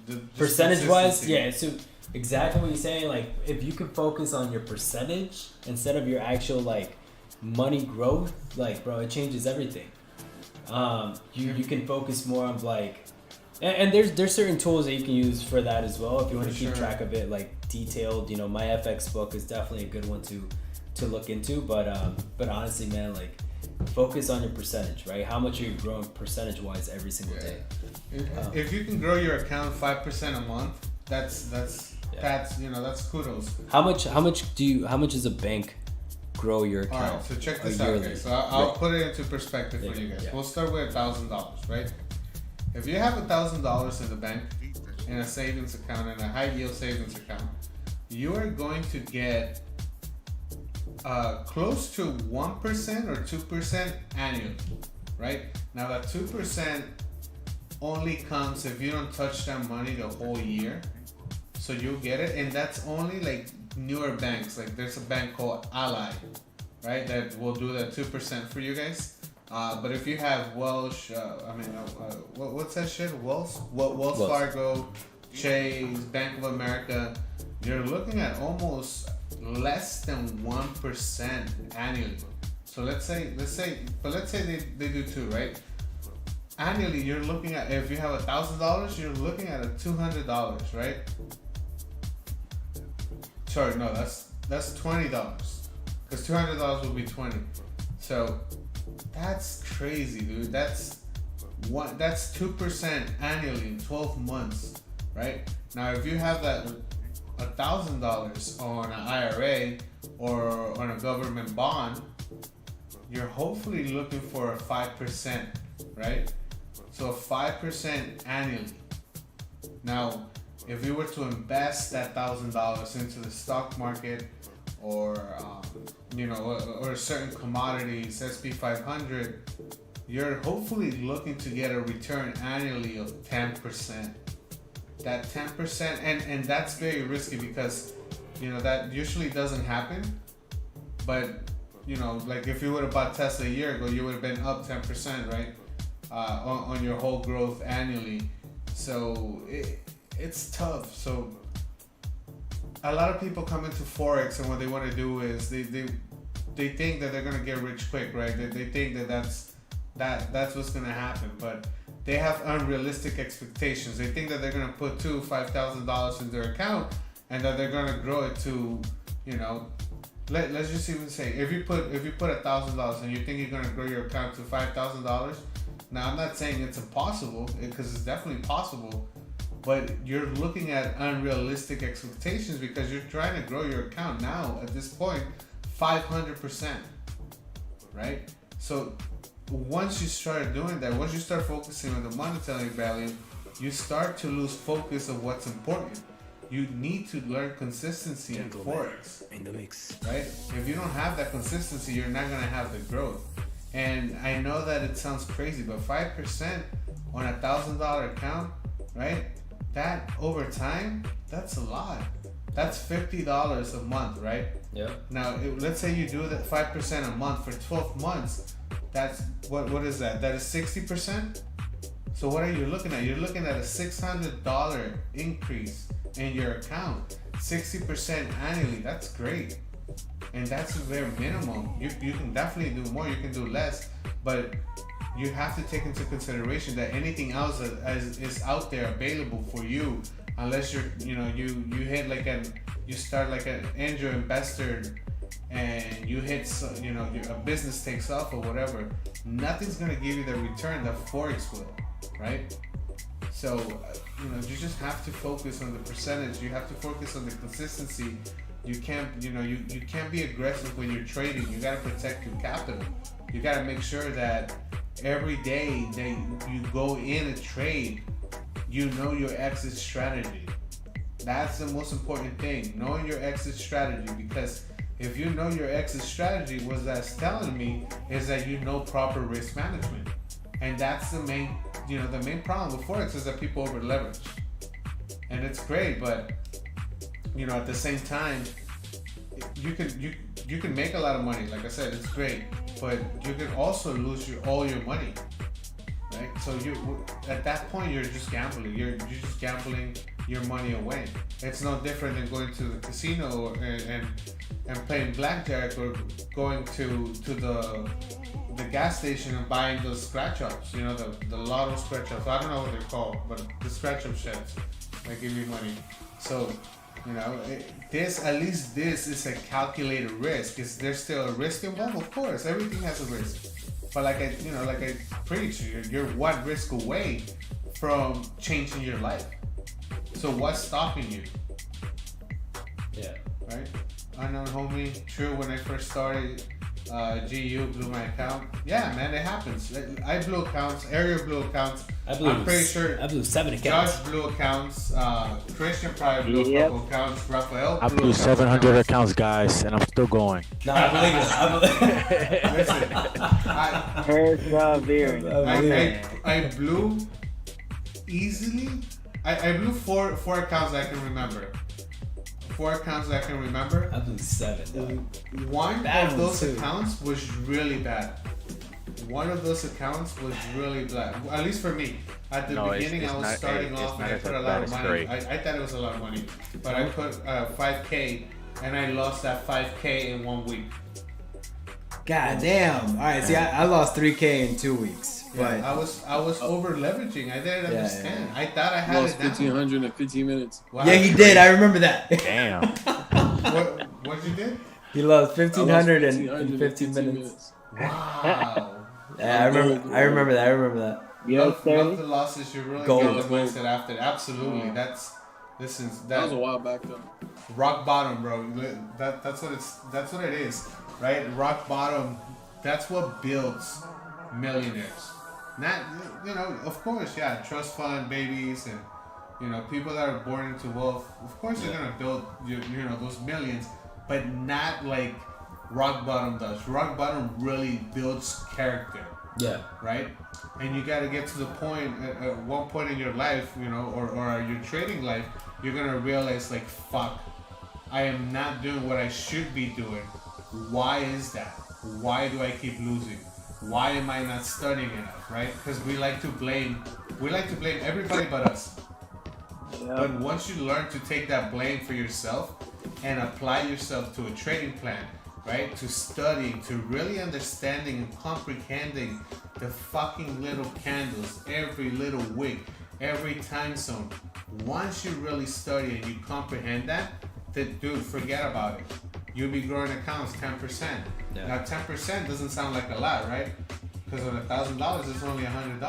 Just Percentage wise, consistency. yeah. So exactly what you're saying. Like if you could focus on your percentage instead of your actual like money growth, like bro, it changes everything. You can focus more on like, and there's certain tools that you can use for that as well if you want to For keep sure. track of it like detailed. My FX book is definitely a good one to look into. But honestly, man, like focus on your percentage, right? How much are you growing percentage wise every single Yeah. day? If you can grow your account 5% a month, that's Yeah. that's kudos. How much does a bank grow your account? All right, so check this out, yearly? guys. So I'll Right. put it into perspective Yeah, for you guys. yeah. We'll start with $1,000, right? If you have $1,000 in the bank, in a savings account, in a high yield savings account, you are going to get close to 1% or 2% annually, right? Now that 2% only comes if you don't touch that money the whole year. So you'll get it, and that's only like newer banks. Like there's a bank called Ally, right? That will do that 2% for you guys. But if you have Welsh, what's that shit? Wells Fargo, Chase, Bank of America, you're looking at almost less than 1% annually. So let's say they do 2, right? Annually, you're looking at, if you have $1,000, you're looking at $200, right? Sorry, no, that's $20, because $200 will be 20. So that's crazy, dude. That's 2% annually in 12 months, right? Now, if you have that $1,000 on an IRA or on a government bond, you're hopefully looking for a 5%, right? So 5% annually. Now, if you were to invest that $1,000 into the stock market or or certain commodities, SP 500, you're hopefully looking to get a return annually of 10%. That 10%, and that's very risky because that usually doesn't happen. But like if you would have bought Tesla a year ago, you would have been up 10%, right? On your whole growth annually. So it's tough. So a lot of people come into Forex, and what they want to do is they think that they're gonna get rich quick, right? They think that's what's gonna happen, but they have unrealistic expectations. They think that they're gonna put $5,000 in their account, and that they're gonna grow it to, let's just even say if you put $1,000 and you think you're gonna grow your account to $5,000. Now I'm not saying it's impossible, because it's definitely possible. But you're looking at unrealistic expectations because you're trying to grow your account now at this point 500%, right? So once you start doing that, once you start focusing on the monetary value, you start to lose focus of what's important. You need to learn consistency in Forex, in the mix. right? If you don't have that consistency, you're not gonna have the growth. And I know that it sounds crazy, but 5% on $1,000 account, right? That over time, that's a lot. That's $50 a month, right? Yeah. Now, let's say you do that 5% a month for 12 months. That's what is that? That is 60%. So what are you looking at? You're looking at a $600 increase in your account, 60% annually. That's great, and that's a very minimum. You can definitely do more. You can do less, but you have to take into consideration that anything else that is out there available for you, unless you hit you start like an angel investor and you hit a business takes off or whatever, nothing's gonna give you the return that Forex will, right? So you just have to focus on the percentage. You have to focus on the consistency. You can't you can't be aggressive when you're trading. You gotta protect your capital. You gotta make sure that every day that you go in a trade, you know your exit strategy. That's the most important thing, knowing your exit strategy, because if you know your exit strategy, what that's telling me is that you know proper risk management. And that's the main problem with Forex is that people over leverage. And it's great, but at the same time, you can make a lot of money. Like I said, it's great, but you can also lose all your money, right? So at that point you're just gambling. You're just gambling your money away. It's no different than going to the casino and playing blackjack, or going to the gas station and buying those scratch ups. The lotto scratch ups. I don't know what they're called, but the scratch up sheds that give you money. So this is a calculated risk. Is there still a risk involved? Of course, everything has a risk. But like I preach, you're one risk away from changing your life. So what's stopping you? Yeah. Right? Unknown homie. True. When I first started, GU blew my account. Yeah, man, it happens. I blew accounts. Aero blew accounts. I'm pretty sure. I blew 7 accounts. Josh blew accounts. Christian probably blew a couple accounts. Raphael. I blew 700 accounts, guys, and I'm still going. No, I believe it. Listen, Persevering. I blew easily. I blew four accounts that I can remember. 4 accounts that I can remember. I blew 7. One Bad of those one, too. accounts was really bad. One of those accounts was really bad. At least for me. At the beginning, I was starting off and I put a lot of money. I thought it was a lot of money, but I put 5K and I lost that 5K in 1 week. God damn. All right. See, I lost 3K in 2 weeks. But I was over leveraging. I didn't understand. I thought I had Lost it down. 1,500 in 15 minutes. Wow. yeah, he did. I remember that. Damn. What you did? He lost I lost 1,500 1,500 in 15 minutes. Wow. Yeah, I remember that. Love the losses. You really Gold. get the mindset after. Absolutely. That was a while back though. Rock bottom, bro. That's what it is, right? Rock bottom. That's what builds millionaires. Not, of course, yeah, trust fund babies and, people that are born into wealth. Of course, they're gonna build, those millions. but not like rock bottom does. Rock bottom really builds character. Yeah. Right? And you got to get to the point, at one point in your life, you know, or your trading life, you're going to realize, like, fuck, I am not doing what I should be doing. Why is that? Why do I keep losing? Why am I not studying enough, right? Because we like to blame everybody but us. Yeah. But once you learn to take that blame for yourself and apply yourself to a trading plan, right? To studying, to really understanding and comprehending the fucking little candles, every little wick, every time zone. Once you really study and you comprehend that, then dude, forget about it. You'll be growing accounts 10%. Yeah. Now 10% doesn't sound like a lot, right? Because on $1,000, it's only $100.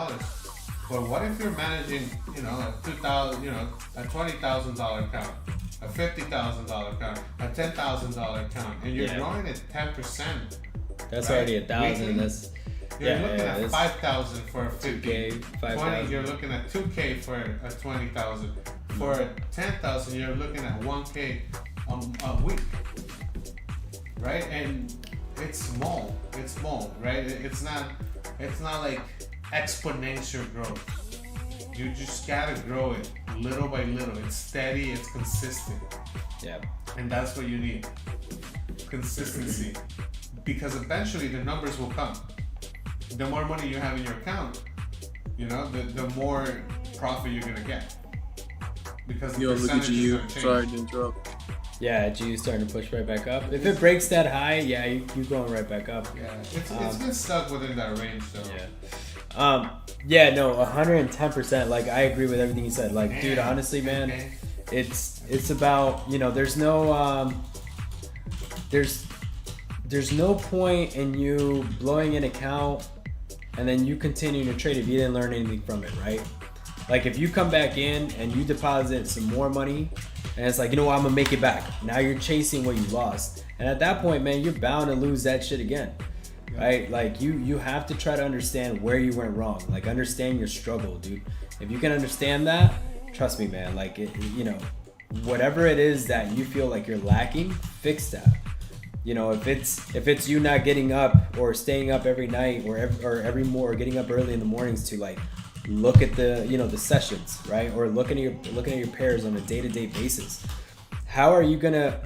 But what if you're managing, you know, a $20,000 account, a $50,000 account, a $10,000 account, and you're growing at 10%? That's right? already $1,000. Weekly, That's you're looking at 5,000 for a 50. 2K, 5,000. 20, you're looking at 2K for a 20,000. For a 10,000, you're looking at 1K a week, right? And it's small, right? It's not like exponential growth. You just gotta grow it little by little. It's steady, it's consistent. Yeah. And that's what you need. Consistency. Because eventually the numbers will come. The more money you have in your account, you know, the more profit you're gonna get. Because the Yo, look at percentages you. are changing. Sorry to interrupt. Yeah, G's starting to push right back up. If it breaks that high, yeah, you going right back up. Yeah, it's been stuck within that range though. Yeah. Yeah, no, 110%. Like, I agree with everything you said. Like, dude, honestly, man, Okay. it's about, you know, there's no point in you blowing an account and then you continue to trade if you didn't learn anything from it, right? Like, if you come back in and you deposit some more money and it's like, you know what, I'm gonna make it back. Now you're chasing what you lost. And at that point, man, you're bound to lose that shit again. Right? Like, you have to try to understand where you went wrong. Like, understand your struggle, dude. If you can understand that, trust me, man, like, you know, whatever it is that you feel like you're lacking, fix that. You know, if it's you not getting up or staying up every night or every more, or getting up early in the mornings to, like, look at the, you know, the sessions, right? Or looking at your pairs on a day-to-day basis. How are you gonna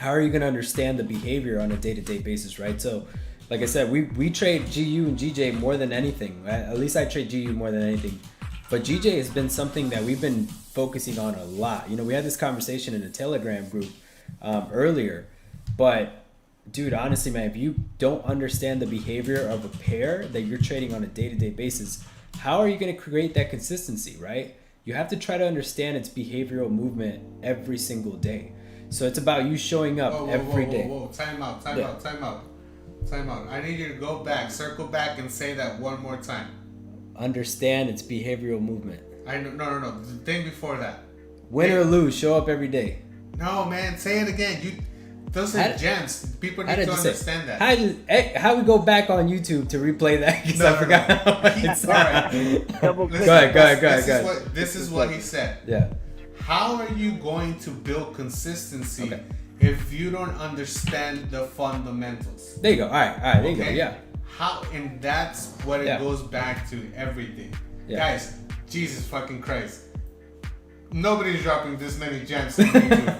understand the behavior on a day-to-day basis, right? So, like I said, we trade GU and GJ more than anything. At least I trade GU more than anything. But GJ has been something that we've been focusing on a lot. You know, we had this conversation in a Telegram group earlier. But, dude, honestly, man, if you don't understand the behavior of a pair that you're trading on a day-to-day basis, how are you going to create that consistency, right? You have to try to understand its behavioral movement every single day. So it's about you showing up every day. Whoa. Time out. I need you to go back, circle back, and say that one more time. Understand its behavioral movement. No. The thing before that. Win or lose, show up every day. No, man, say it again. Those are gems. People need to understand that. How we go back on YouTube to replay that? Because I forgot. All right. Go ahead. This is what he said. Yeah. How are you going to build consistency if you don't understand the fundamentals? There you go. All right. There you go. Yeah. How? And that's what it goes back to, everything. Yeah. Guys, Jesus fucking Christ. Nobody's dropping this many gems on YouTube.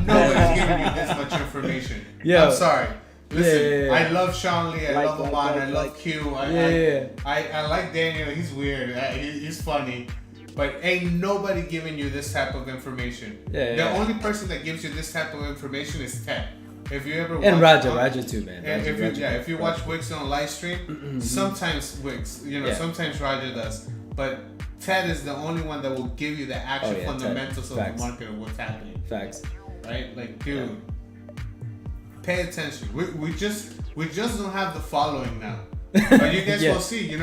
Nobody's giving you this much information. Yeah. I'm sorry. Listen, Yeah. I love Sean Lee. I love Amon. I love like. Q. Yeah. I like Daniel. He's weird. He's funny. But ain't nobody giving you this type of information. The only person that gives you this type of information is Ted. If you ever and watch Raja too, man. If you watch Wix on live stream, sometimes Wix, sometimes Raja does. But Ted is the only one that will give you the actual fundamentals of the market and what's happening. Facts. Right? Like, dude, pay attention. We just don't have the following now. But you guys will see, in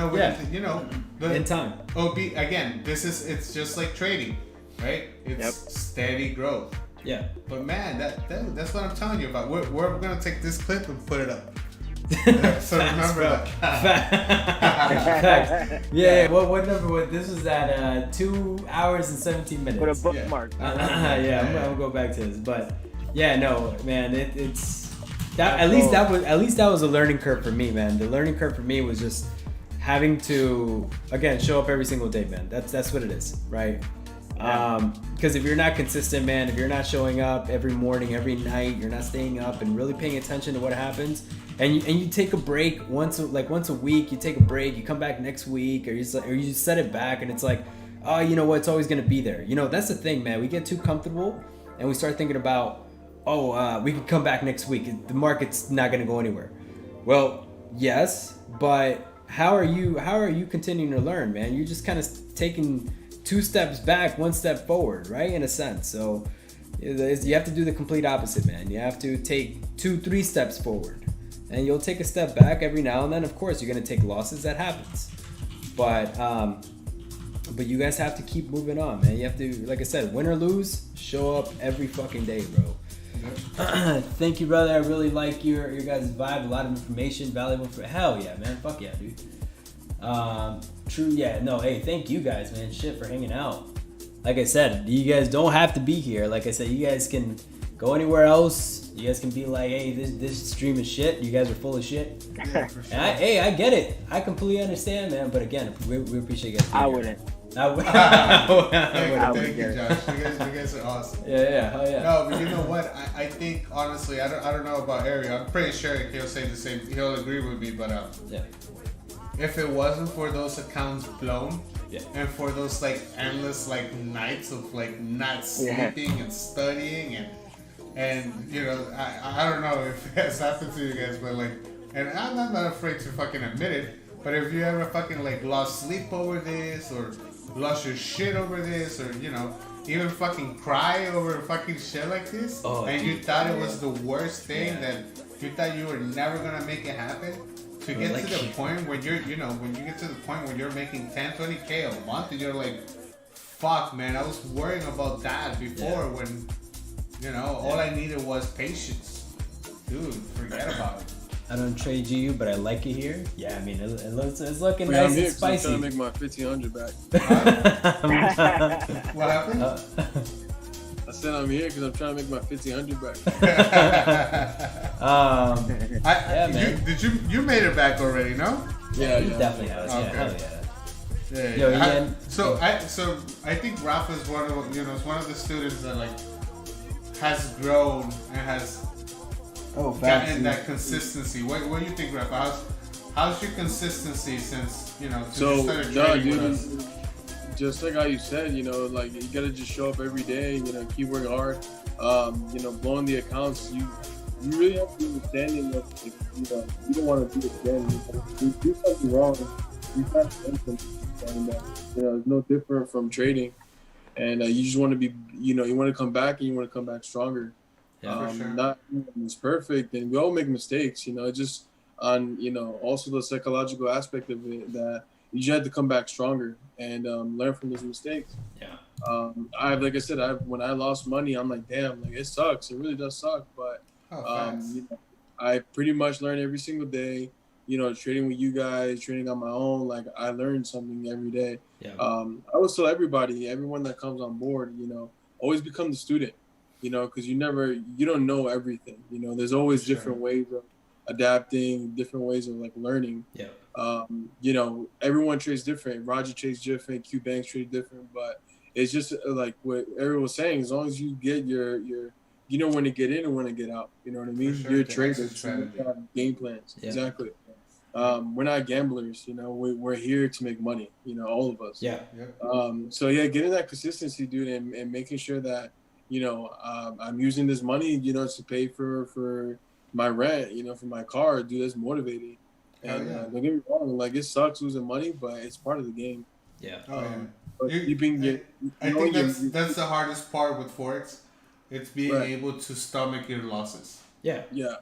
time. It's just like trading, right? It's steady growth. Yeah. But man, that's what I'm telling you about. We're gonna take this clip and put it up. So remember that. Facts. Yeah. What number? This was at 2 hours and 17 minutes. Put a bookmark. I'm gonna go back to this, but Yeah, no, man, it's that. At least that was a learning curve for me, man. The learning curve for me was just having to again show up every single day, man. That's what it is, right? Because if you're not consistent, man, if you're not showing up every morning, every night, you're not staying up and really paying attention to what happens, and you take a break once a week, you take a break, you come back next week, or you set it back, and it's like, oh, you know what, it's always gonna be there. You know, that's the thing, man. We get too comfortable, and we start thinking about, we can come back next week. The market's not gonna go anywhere. Well, yes, but how are you continuing to learn, man? You're just kind of taking 2 steps back, 1 step forward, right? In a sense. So you have to do the complete opposite, man. You have to take 2-3 steps forward, and you'll take a step back every now and then. Of course, you're gonna take losses. That happens, but you guys have to keep moving on, man. You have to, like I said, win or lose, show up every fucking day, bro. Thank you, brother. I really like your guys' vibe. A lot of information, valuable for hell yeah, man. Fuck yeah, dude. True, yeah. No, hey, thank you guys, man. Shit, for hanging out. Like I said, you guys don't have to be here. Like I said, you guys can go anywhere else. You guys can be like, hey, this stream is shit. You guys are full of shit. Yeah, for sure. And I get it. I completely understand, man. But again, we appreciate you guys. I wouldn't. Thank you, Josh. You guys are awesome. Yeah, hell yeah. No, but you know what? I think honestly, I don't know about Aero. I'm pretty sure he'll say the same. He'll agree with me. But yeah. If it wasn't for those accounts blown, Yeah. and for those like endless like nights of like not sleeping and studying and you know, I don't know if it has happened to you guys, but like, and I'm not afraid to fucking admit it, but if you ever fucking like lost sleep over this or lost your shit over this, or you know, even fucking cry over fucking shit like this, and you thought it was the worst thing, that you thought you were never gonna make it happen, to get to the point when you're, you know, when you get to the point when you're making 10-20K a month and you're like, fuck, man, I was worrying about that before when, you know, all I needed was patience. Dude, forget about it. I don't trade GU, but I like it here. Yeah, I mean, it's looking Yeah, nice and spicy. I'm trying to make my 1,500 back. What happened? I said I'm here because I'm trying to make my 1,500 back. Man. You made it back already, no? Yeah, He definitely has. Okay. Yeah, hell yeah. Yeah. Yo, Ian, So I think Rafa is one of, you know, is one of the students that like has grown and has gotten that consistency. What do you think, Rafa? How's your consistency since, you know, since you started trading with us? Just like how you said, you know, like you gotta just show up every day, you know, keep working hard. You know, blowing the accounts, you really have to be understanding of, like, you know, you don't want to do it again. If you do something wrong, you have to learn from it. And, you know, it's no different from trading. And you just want to be, you know, you want to come back and you want to come back stronger. Yeah, for sure. Not it's perfect, and we all make mistakes, you know, just on, you know, also the psychological aspect of it, that you just have to come back stronger and learn from those mistakes. Yeah. Like I said, when I lost money, I'm like, damn, like it sucks. It really does suck. But you know, I pretty much learn every single day. You know, trading with you guys, trading on my own, like I learn something every day. Yeah. I would tell everyone that comes on board, you know, always become the student. You know, because you don't know everything. You know, there's always different ways of adapting, different ways of like learning. Yeah. You know, everyone trades different. Roger trades different. Q Banks trade different. But it's just like what Aero was saying. As long as you get your, you know when to get in and when to get out. You know what I mean? For sure. You're a The trader. exit strategy. You have game plans. Yeah. Exactly. We're not gamblers. You know, we're here to make money. You know, all of us. Yeah. So yeah, getting that consistency, dude, and making sure that, you know, I'm using this money, you know, to pay for my rent, you know, for my car, dude, that's motivating. And don't get me wrong, like it sucks losing money, but it's part of the game. Yeah. But keeping your, I think that's the hardest part with Forex. It's being able to stomach your losses. Yeah. Yeah.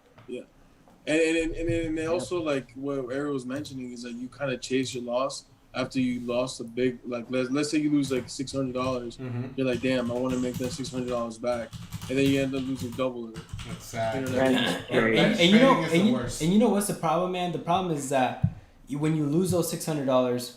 And also, like what Aero was mentioning, is that you kind of chase your loss after you lost a big, like let's say you lose like $600, you're like, damn, I want to make that $600 back, and then you end up losing double of it. Exactly. You know what I mean? And you know what's the problem, man? The problem is that when you lose those $600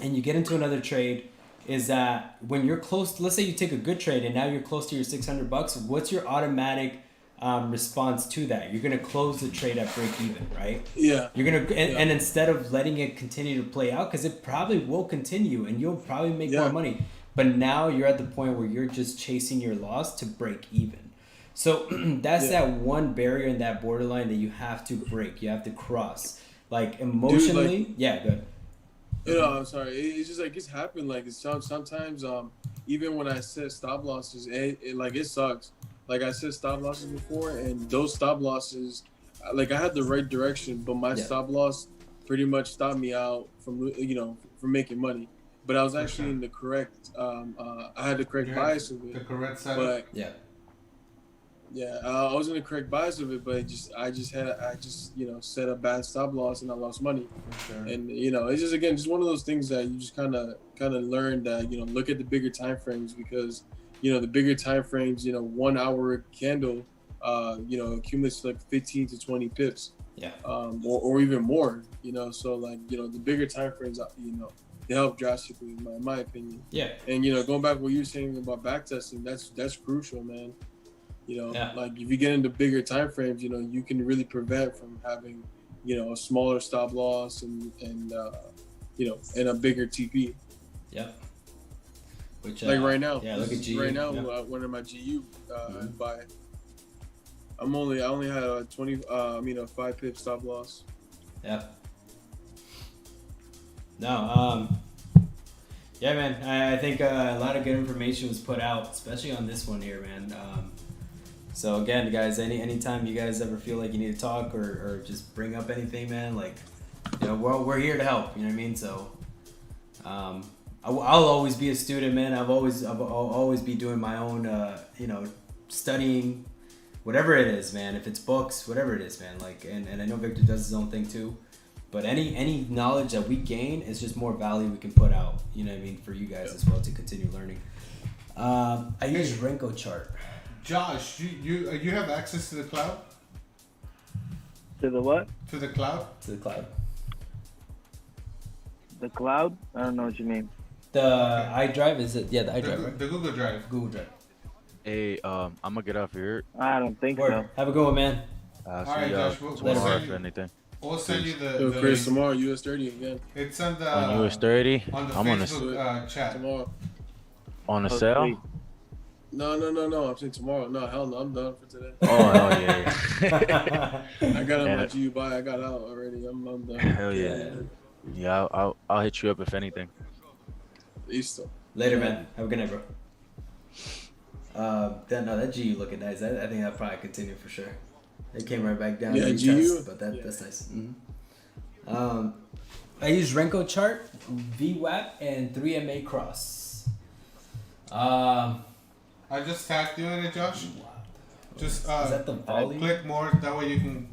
and you get into another trade is that when you're close, let's say you take a good trade and now you're close to your $600, what's your automatic response to that? You're gonna close the trade at break even, right? Yeah. You're gonna and instead of letting it continue to play out, because it probably will continue and you'll probably make more money. But now you're at the point where you're just chasing your loss to break even. So that's that one barrier in that borderline that you have to break. You have to cross. Like emotionally, Dude, good. You know, I'm sorry. It's just like it's happened. Like it's sometimes, even when I set stop losses, it sucks. Like I set stop losses before, and those stop losses, like I had the right direction, but my stop loss pretty much stopped me out from from making money. But I was actually in the correct. I had the correct bias of it. The correct side. But I was in the correct bias of it, but I just set a bad stop loss and I lost money. And it's just one of those things that you just kind of learn that look at the bigger time frames, because the bigger time frames, 1 hour candle accumulates like 15 to 20 pips, or even more, so the bigger time frames, they help drastically in my opinion. And going back to what you were saying about back testing, that's crucial, man. Like if you get into bigger time frames, you can really prevent from having, a smaller stop loss and a bigger TP. Which like right now, look at GU. Right now, one of my GU buy, I only had a 5 pip stop loss. Man, I think a lot of good information was put out, especially on this one here, man. So again, guys, anytime you guys ever feel like you need to talk or just bring up anything, man, like, we're here to help. You know what I mean? So, I'll always be a student, man. I'll always be doing my own, studying, whatever it is, man. If it's books, whatever it is, man. Like, and I know Victor does his own thing too. But any knowledge that we gain is just more value we can put out. You know what I mean? For you guys as well to continue learning. I use Renko chart. Josh, you have access to the cloud? To the what? To the cloud? To the cloud. The cloud? I don't know what you mean. The iDrive, is it? Yeah, the iDrive, right? The Google Drive. Google Drive. Hey, I'm gonna get off here. I don't think so. Have a good one, man. See y'all tomorrow if anything. We'll send you the Chris, tomorrow, US 30 again. It's on the on US 30. On the I'm Facebook chat. Tomorrow. On the sale? Sweet. No. I'm saying tomorrow. No, hell no. I'm done for today. Oh, hell yeah. I got on my GU buy. I got out already. I'm done. Hell yeah. Yeah, I'll hit you up if anything. Easter. Later, man. Have a good night, bro. That GU looking nice. I think that'll probably continue for sure. It came right back down. Yeah, to GU. but that's nice. Mm-hmm. I use Renko chart, VWAP, and 3MA cross. I just tagged you in it, Josh. Just is that the volume? Click more. That way you can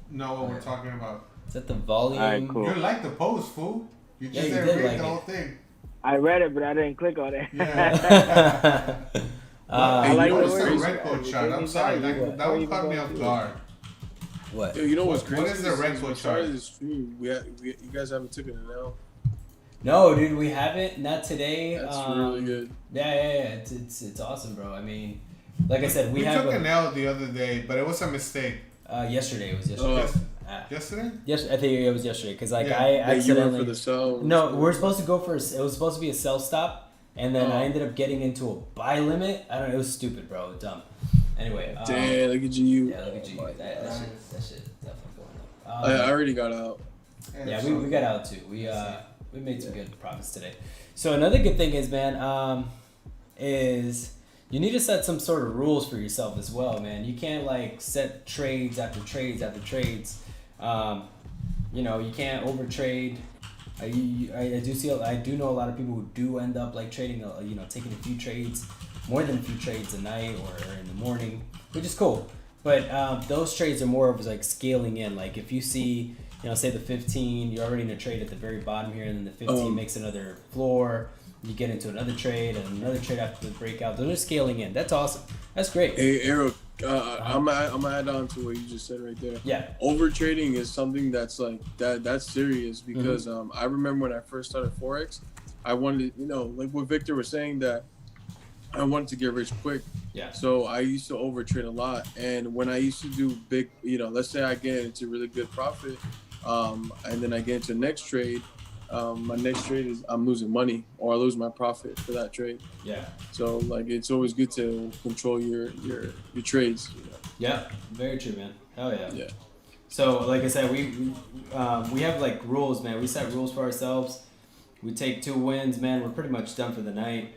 know what we're talking about. Is that the volume? All right, cool. You like the post, fool. You just you didn't did read like the it. whole thing. I read it, but I didn't click on it. Yeah. I like you the noticed the word. red coat chart. I'm sorry. That one caught me off guard. What? Yo, you know what's crazy? What is the red coat chart? This stream, you guys haven't taken it out. No, dude, we haven't. Not today. That's really good. Yeah. It's awesome, bro. I mean, like I said, we took an L the other day, but it was a mistake. Yesterday it was yesterday. Yesterday? Yes, I think it was yesterday because I You accidentally. went for the sell. No, we're supposed to go for. It was supposed to be a sell stop, and then I ended up getting into a buy limit. I don't know. It was stupid, bro. It was dumb. Anyway. Damn, look at you. Yeah, look at you. That shit definitely going up. I already got out. Yeah, we got out too. We made some good profits today. So another good thing is, man, is you need to set some sort of rules for yourself as well, man. You can't like set trades after trades after trades. You can't overtrade. I do know a lot of people who do end up like trading, taking a few trades, more than a few trades a night or in the morning, which is cool. But those trades are more of like scaling in. Like if you see, say the 15, you're already in a trade at the very bottom here, and then the 15 makes another floor. You get into another trade and another trade after the breakout. Those are scaling in. That's awesome. That's great. Hey, Aero, I'm gonna add on to what you just said right there. Yeah. Over trading is something that's like that's serious because I remember when I first started Forex, I wanted, like what Victor was saying, that I wanted to get rich quick. Yeah. So I used to overtrade a lot, and when I used to do big, let's say I get into really good profit, and then I get into the next trade. My next trade is I'm losing money, or I lose my profit for that trade. Yeah. So like it's always good to control your trades. Yeah. Very true, man. Hell yeah. Yeah. So, like I said, we have like rules, man. We set rules for ourselves. We take 2 wins, man. We're pretty much done for the night.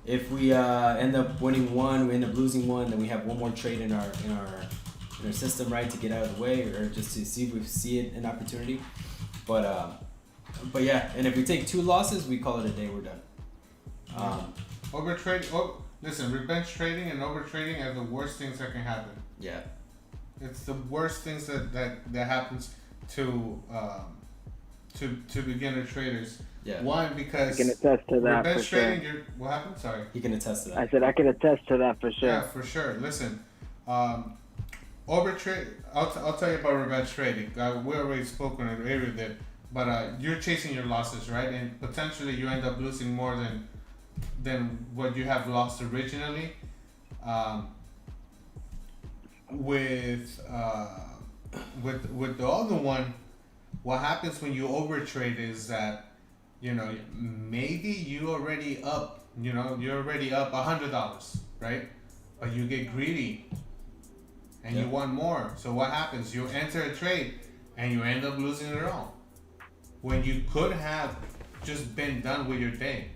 If we end up winning 1, we end up losing 1, then we have 1 more trade in our system, right, to get out of the way, or just to see if we see it an opportunity. But yeah, and if we take 2 losses, we call it a day. We're done. Listen, revenge trading and overtrading are the worst things that can happen. Yeah. It's the worst things that happens to beginner traders. Yeah. One, because I can attest to that revenge for sure. trading. What happened? Sorry. He can attest to that. I said I can attest to that for sure. Yeah, for sure. Listen, overtrade. I'll tell you about revenge trading. We already spoke on it, Aero did. But you're chasing your losses, right? And potentially you end up losing more than what you have lost originally. With the other one, what happens when you overtrade is that, maybe you're already up $100, right? But you get greedy and you want more. So what happens? You enter a trade and you end up losing it all, when you could have just been done with your day,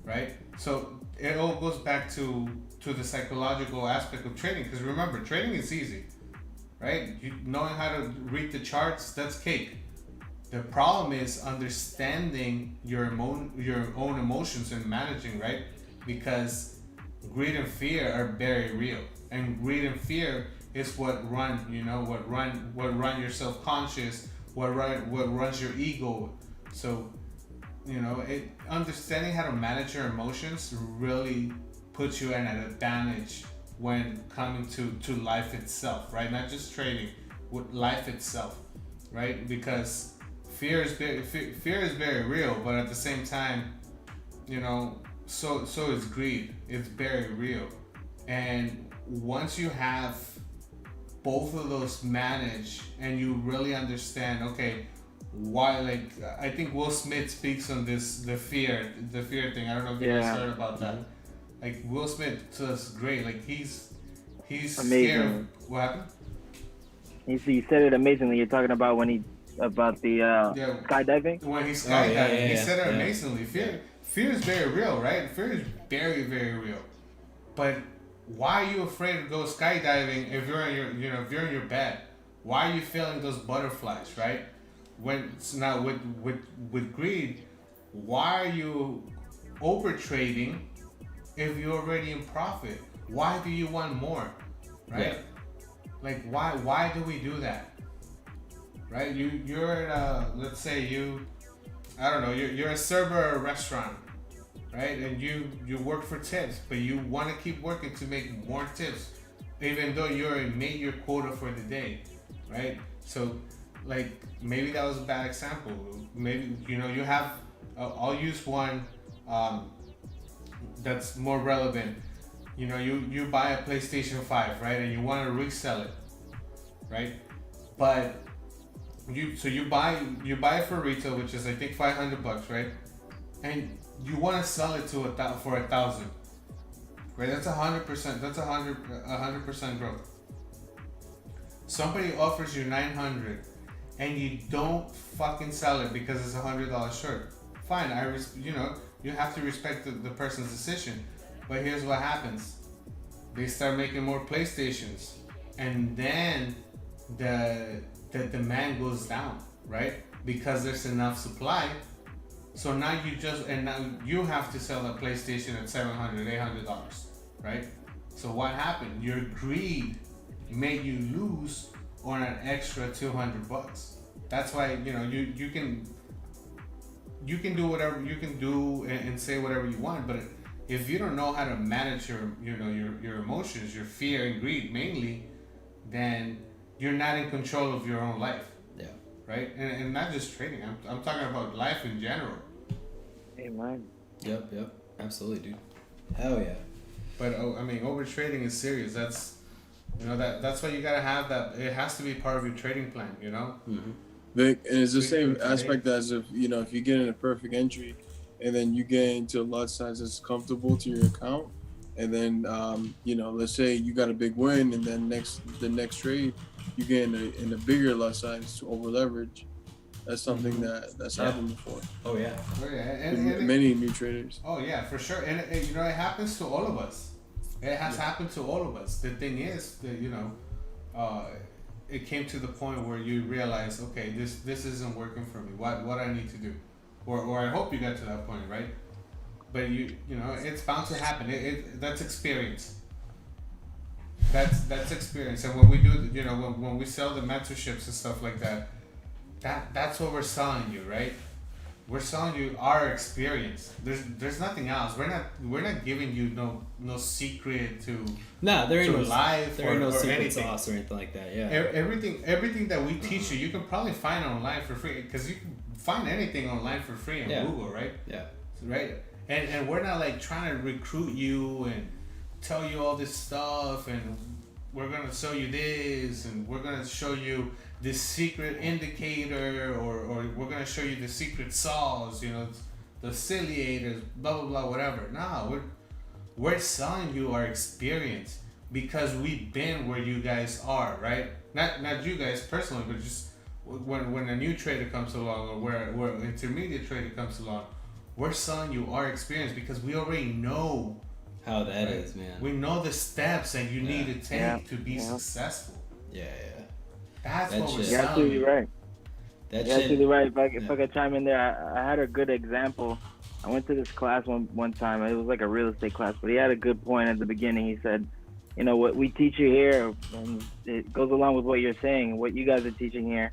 right? So it all goes back to the psychological aspect of trading, because remember, trading is easy, right? Knowing how to read the charts, that's cake. The problem is understanding your own emotions and managing, right? Because greed and fear are very real, and greed and fear is what run your self-conscious, what runs your ego. So, understanding how to manage your emotions really puts you in an advantage when coming to life itself, right? Not just trading, with life itself, right? Because fear is very real, but at the same time, so is greed. It's very real, and once you have both of those managed and you really understand, okay, why, like, I think Will Smith speaks on this, the fear thing. I don't know if you guys heard about that. Like, Will Smith does great. Like, he's amazing. Scared of, what happened? He said it amazingly. You're talking about about the skydiving? When he's skydiving, he said it yeah. amazingly. Fear is very real, right? Fear is very, very real. But why are you afraid to go skydiving if you're in your bed? Why are you feeling those butterflies, right? When now with greed, why are you over trading if you're already in profit? Why do you want more, right? Yeah. Like, why do we do that, right? You're at let's say you're a server at a restaurant, right? And you work for tips, but you want to keep working to make more tips, even though you already made your quota for the day, right? So, like, maybe that was a bad example. Maybe you have. I'll use one that's more relevant. You buy a PlayStation 5, right, and you want to resell it, right? But you buy it for retail, which is I think $500, right? And you want to sell it for 1,000, right? That's 100%. That's 100% growth. Somebody offers you 900, and you don't fucking sell it because it's $100 short. Fine, you have to respect the person's decision. But here's what happens: they start making more PlayStations, and then the demand goes down, right? Because there's enough supply. So now you have to sell a PlayStation at $700, $800, right? So what happened? Your greed made you lose on an extra $200. That's why you can do whatever you can do and say whatever you want, but if you don't know how to manage your emotions, your fear and greed mainly, then you're not in control of your own life. Yeah. Right? And not just trading. I'm talking about life in general. Hey, man. Yep. Absolutely, dude. Hell yeah. But I mean, over trading is serious. That's that's why you gotta have that. It has to be part of your trading plan. Mm-hmm. Vic, and it's the Treat same them today. aspect as if if you get in a perfect entry, and then you get into a lot size that's comfortable to your account, and then let's say you got a big win, and then the next trade you get in a bigger lot size to over leverage. That's something that's happened before. Oh yeah. Oh, yeah. And many new traders. Oh yeah, for sure. And it happens to all of us. It has happened to all of us. The thing is that it came to the point where you realize, okay, this isn't working for me. What I need to do, or I hope you get to that point, right? But it's bound to happen. That's experience. That's experience. And when we do, when we sell the mentorships and stuff like that, that's what we're selling you, right? We're selling you our experience. There's nothing else. We're not giving you no secret to There ain't no life there ain't no or secret anything. sauce or anything like that. Yeah. Everything that we teach you can probably find online for free, because you can find anything online for free on Google, right? Yeah. Right. And we're not like trying to recruit you and tell you all this stuff, and we're gonna show you this, and we're gonna show you this secret indicator, or we're gonna show you the secret sauce, the affiliators, blah blah blah, whatever. No, we're selling you our experience, because we've been where you guys are, right? Not you guys personally, but just when a new trader comes along, or where an intermediate trader comes along, we're selling you our experience, because we already know How that is, man. We know the steps that you need to take Yeah. to be successful. Yeah. That's That what we're shit. You're selling absolutely you. right. That You're shit. absolutely right. If I could chime in there, I had a good example. I went to this class one time. It was like a real estate class, but he had a good point at the beginning. He said, what we teach you here, and it goes along with what you're saying, what you guys are teaching here.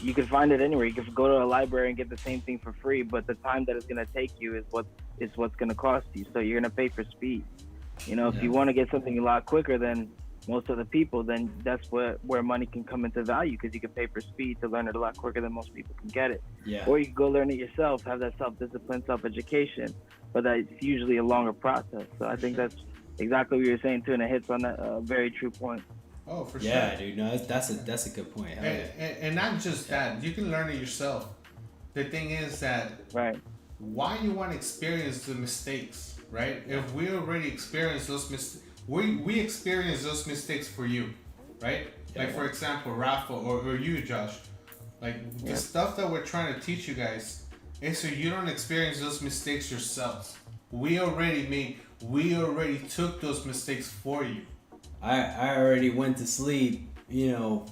You can find it anywhere. You can go to a library and get the same thing for free, but the time that it's going to take you is what's going to cost you. So you're going to pay for speed. If you want to get something a lot quicker than most of the people, then that's where money can come into value, because you can pay for speed to learn it a lot quicker than most people can get it. Yeah. Or you can go learn it yourself, have that self-discipline, self-education, but that's usually a longer process. So I think that's exactly what you're saying too, and it hits on that very true point. Oh, for Yeah, sure. dude. No, that's a good point. Hell yeah. And not just that, you can learn it yourself. The thing is that Right. why you want to experience the mistakes, right? If we already experienced those mistakes, we experience those mistakes for you, right? Like for example, Rafa or you, Josh. Like the stuff that we're trying to teach you guys is so you don't experience those mistakes yourselves. We already took those mistakes for you. I already went to sleep,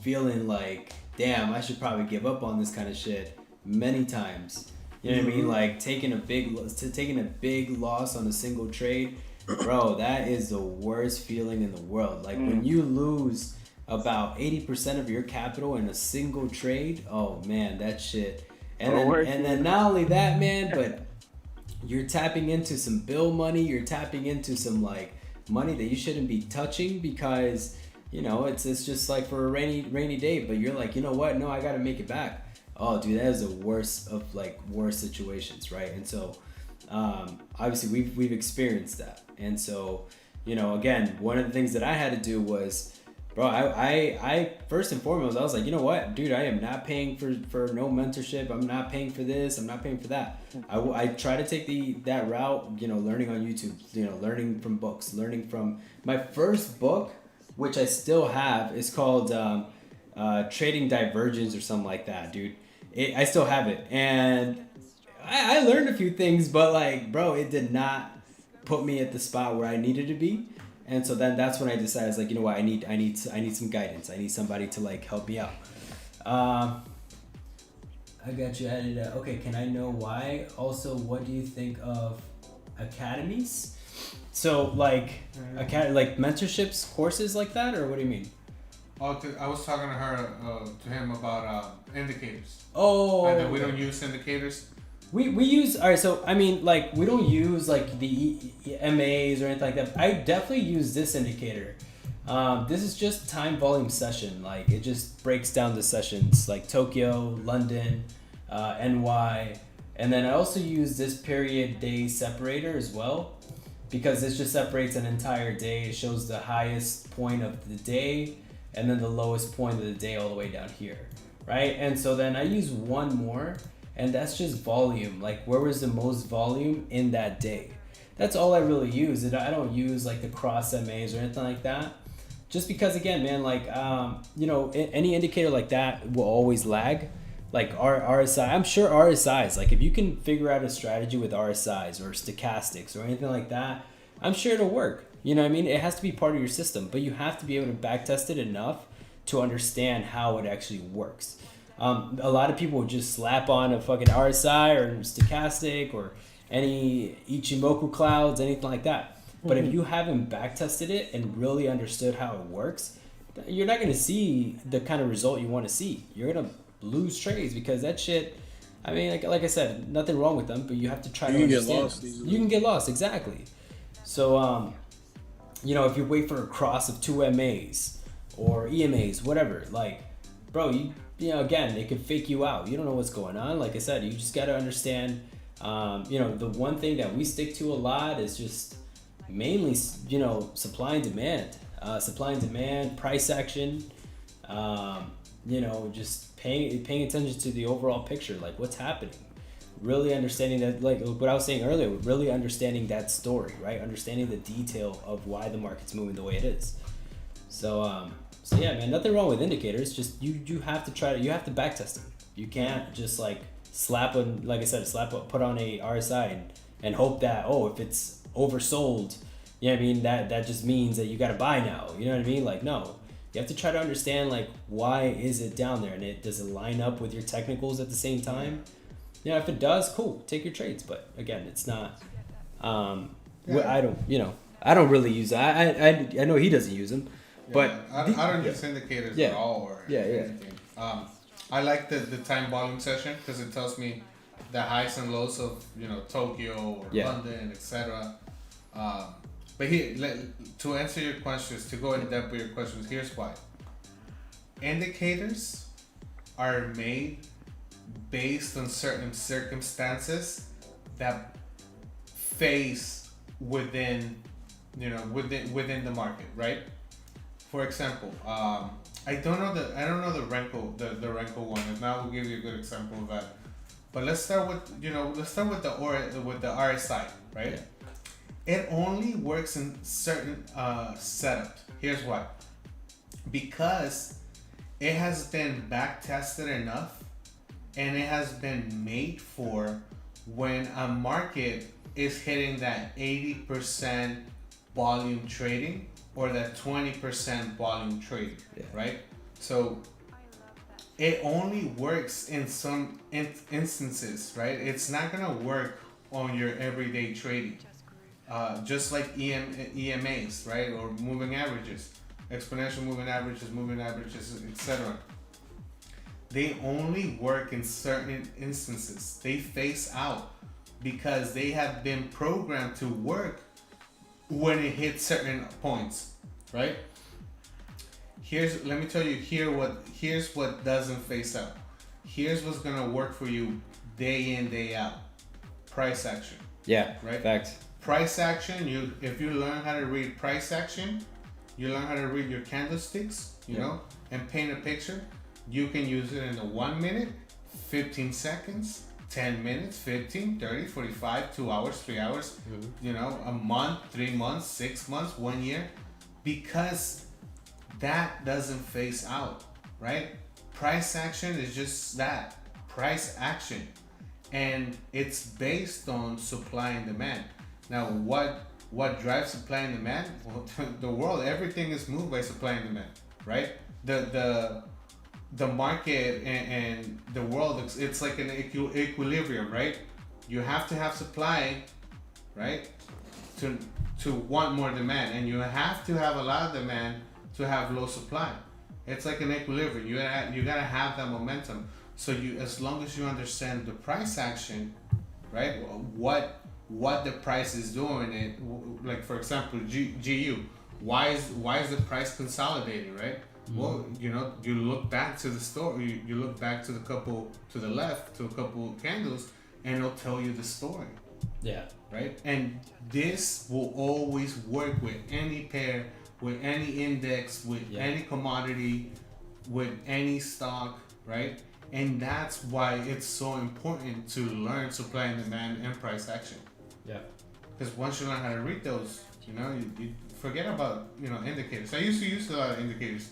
feeling like, damn, I should probably give up on this kind of shit many times. You know what I mean? Like taking a big loss on a single trade, bro. That is the worst feeling in the world. Like when you lose about 80% of your capital in a single trade, oh man, that shit. And then not only that, man, but you're tapping into some bill money. You're tapping into some like money that you shouldn't be touching, because it's just like for a rainy day. But you're like, you know what? No, I gotta make it back. Oh, dude, that is the worst of worst situations, right? And so, obviously, we've experienced that. And so, again, one of the things that I had to do was, bro, I first and foremost, I was like, you know what, dude, I am not paying for no mentorship. I'm not paying for this. I'm not paying for that. I try to take that route, learning on YouTube, learning from books, learning from my first book, which I still have, is called Trading Divergence or something like that, dude. I still have it, and I learned a few things, but like, bro, it did not put me at the spot where I needed to be. And so then that's when I decided, I was like, you know what, I need some guidance. I need somebody to like help me out. I got you added. Okay, can I know why? Also, what do you think of academies? So like like mentorships, courses like that, or what do you mean? Oh, I was talking to him about indicators. Oh, And that we don't use indicators. We use, all right, so I mean, like, we don't use like the MAs or anything like that. I definitely use this indicator. This is just time volume session. Like, it just breaks down the sessions, like Tokyo, London, NY, And then I also use this period day separator as well, because this just separates an entire day. It shows the highest point of the day and then the lowest point of the day all the way down here, right? And so then I use one more, and that's just volume. Like, where was the most volume in that day? That's all I really use. I don't use like the cross MAs or anything like that. Just because, again, man, like, any indicator like that will always lag. Like RSI, I'm sure RSIs, like if you can figure out a strategy with RSIs or stochastics or anything like that, I'm sure it'll work. You know what I mean? It has to be part of your system, but you have to be able to backtest it enough to understand how it actually works. A lot of people just slap on a fucking RSI or stochastic or any Ichimoku clouds, anything like that. But if you haven't backtested it and really understood how it works, you're not going to see the kind of result you want to see. You're going to lose trades because that shit, I mean, like I said, nothing wrong with them, but you have to try to understand. You can get lost easily. You can get lost, exactly. So, if you wait for a cross of two MAs or EMAs, whatever, like, bro, again, they could fake you out. You don't know what's going on. Like I said, you just got to understand, the one thing that we stick to a lot is just mainly, supply and demand, price action, just paying attention to the overall picture, like what's happening, really understanding that, like what I was saying earlier, really understanding that story, right? Understanding the detail of why the market's moving the way it is. So yeah, man, nothing wrong with indicators. Just you have to backtest them. You can't just like put on a RSI and hope that, if it's oversold, you know what I mean, that just means that you got to buy now. You know what I mean? Like, no. You have to try to understand, like, why is it down there, and does it line up with your technicals at the same time? If it does, cool, take your trades. But again, it's not. I don't really use that. I know he doesn't use them, but I don't use indicators at all or anything. I like the time volume session because it tells me the highs and lows of Tokyo or London, etc. But to answer your questions, to go in depth with your questions, here's why. Indicators are made based on certain circumstances that face within the market, right? For example, I don't know the Renko one, and now we'll give you a good example of that. But let's start with the RSI, right? Yeah. It only works in certain setups. Here's why. Because it has been back tested enough and it has been made for when a market is hitting that 80% volume trading or that 20% volume trading, right? So it only works in some instances, right? It's not gonna work on your everyday trading. Just like EMAs, right? Or moving averages, exponential moving averages, etc. They only work in certain instances. They phase out because they have been programmed to work when it hits certain points, right? Here's what doesn't phase out. Here's what's gonna work for you day in, day out. Price action. Yeah, right? Facts. Price action, if you learn how to read price action, you learn how to read your candlesticks, and paint a picture. You can use it in the 1 minute, 15 seconds, 10 minutes, 15, 30, 45, 2 hours, 3 hours, a month, 3 months, 6 months, 1 year, because that doesn't phase out, right? Price action is just that, price action. And it's based on supply and demand. Now, what drives supply and demand? Well, the world, everything is moved by supply and demand, right? The market and the world, it's like an equilibrium, right? You have to have supply, right, to want more demand, and you have to have a lot of demand to have low supply. It's like an equilibrium. You gotta have that momentum. So as long as you understand the price action, right? What the price is doing, like for example, GU. Why is the price consolidating, right? Mm-hmm. Well, you look back to the story. You look back to the couple to the left, to a couple candles, and it'll tell you the story. Yeah. Right? And this will always work with any pair, with any index, with any commodity, with any stock, right? And that's why it's so important to learn supply and demand and price action. Yeah. Because once you learn how to read those, you forget about, indicators. I used to use a lot of indicators.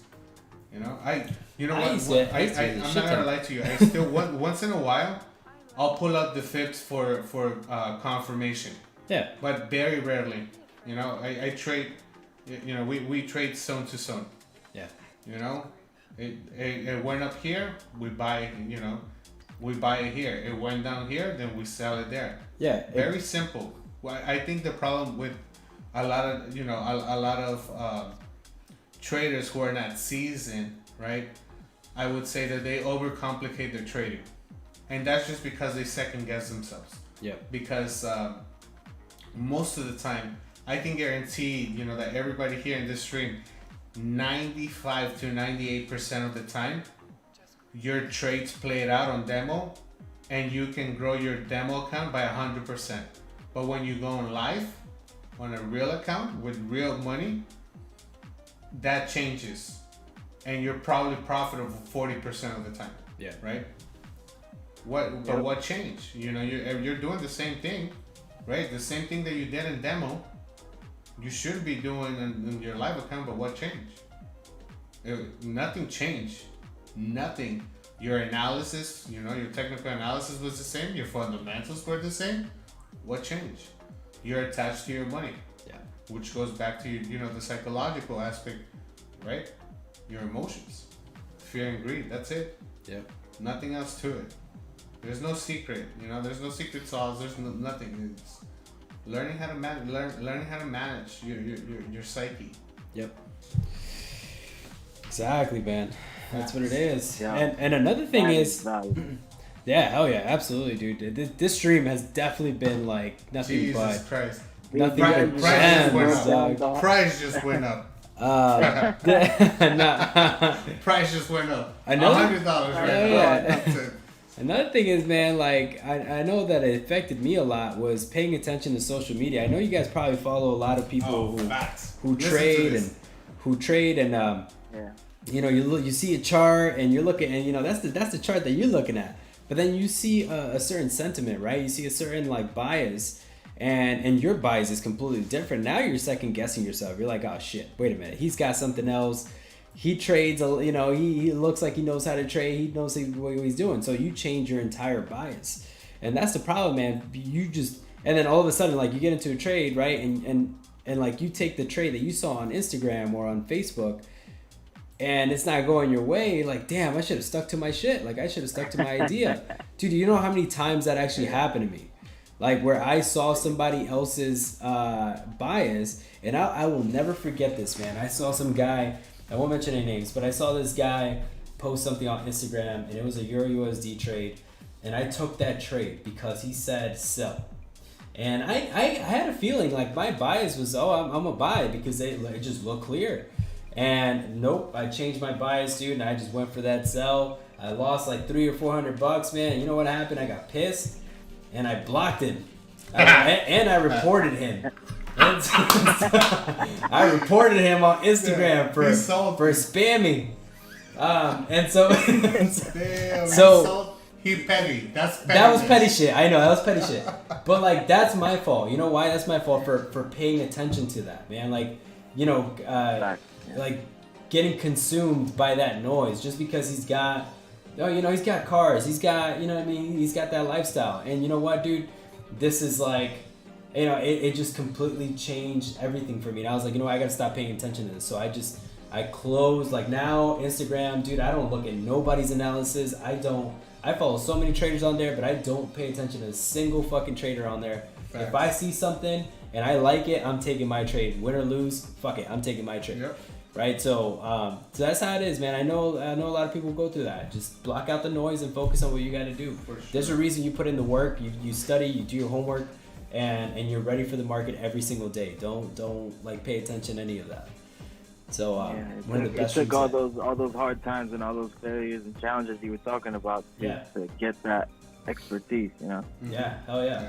I'm not gonna lie to you. I still once in a while, I'll pull up the fibs for confirmation. Yeah. But very rarely. I trade. We trade zone to zone. Yeah. It went up here, we buy. We buy it here. It went down here, then we sell it there. Yeah. Very simple. Well, I think the problem with a lot of traders who are not seasoned, right? I would say that they overcomplicate their trading, and that's just because they second guess themselves. Yeah. Because most of the time, I can guarantee that everybody here in this stream, 95 to 98% of the time, your trades play it out on demo, and you can grow your demo account by 100%. But when you go on live, on a real account with real money, that changes, and you're probably profitable 40% of the time. Yeah. Right. What changed? You're doing the same thing, right? The same thing that you did in demo, you should be doing in your live account. But what changed? Nothing changed. Nothing. Your analysis, your technical analysis was the same. Your fundamentals were the same. What changed? You're attached to your money. Yeah. Which goes back to the psychological aspect, right? Your emotions, fear and greed. That's it. Yeah. Nothing else to it. There's no secret. There's no secret sauce. There's nothing. It's learning how to learning how to manage your psyche. Yep. Exactly, man. That's what it is. Yeah. And another thing is, Value. yeah, oh yeah, absolutely, dude. This stream has definitely been like nothing Jesus but Christ. nothing Price but just went gems, up. dog. Price just went up. Nah. Price just went up. Another- $100 right Yeah, now. That's it. Another thing is, man, like I know that it affected me a lot was paying attention to social media. I know you guys probably follow a lot of people Facts. who Listen to trade this. and Yeah. you see a chart and you're looking and that's the chart that you're looking at. But then you see a certain sentiment, right? You see a certain like bias, and your bias is completely different. Now you're second guessing yourself. You're like, oh shit, wait a minute, he's got something else. He trades, he looks like he knows how to trade. He knows what he's doing. So you change your entire bias, and that's the problem, man. And then all of a sudden, like you get into a trade, right? And like you take the trade that you saw on Instagram or on Facebook, and it's not going your way. Like, damn, I should have stuck to my shit. Like I should have stuck to my idea, dude. You know how many times that actually happened to me? Like where I saw somebody else's bias, and I will never forget this, man. I saw some guy. I won't mention any names, but I saw this guy post something on Instagram, and it was a Euro USD trade, and I took that trade because he said sell, and I had a feeling like my bias was I'm gonna buy it because it just looked clear, and nope, I changed my bias, dude, and I just went for that sell. I lost like $300 or $400, man. You know what happened? I got pissed, and I blocked him, and I reported him. I reported him on Instagram for spamming, and so Damn, he petty. That's petty. That was petty shit. I know that was petty shit, but like that's my fault. You know why? That's my fault for paying attention to that, man. Like like getting consumed by that noise just because he's got he's got cars, he's got he's got that lifestyle, and you know what, dude, this is like. It just completely changed everything for me. And I was like, I gotta stop paying attention to this. So I closed, like now Instagram, dude, I don't look at nobody's analysis. I follow so many traders on there, but I don't pay attention to a single fucking trader on there. Facts. If I see something and I like it, I'm taking my trade. Win or lose, fuck it, I'm taking my trade. Yep. Right? So that's how it is, man. I know a lot of people go through that. Just block out the noise and focus on what you gotta do. For sure. There's a reason you put in the work, you study, you do your homework. And you're ready for the market every single day. Don't like pay attention to any of that. So one of the best. It took all those hard times and all those failures and challenges you were talking about to get that expertise. You know, Yeah, hell yeah.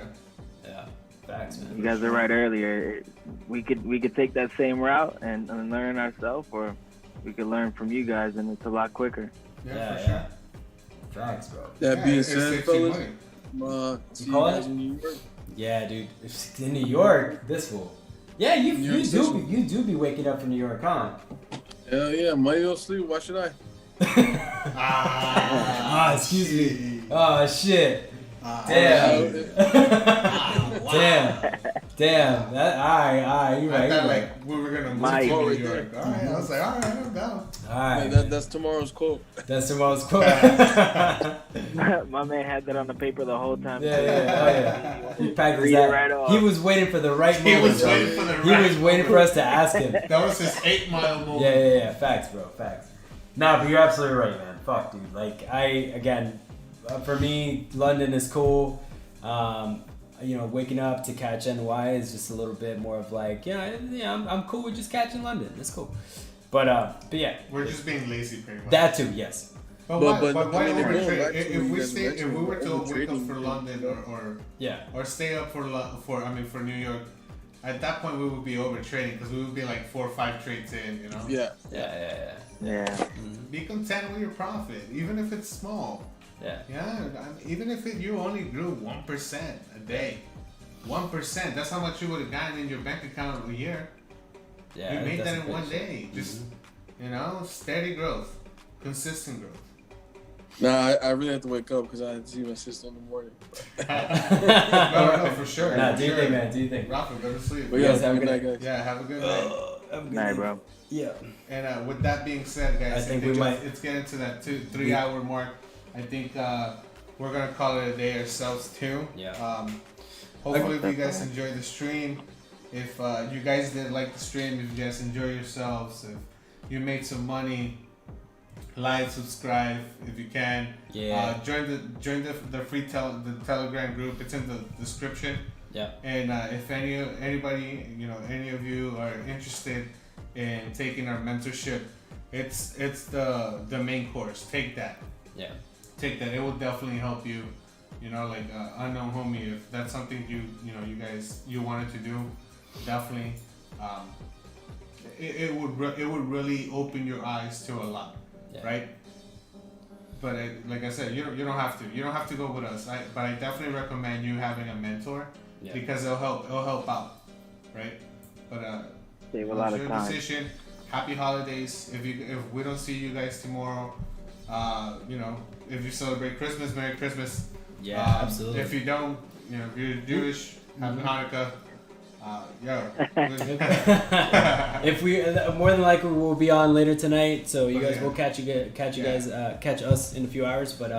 Yeah, facts, man. you guys are right earlier. We could take that same route and learn ourselves, or we could learn from you guys, and it's a lot quicker. Yeah, for sure. Facts, bro. That Yeah, being it said, saves you fellas, money. see you call guys it? in New York. Yeah, dude. In New York, this fool. Yeah, you York do be waking up from New York, huh? Hell yeah, money don't sleep. Why should I? Excuse me. Oh shit. Ah, Damn. wow. Damn. That alright, you I right. thought You like right. we were gonna move Mike. to New Right York. there. All right, I was like, all right, I'm down. Alright. That's tomorrow's quote. That's the most cool. My man had that on the paper the whole time. Yeah. Oh yeah. He practiced Read it that. right off. He was waiting for the right He moment. was bro. waiting for the He right was waiting for us to ask him. That was his 8 Mile moment. Yeah. Facts, bro. Facts. Nah, but you're absolutely right, man. Fuck, dude. Like, for me, London is cool. Waking up to catch NY is just a little bit more of like, I'm cool with just catching London. That's cool. But yeah, We're just being lazy, pretty much. that too, yes. But But why I mean, overtrade? going back to If what you we guys stay, if mentioned, we were to wake up overtrading for is- London Yeah. or stay up for New York, at that point we would be overtrading because we would be like 4 or 5 trades in, you know. Yeah. Yeah. Be content with your profit, even if it's small. Yeah. Yeah, even if you only grew 1% a day, 1%. That's how much you would have gotten in your bank account a year. Yeah. You made that's that a in good one shit. day. Just steady growth, consistent growth. Nah, I really have to wake up because I had to see my sister in the morning. No, for sure. Nah, for do you sure. think, man? Do you think? Rafa, go to sleep. But You yeah, guys have a good good night, guys. Yeah, have a good night. Night, bro. Yeah. And with that being said, guys, I think we might- it's getting to that 2-3 hour mark. I think we're gonna call it a day ourselves too. Yeah. Hopefully, if you guys enjoyed the stream, if you guys did like the stream, if you guys enjoy yourselves, if you made some money, like, subscribe if you can. Yeah. Join the free the Telegram group. It's in the description. Yeah. And if anybody, any of you are interested in taking our mentorship, it's the main course. Take that. Yeah. Take that. It will definitely help you. Like unknown homie. If that's something you guys wanted to do, definitely. It would really open your eyes to a lot, Yeah. right? But like I said, you don't have to. You don't have to go with us. But I definitely recommend you having a mentor. Yeah. Because it'll help out, right? But Save a lot of your time. decision. Happy holidays. If we don't see you guys tomorrow, if you celebrate Christmas, Merry Christmas. Yeah, absolutely. If you don't, if you're Jewish, Happy Hanukkah. If we more than likely we'll be on later tonight, so you guys Yeah. will catch us in a few hours. But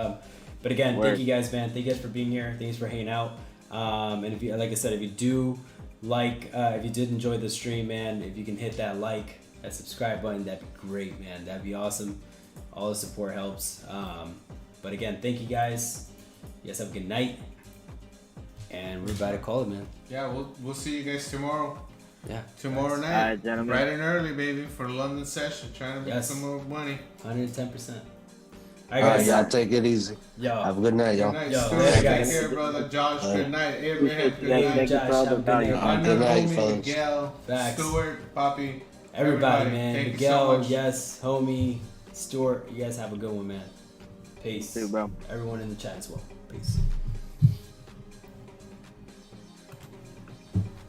again, Word. thank you guys, man. Thank you guys for being here. Thanks for hanging out. And if you, like I said, if you do if you did enjoy the stream, man, if you can hit that subscribe button, that'd be great, man. That'd be awesome. All the support helps. But again, thank you guys. You guys have a good night. And we're about to call it, man. Yeah, we'll see you guys tomorrow. Yeah. Tomorrow night, All right, gentlemen. bright and early, baby, for the London session. Trying to make Yes. some more money. 110%. All right, y'all take it easy. Yo. Have a good night, Good y'all. night, Yo, Stuart. later, Take guys. care, brother. Josh, All right. good night. Abraham, good Yeah, night. thank you for all the Josh, have a good value. night. Good night, Homie, fellas. Miguel, Facts. Stuart, Poppy. Everybody, man. Thank you Miguel, so much. yes, homie, Stuart, you guys have a good one, man. Peace. Too, bro. Everyone in the chat as well. Peace.